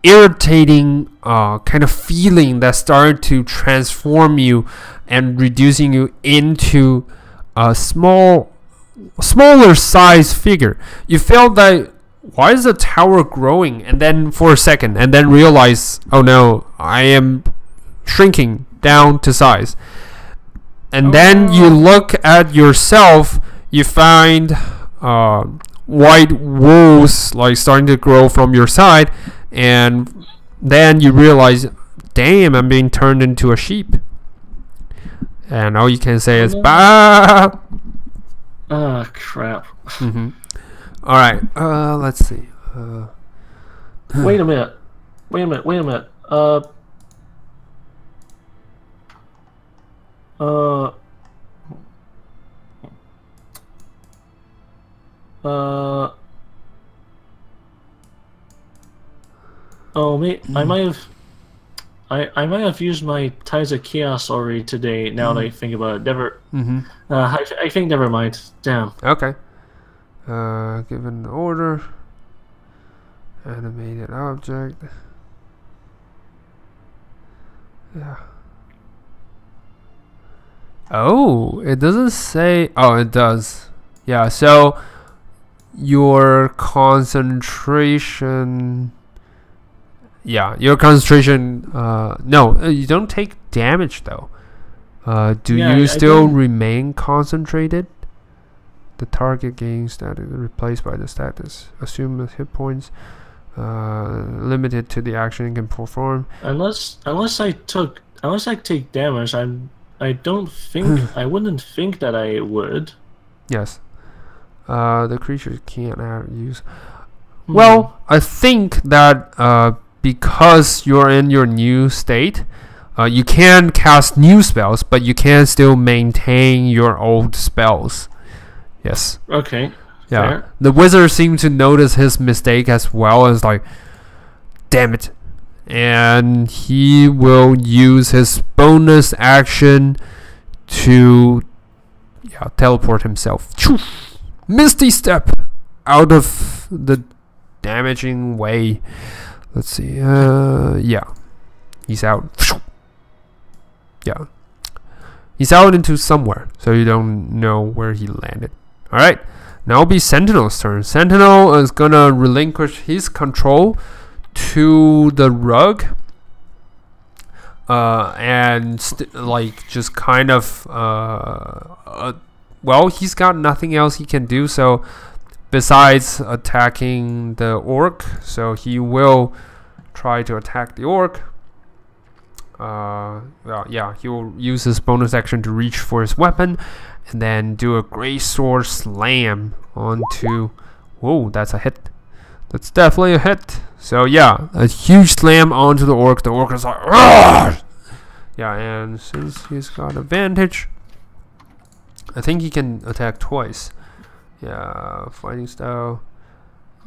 irritating kind of feeling that started to transform you and reducing you into a smaller size figure. You felt that, why is the tower growing? And then for a second, and then realize, oh no, I am shrinking down to size. And then you look at yourself, you find white wool like starting to grow from your side, and then you realize, damn, I'm being turned into a sheep. And all you can say is, bah! Ah, crap. Alright, let's see. Wait a minute. Wait a minute. Wait a minute. Uh. Oh, I might have. I might have used my Ties of Chaos already today. Now that I think about it, never. I think never mind. Damn. Okay. Given the order. Animated object. Yeah. Oh, it doesn't say. Oh, it does. Yeah. So your concentration. Yeah, your concentration. No, you don't take damage though. Do you still remain concentrated? The target gains status replaced by the status. Assume the hit points limited to the action it can perform. Unless I take damage, I don't think I wouldn't think that I would. Yes. The creature can't use. Well, I think that because you're in your new state, you can cast new spells, but you can still maintain your old spells. Yes. Okay. Yeah. Fair. The wizard seemed to notice his mistake as well as like, damn it. And he will use his bonus action to teleport himself. Misty Step out of the damaging way. Let's see. Yeah. He's out. Yeah. He's out into somewhere, so you don't know where he landed. Alright. Now it'll be Sentinel's turn. Sentinel is gonna relinquish his control to the rug. And just kind of well, he's got nothing else he can do, so besides attacking the orc, so he will try to attack the orc. Yeah, he will use his bonus action to reach for his weapon and then do a great sword slam onto. Whoa, that's a hit. That's definitely a hit. So yeah, a huge slam onto the orc. The orc is like, "Argh!" Yeah, and since he's got advantage, I think he can attack twice. Yeah, fighting style.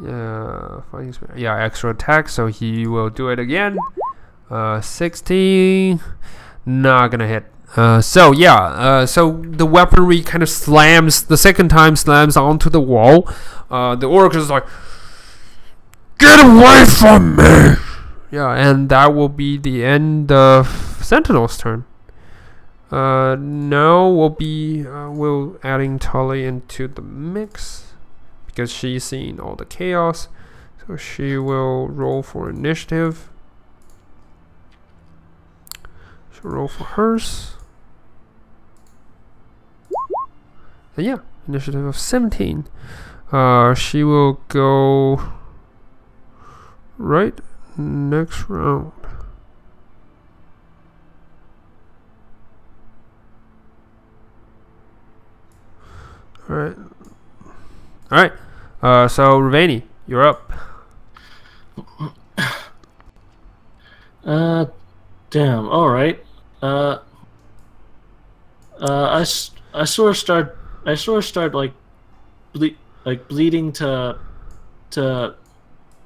Yeah, fighting spirit. Yeah, extra attack. So he will do it again. 16. Not gonna hit. So yeah. So the weaponry kind of slams. The second time slams onto the wall. The orc is like, "Get away from me!" Yeah, and that will be the end of Sentinel's turn. Now we'll adding Tully into the mix because she's seen all the chaos, so she will roll for initiative. She'll roll for hers. And yeah, initiative of 17. She will go right next round. Alright. So Ravani, you're up. Damn. All right. I sort of start like bleeding to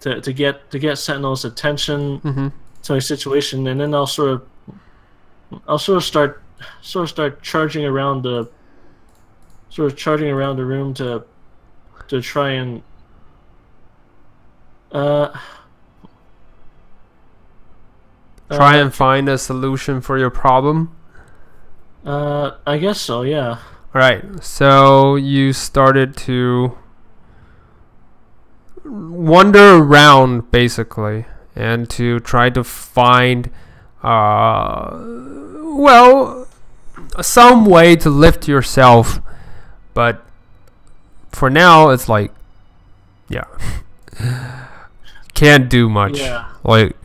get Sentinel's attention to my situation, and then I'll sort of start charging around the room to try and try and find a solution for your problem. I guess so, yeah. Alright, so you started to wander around basically and to try to find some way to lift yourself, but for now it's like can't do much, like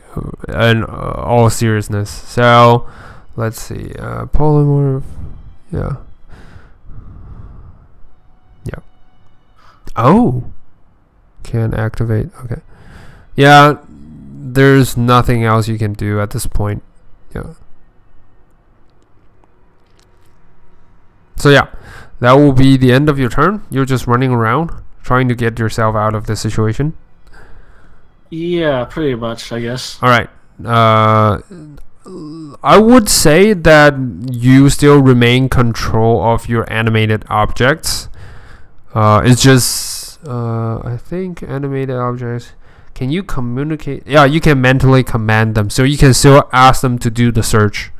in all seriousness. So let's see, polymorph, oh, can activate, okay. Yeah, there's nothing else you can do at this point. Yeah. So yeah, that will be the end of your turn. You're just running around trying to get yourself out of this situation. Yeah, pretty much, I guess. All right. I would say that you still remain control of your animated objects. It's just I think animated objects. Can you communicate? Yeah, you can mentally command them, so you can still ask them to do the search,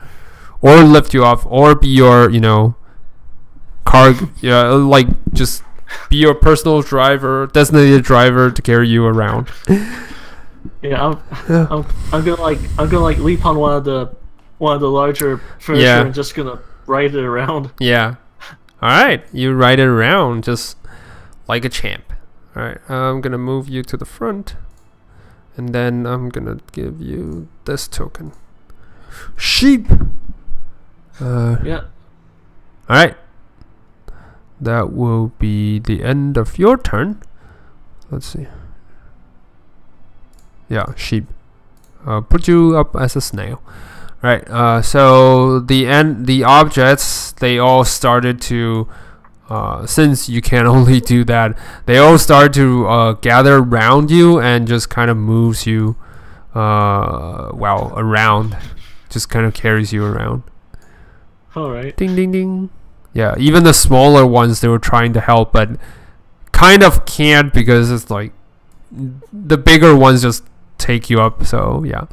or lift you up, or be your car. Yeah, like just be your personal driver, designated driver to carry you around. Yeah, I'm gonna leap on one of the larger furniture and just gonna ride it around. Yeah. All right, you ride it around just like a champ. All right, I'm gonna move you to the front, and then I'm gonna give you this token. Sheep. Yeah. All right. That will be the end of your turn. Let's see. Yeah, sheep. Put you up as a snail. Right. So the objects, they all started to since you can only do that, they all start to gather around you and just kind of moves you around. Just kind of carries you around. All right. Ding ding ding. Yeah, even the smaller ones, they were trying to help, but kind of can't because it's like the bigger ones just take you up. So yeah,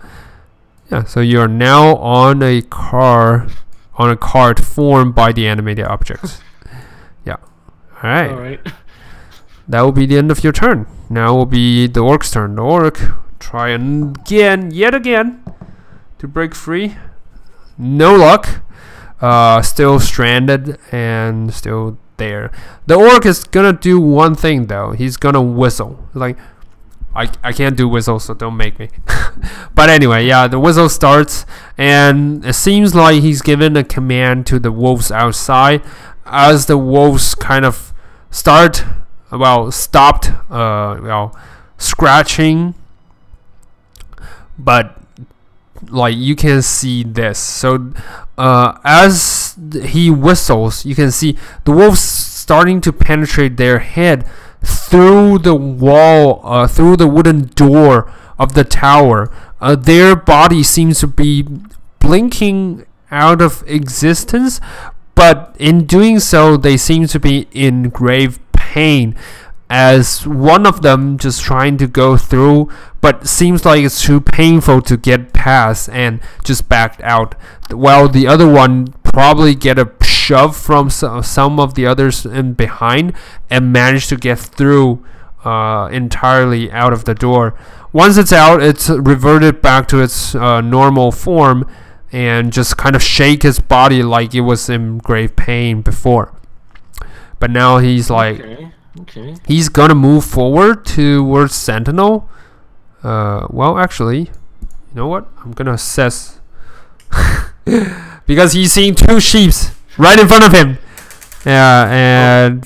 so you are now on a card formed by the animated objects. Yeah. All right. That will be the end of your turn. Now will be the orc's turn. The orc try yet again to break free. No luck. Still stranded and still there. The orc is gonna do one thing though. He's gonna whistle. Like, I can't do whistle, so don't make me. But anyway, yeah, the whistle starts, and it seems like he's given a command to the wolves outside. As the wolves kind of stopped scratching, but like you can see this. So as he whistles, you can see the wolves starting to penetrate their head through the wall, through the wooden door of the tower. Their body seems to be blinking out of existence, but in doing so, they seem to be in grave pain, as one of them just trying to go through, but seems like it's too painful to get past and just backed out, while the other one probably get a shove from some of the others in behind and managed to get through entirely out of the door. Once it's out, it's reverted back to its normal form and just kind of shake his body like it was in grave pain before. But now he's like, he's gonna move forward towards Sentinel. Well, actually, you know what? I'm gonna assess because he's seeing two sheeps right in front of him. Yeah, and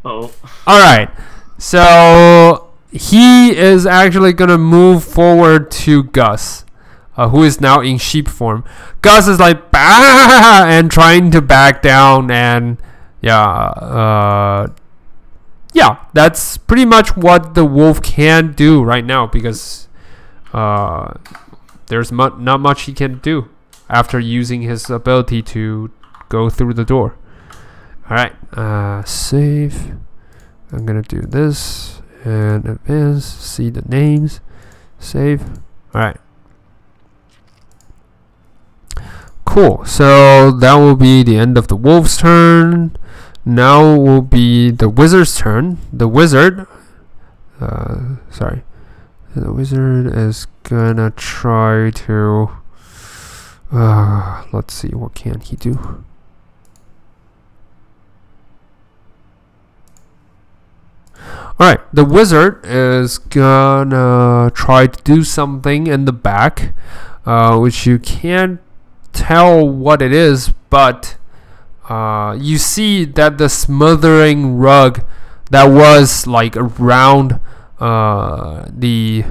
all right. So he is actually gonna move forward to Gus, who is now in sheep form. Gus is like bah! And trying to back down, and yeah, that's pretty much what the wolf can do right now, because there's not much he can do after using his ability to go through the door. Alright, save. I'm gonna do this and advance, see the names, save. Alright. Cool, so that will be the end of the wolf's turn. Now will be the wizard's turn. The wizard is gonna try to let's see, what can he do? Alright, the wizard is gonna try to do something in the back, which you can't tell what it is, but you see that the smothering rug that was like around the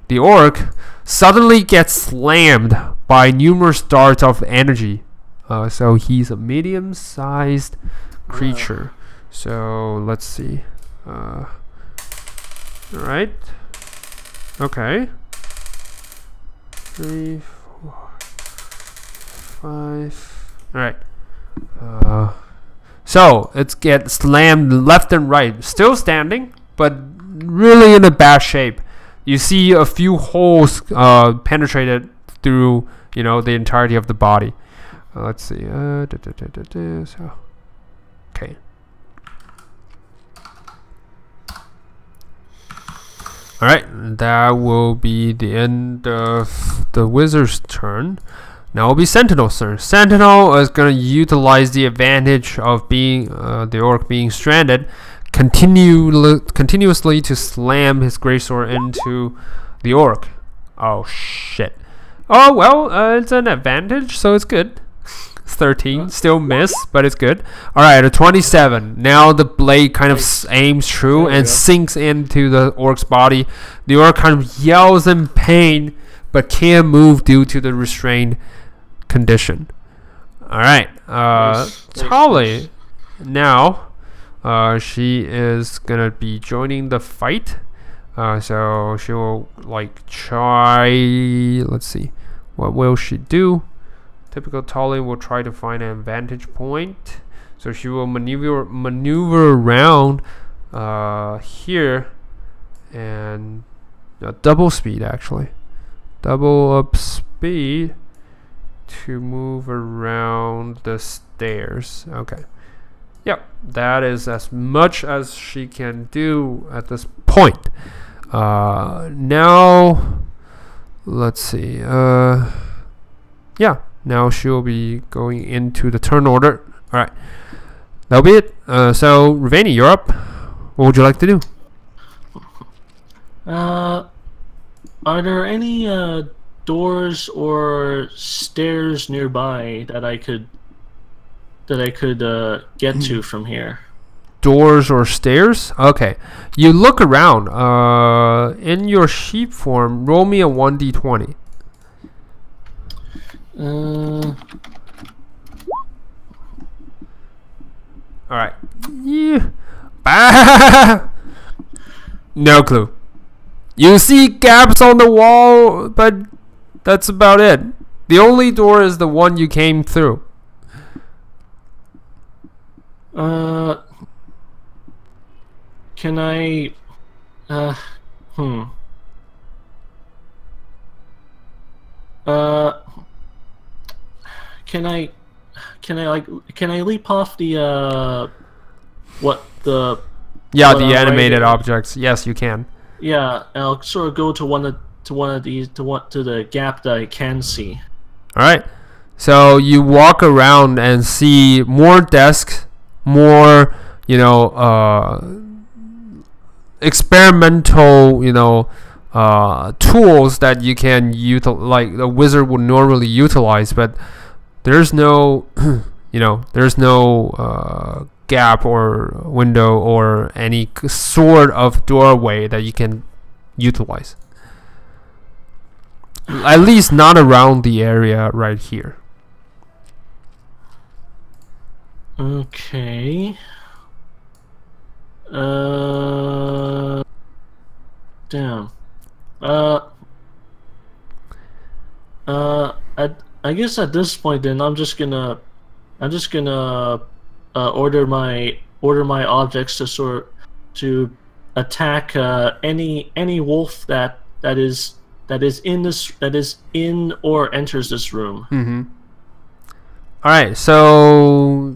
the orc suddenly gets slammed by numerous darts of energy. So he's a medium-sized creature. So let's see. All right. Okay. 3, 4, 5. All right. So it gets slammed left and right. Still standing, but really in a bad shape. You see a few holes penetrated through, the entirety of the body. Let's see. So, okay. All right, that will be the end of the wizard's turn. Now will be Sentinel's turn. Sentinel is going to utilize the advantage of being the orc being stranded, continuously to slam his greatsword into the orc. Oh shit! Oh well, it's an advantage, so it's good. 13, still miss, but it's good. All right, a 27. Now the blade kind of aims true and sinks into the orc's body. The orc kind of yells in pain, but can't move due to the restrained condition. All right, Tali. Now, she is gonna be joining the fight. So she'll try. Let's see, what will she do? Typical Tali will try to find an vantage point, so she will maneuver around here, and double speed actually, double up speed to move around the stairs. Okay, yep, that is as much as she can do at this point. Now let's see. Yeah. Now she'll be going into the turn order. All right, that'll be it. So Ravani, you're up. What would you like to do? Are there any doors or stairs nearby that I could get to from here? Doors or stairs? Okay. You look around. In your sheep form, roll me a 1d20. Alright. Yeah. No clue. You see gaps on the wall, but that's about it. The only door is the one you came through. Can I Can I leap off the the animated objects? Yes, you can. Yeah, I'll sort of go to the gap that I can see. All right. So you walk around and see more desks, more experimental tools that you can like the wizard would normally utilize, but there's no there's no gap or window or any sort of doorway that you can utilize, at least not around the area right here. Okay. Damn. I guess at this point, then I'm just gonna order my objects to attack any wolf that is in or enters this room. Mm-hmm. All right, so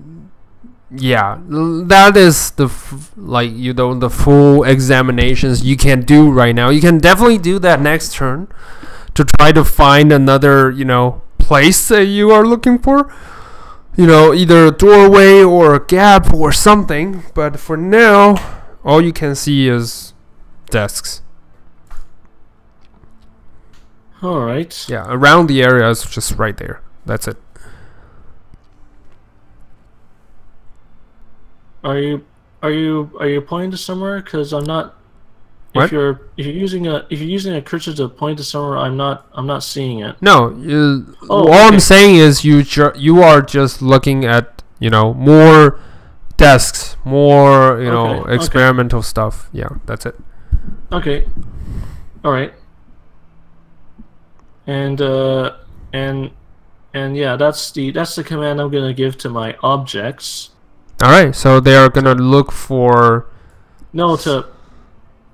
yeah, that is the full examinations you can do right now. You can definitely do that next turn to try to find another place that you are looking for, either a doorway or a gap or something. But for now, all you can see is desks. All right. Yeah, around the area is just right there. That's it. Are you pointing to somewhere? Because I'm not What? if you're using a cursor to point to somewhere, I'm not seeing it. No, Oh, all I'm okay. saying is you are just looking at more desks, more Okay, experimental stuff. Yeah, that's it. Okay. All right. And yeah, that's the command I'm gonna give to my objects. All right, so they are gonna look for. No, to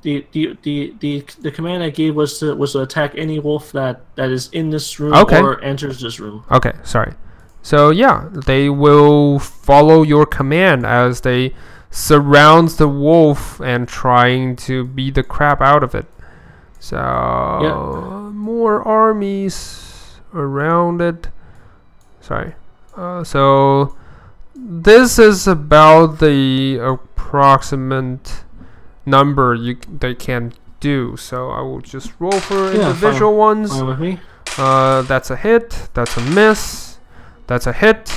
the command I gave was to attack any wolf that is in this room Okay. or enters this room. Okay, sorry. So yeah, they will follow your command as they surround the wolf and trying to beat the crap out of it. So more armies around it. Sorry. So this is about the approximate number they can do. So I will just roll for individual ones. Fine with me. That's a hit. That's a miss. That's a hit.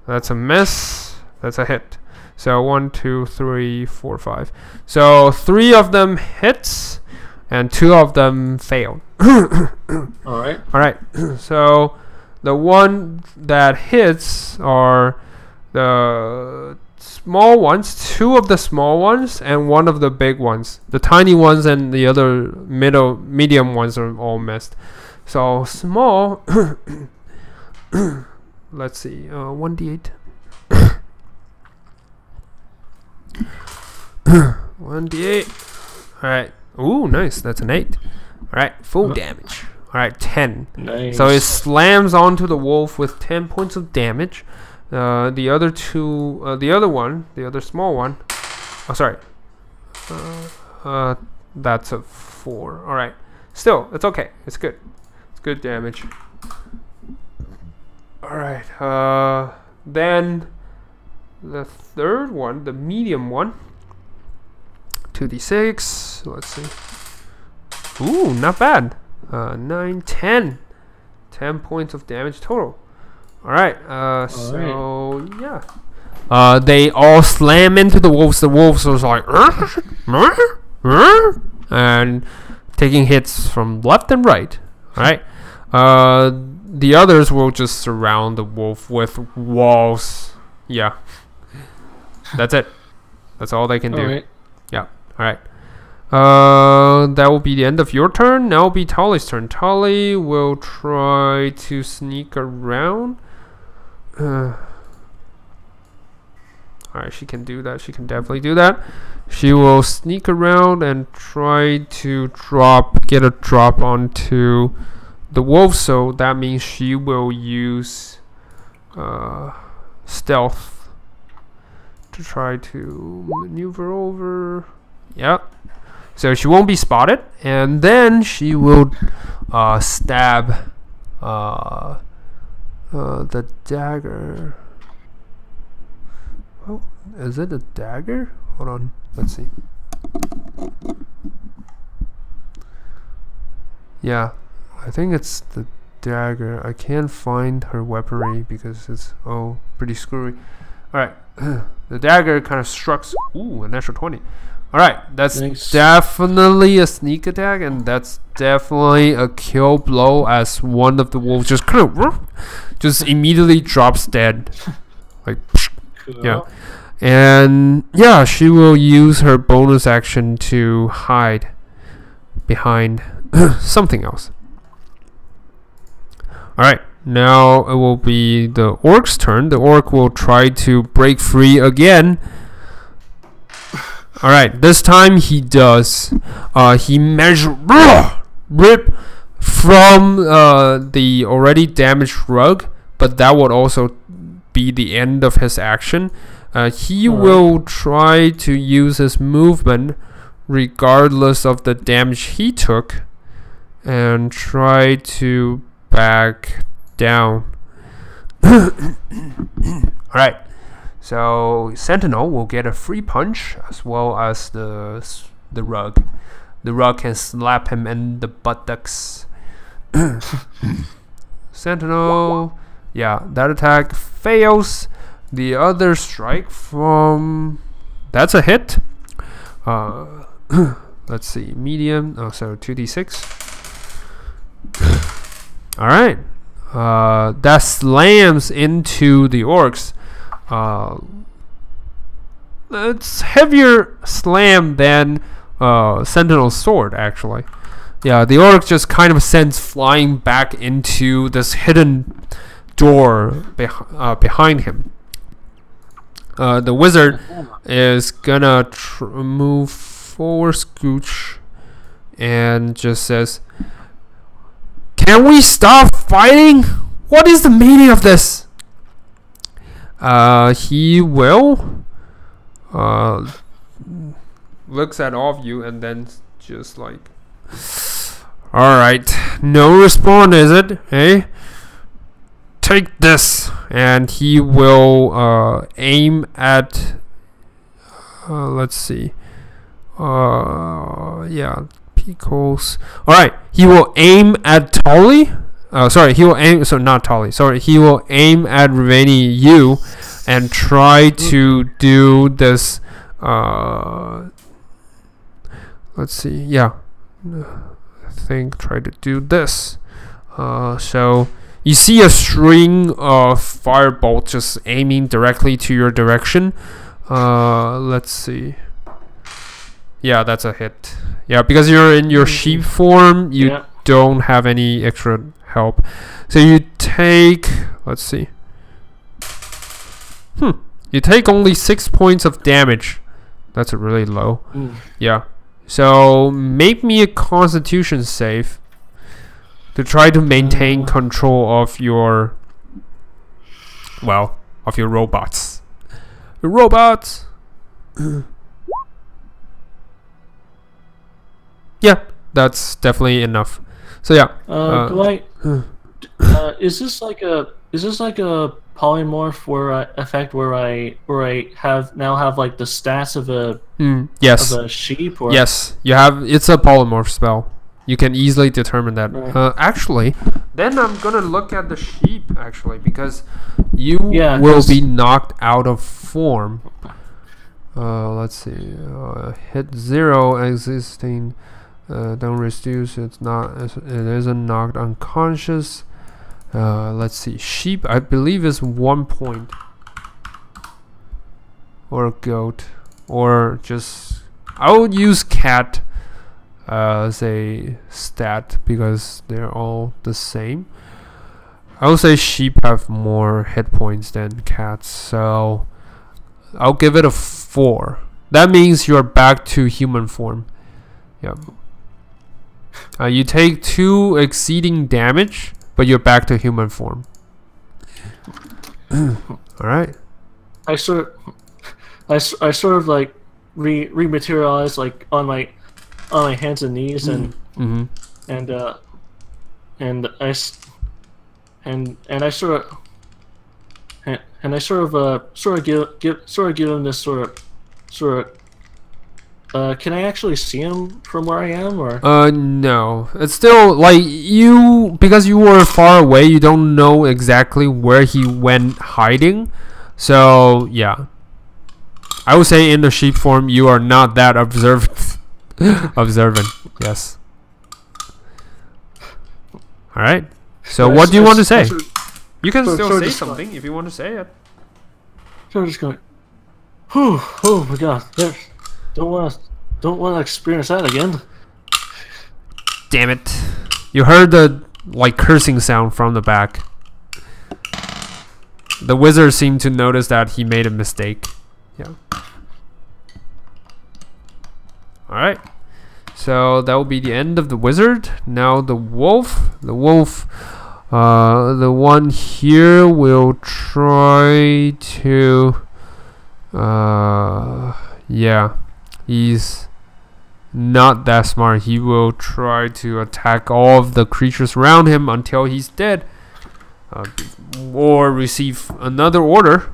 That's a miss. That's a hit. So 1, 2, 3, 4, 5. So 3 of them hits, and 2 of them failed. All right. All right. So the one that hits are the small ones, 2 of the small ones, and 1 of the big ones. The tiny ones and the other medium ones are all missed. So small. Let's see. 1d8. 1d8. All right. Ooh, nice. That's an 8. All right. Full damage. All right. 10. Nice. So it slams onto the wolf with 10 points of damage. The other two, the other small one. Oh, sorry. That's a 4. All right. Still, it's okay. It's good. It's good damage. All right. Then the third one, the medium one. 2d6. Let's see. Ooh, not bad. 9, 10. 10 points of damage total. Alright, so yeah. They all slam into the wolves. The wolves was like and taking hits from left and right. Alright. The others will just surround the wolf with walls. Yeah. That's it. That's all they can do. Alright. Yeah. Alright. That will be the end of your turn. Now will be Tali's turn. Tali will try to sneak around. Alright, she can do that. She can definitely do that. She will sneak around and try to get a drop onto the wolf. So that means she will use stealth to try to maneuver over. Yep. So she won't be spotted, and then she will stab the dagger. Oh, is it a dagger? Hold on, let's see. Yeah, I think it's the dagger. I can't find her weaponry because it's pretty screwy. Alright, the dagger kind of strikes. Ooh, a natural 20. Alright, that's definitely a sneak attack, and that's definitely a kill blow as one of the wolves just kind of just immediately drops dead. Like, Cool. yeah. And yeah, she will use her bonus action to hide behind something else. Alright, now it will be the orc's turn. The orc will try to break free again. Alright, this time he does. He managed to rip from the already damaged rug, but that would also be the end of his action. He will try to use his movement regardless of the damage he took and try to back down. Alright. So Sentinel will get a free punch as well as the rug. The rug can slap him in the buttocks. Sentinel, yeah, that attack fails. The other strike from that's a hit. let's see, medium. Oh, so 2d6. All right. That slams into the orcs. It's heavier slam than Sentinel's sword, actually. Yeah, the orc just kind of sends flying back into this hidden door behind him. The wizard is gonna move forward, scooch, and just says, "Can we stop fighting? What is the meaning of this?" He will looks at all of you and then just like, "Alright, no response, is it? Eh? Take this." And he will aim at let's see, yeah, pickles. Alright, he will aim at Tolly. Sorry, he will aim, so not Tolly, sorry, he will aim at Ravani, you, and try to do this let's see, yeah, I think try to do this. So you see a string of firebolt just aiming directly to your direction. Let's see. Yeah, that's a hit. Yeah, because you're in your sheep form, you don't have any extra help. So you take, let's see. You take only 6 points of damage. That's a really low. Yeah. So make me a Constitution save to try to maintain control of your, well, of your robots. Your robots. Yeah, that's definitely enough. So yeah. Is this like a polymorph effect where I now have like the stats of a yes, of a sheep? Or? Yes, you have. It's a polymorph spell. You can easily determine that. Right. Actually, then I'm gonna look at the sheep actually, because you will be knocked out of form. Let's see. Hit 0 existing. Don't reduce. It's not. It isn't knocked unconscious. Let's see. Sheep, I believe, is 1 point. Or goat, or just. I would use cat as a stat because they're all the same. I would say sheep have more hit points than cats, so I'll give it a 4. That means you're back to human form. Yep. You take 2 exceeding damage, but you're back to human form. All right. I sort of like rematerialize like on my hands and knees and I sort of give him this sort of. Can I actually see him from where I am, or? No. It's still like because you were far away, you don't know exactly where he went hiding. So yeah, I would say in the sheep form, you are not that observant. Observant, yes. All right. So what do you want to say? You can still say something if you want to say it. So I'm just going. Whew, oh my God! Yes. Don't want to experience that again. Damn it! You heard the like cursing sound from the back. The wizard seemed to notice that he made a mistake. Yeah. All right. So that will be the end of the wizard. Now the wolf. The wolf. The one here will try to. Yeah. He's not that smart. He will try to attack all of the creatures around him until he's dead, or receive another order.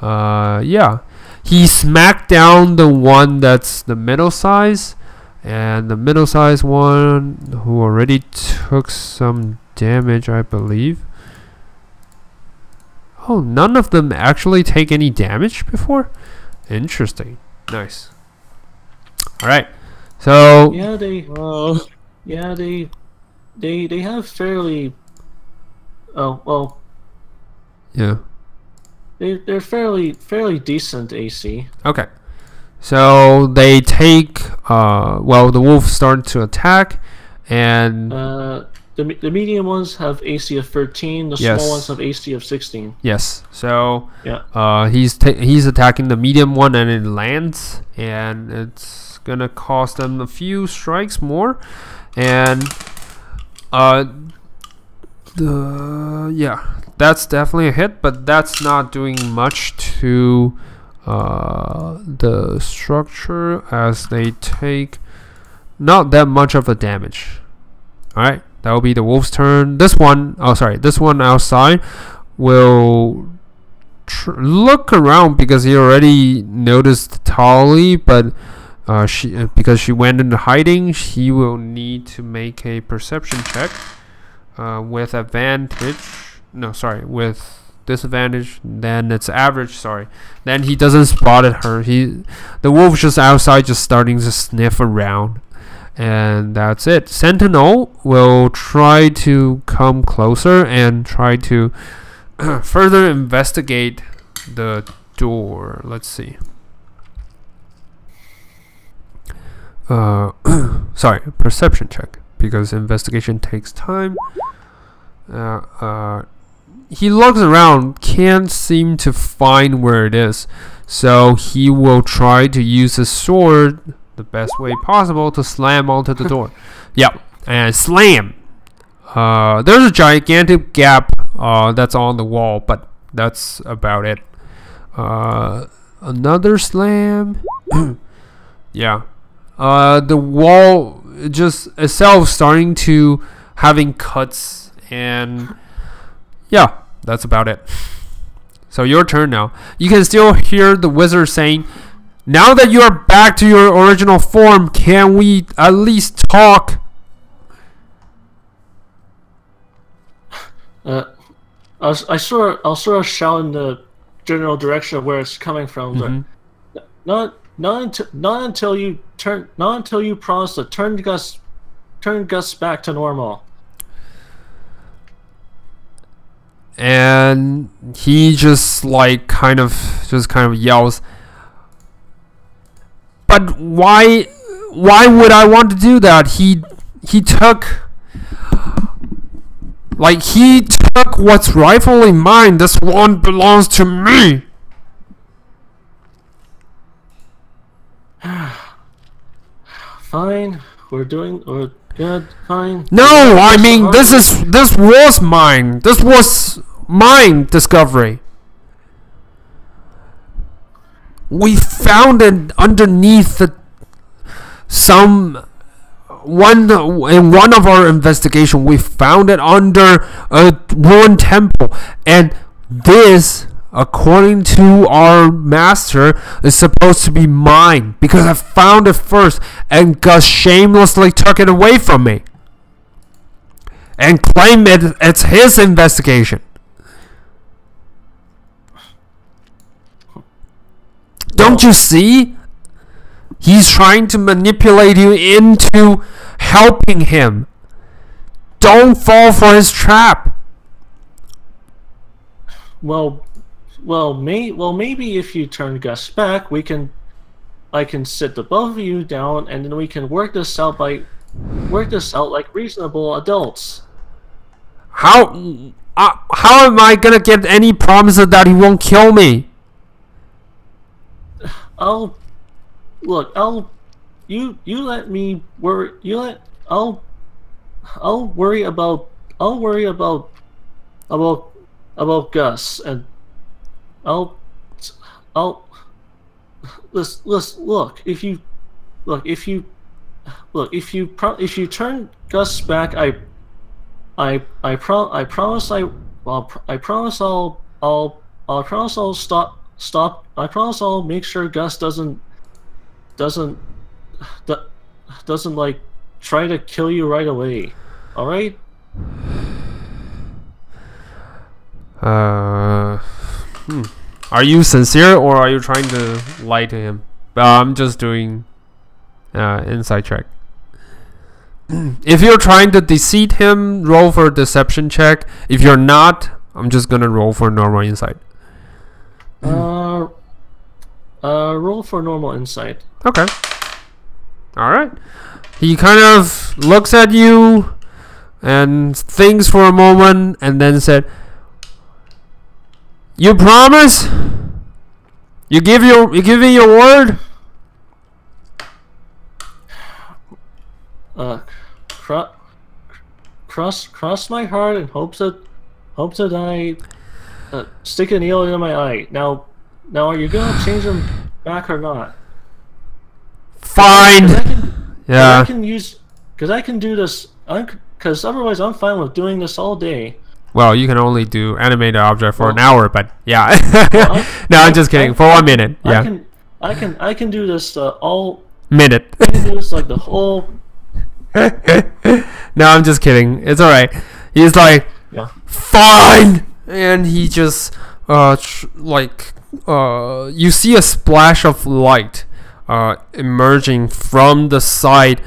Yeah, he smacked down the one that's the middle size, and the middle size one who already took some damage, I believe. Oh, none of them actually take any damage before? Interesting. Nice. Alright, So Yeah, they have fairly. Oh well, yeah. they're fairly decent AC. Okay. So they take. Well, the wolves start to attack, and The medium ones have AC of 13. The Yes. small ones have AC of 16. yes. So Yeah. he's attacking the medium one, and it lands, and it's gonna cost them a few strikes more, and that's definitely a hit, but that's not doing much to the structure, as they take not that much of a damage. All right, that will be the wolf's turn. This one outside will look around because he already noticed Tali, but because she went into hiding, she will need to make a perception check with advantage. No, sorry, with disadvantage. Then it's average. Sorry. Then he doesn't spotted her. The wolf just outside, just starting to sniff around. And that's it. Sentinel will try to come closer and try to further investigate the door. Let's see. Sorry, perception check, because investigation takes time. He looks around, can't seem to find where it is, so he will try to use his sword the best way possible to slam onto the door. Yep, and slam. There's a gigantic gap that's on the wall, but that's about it. Another slam. Yeah. The wall just itself starting to having cuts, and yeah, that's about it. So your turn now. You can still hear the wizard saying, "Now that you are back to your original form, can we at least talk?" I'll sort of shout in the general direction of where it's coming from. Not until you promise to turn Gus back to normal. And he just kind of yells, "But why would I want to do that? He took what's rightfully mine. This one belongs to me." Fine, we're good. Fine. No, I mean, this was mine. This was mine discovery. We found it underneath in one of our investigation. We found it under a ruined temple, and this, according to our master, is supposed to be mine because I found it first, and Gus shamelessly took it away from me and claimed it's his investigation. Don't you see? He's trying to manipulate you into helping him. Don't fall for his trap. Well, maybe if you turn Gus back, I can sit the both of you down, and then we can work this out like reasonable adults. How am I gonna get any promises that he won't kill me? I'll let me worry. I'll worry about Gus, and look. If you turn Gus back, I promise I'll stop. I promise I'll make sure Gus doesn't like try to kill you right away. All right? Are you sincere, or are you trying to lie to him? I'm just doing insight check. If you're trying to deceive him, roll for a deception check. If you're not, I'm just gonna roll for normal insight. Roll for normal insight. Okay. Alright. He kind of looks at you and thinks for a moment and then said, "You promise? You give me your word?" Cross my heart and hope that I stick a needle in my eye. Now, are you gonna change them back or not? Fine. Yeah. I can use, because I can do this. Because otherwise, I'm fine with doing this all day. Well, you can only do animated object for an hour, but yeah. Well, No, I'm just kidding. For 1 minute. Yeah. I can do this all. Minute. I can do this like the whole. No, I'm just kidding. It's alright. He's like, Yeah. fine, and he just you see a splash of light emerging from the side.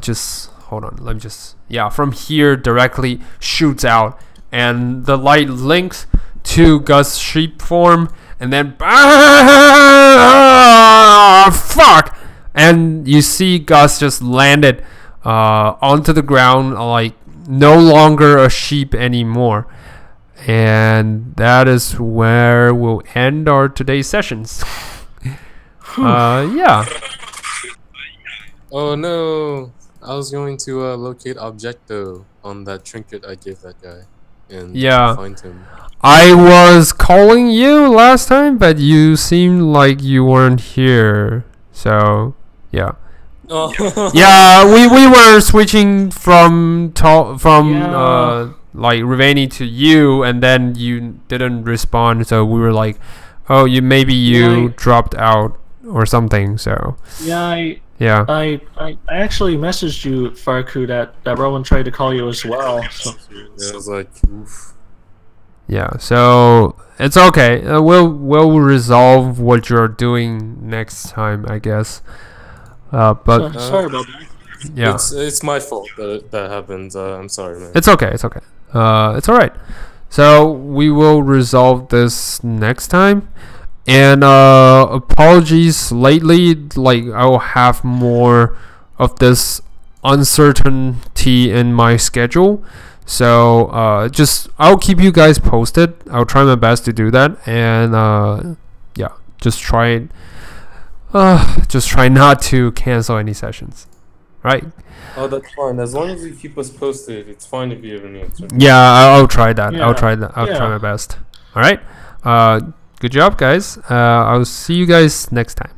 Just hold on. Let me just from here directly shoots out, and the light links to Gus' sheep form, and then fuck. And you see Gus just landed onto the ground, like no longer a sheep anymore. And that is where we'll end our today's sessions. Yeah. Oh no! I was going to locate Objecto on that trinket I gave that guy, and find him. I was calling you last time, but you seemed like you weren't here. So yeah. Oh. Yeah, we were switching from like Rivani to you, and then you didn't respond, so we were like, oh, you dropped out or something. So I actually messaged you, Farku, that Rowan tried to call you as well. So. Yeah, I was like, oof. Yeah, so it's okay. We'll resolve what you're doing next time, I guess. But sorry about that. Yeah, it's my fault that happened. I'm sorry, man. It's okay. It's okay. It's all right. So we will resolve this next time. And apologies lately. Like I'll have more of this uncertainty in my schedule. So I'll keep you guys posted. I'll try my best to do that. And just try not to cancel any sessions. Right? Oh, that's fine. As long as you keep us posted, it's fine if you have an answer. Yeah, I'll try that. Yeah. I'll try that. I'll try my best. All right. Good job, guys. I'll see you guys next time.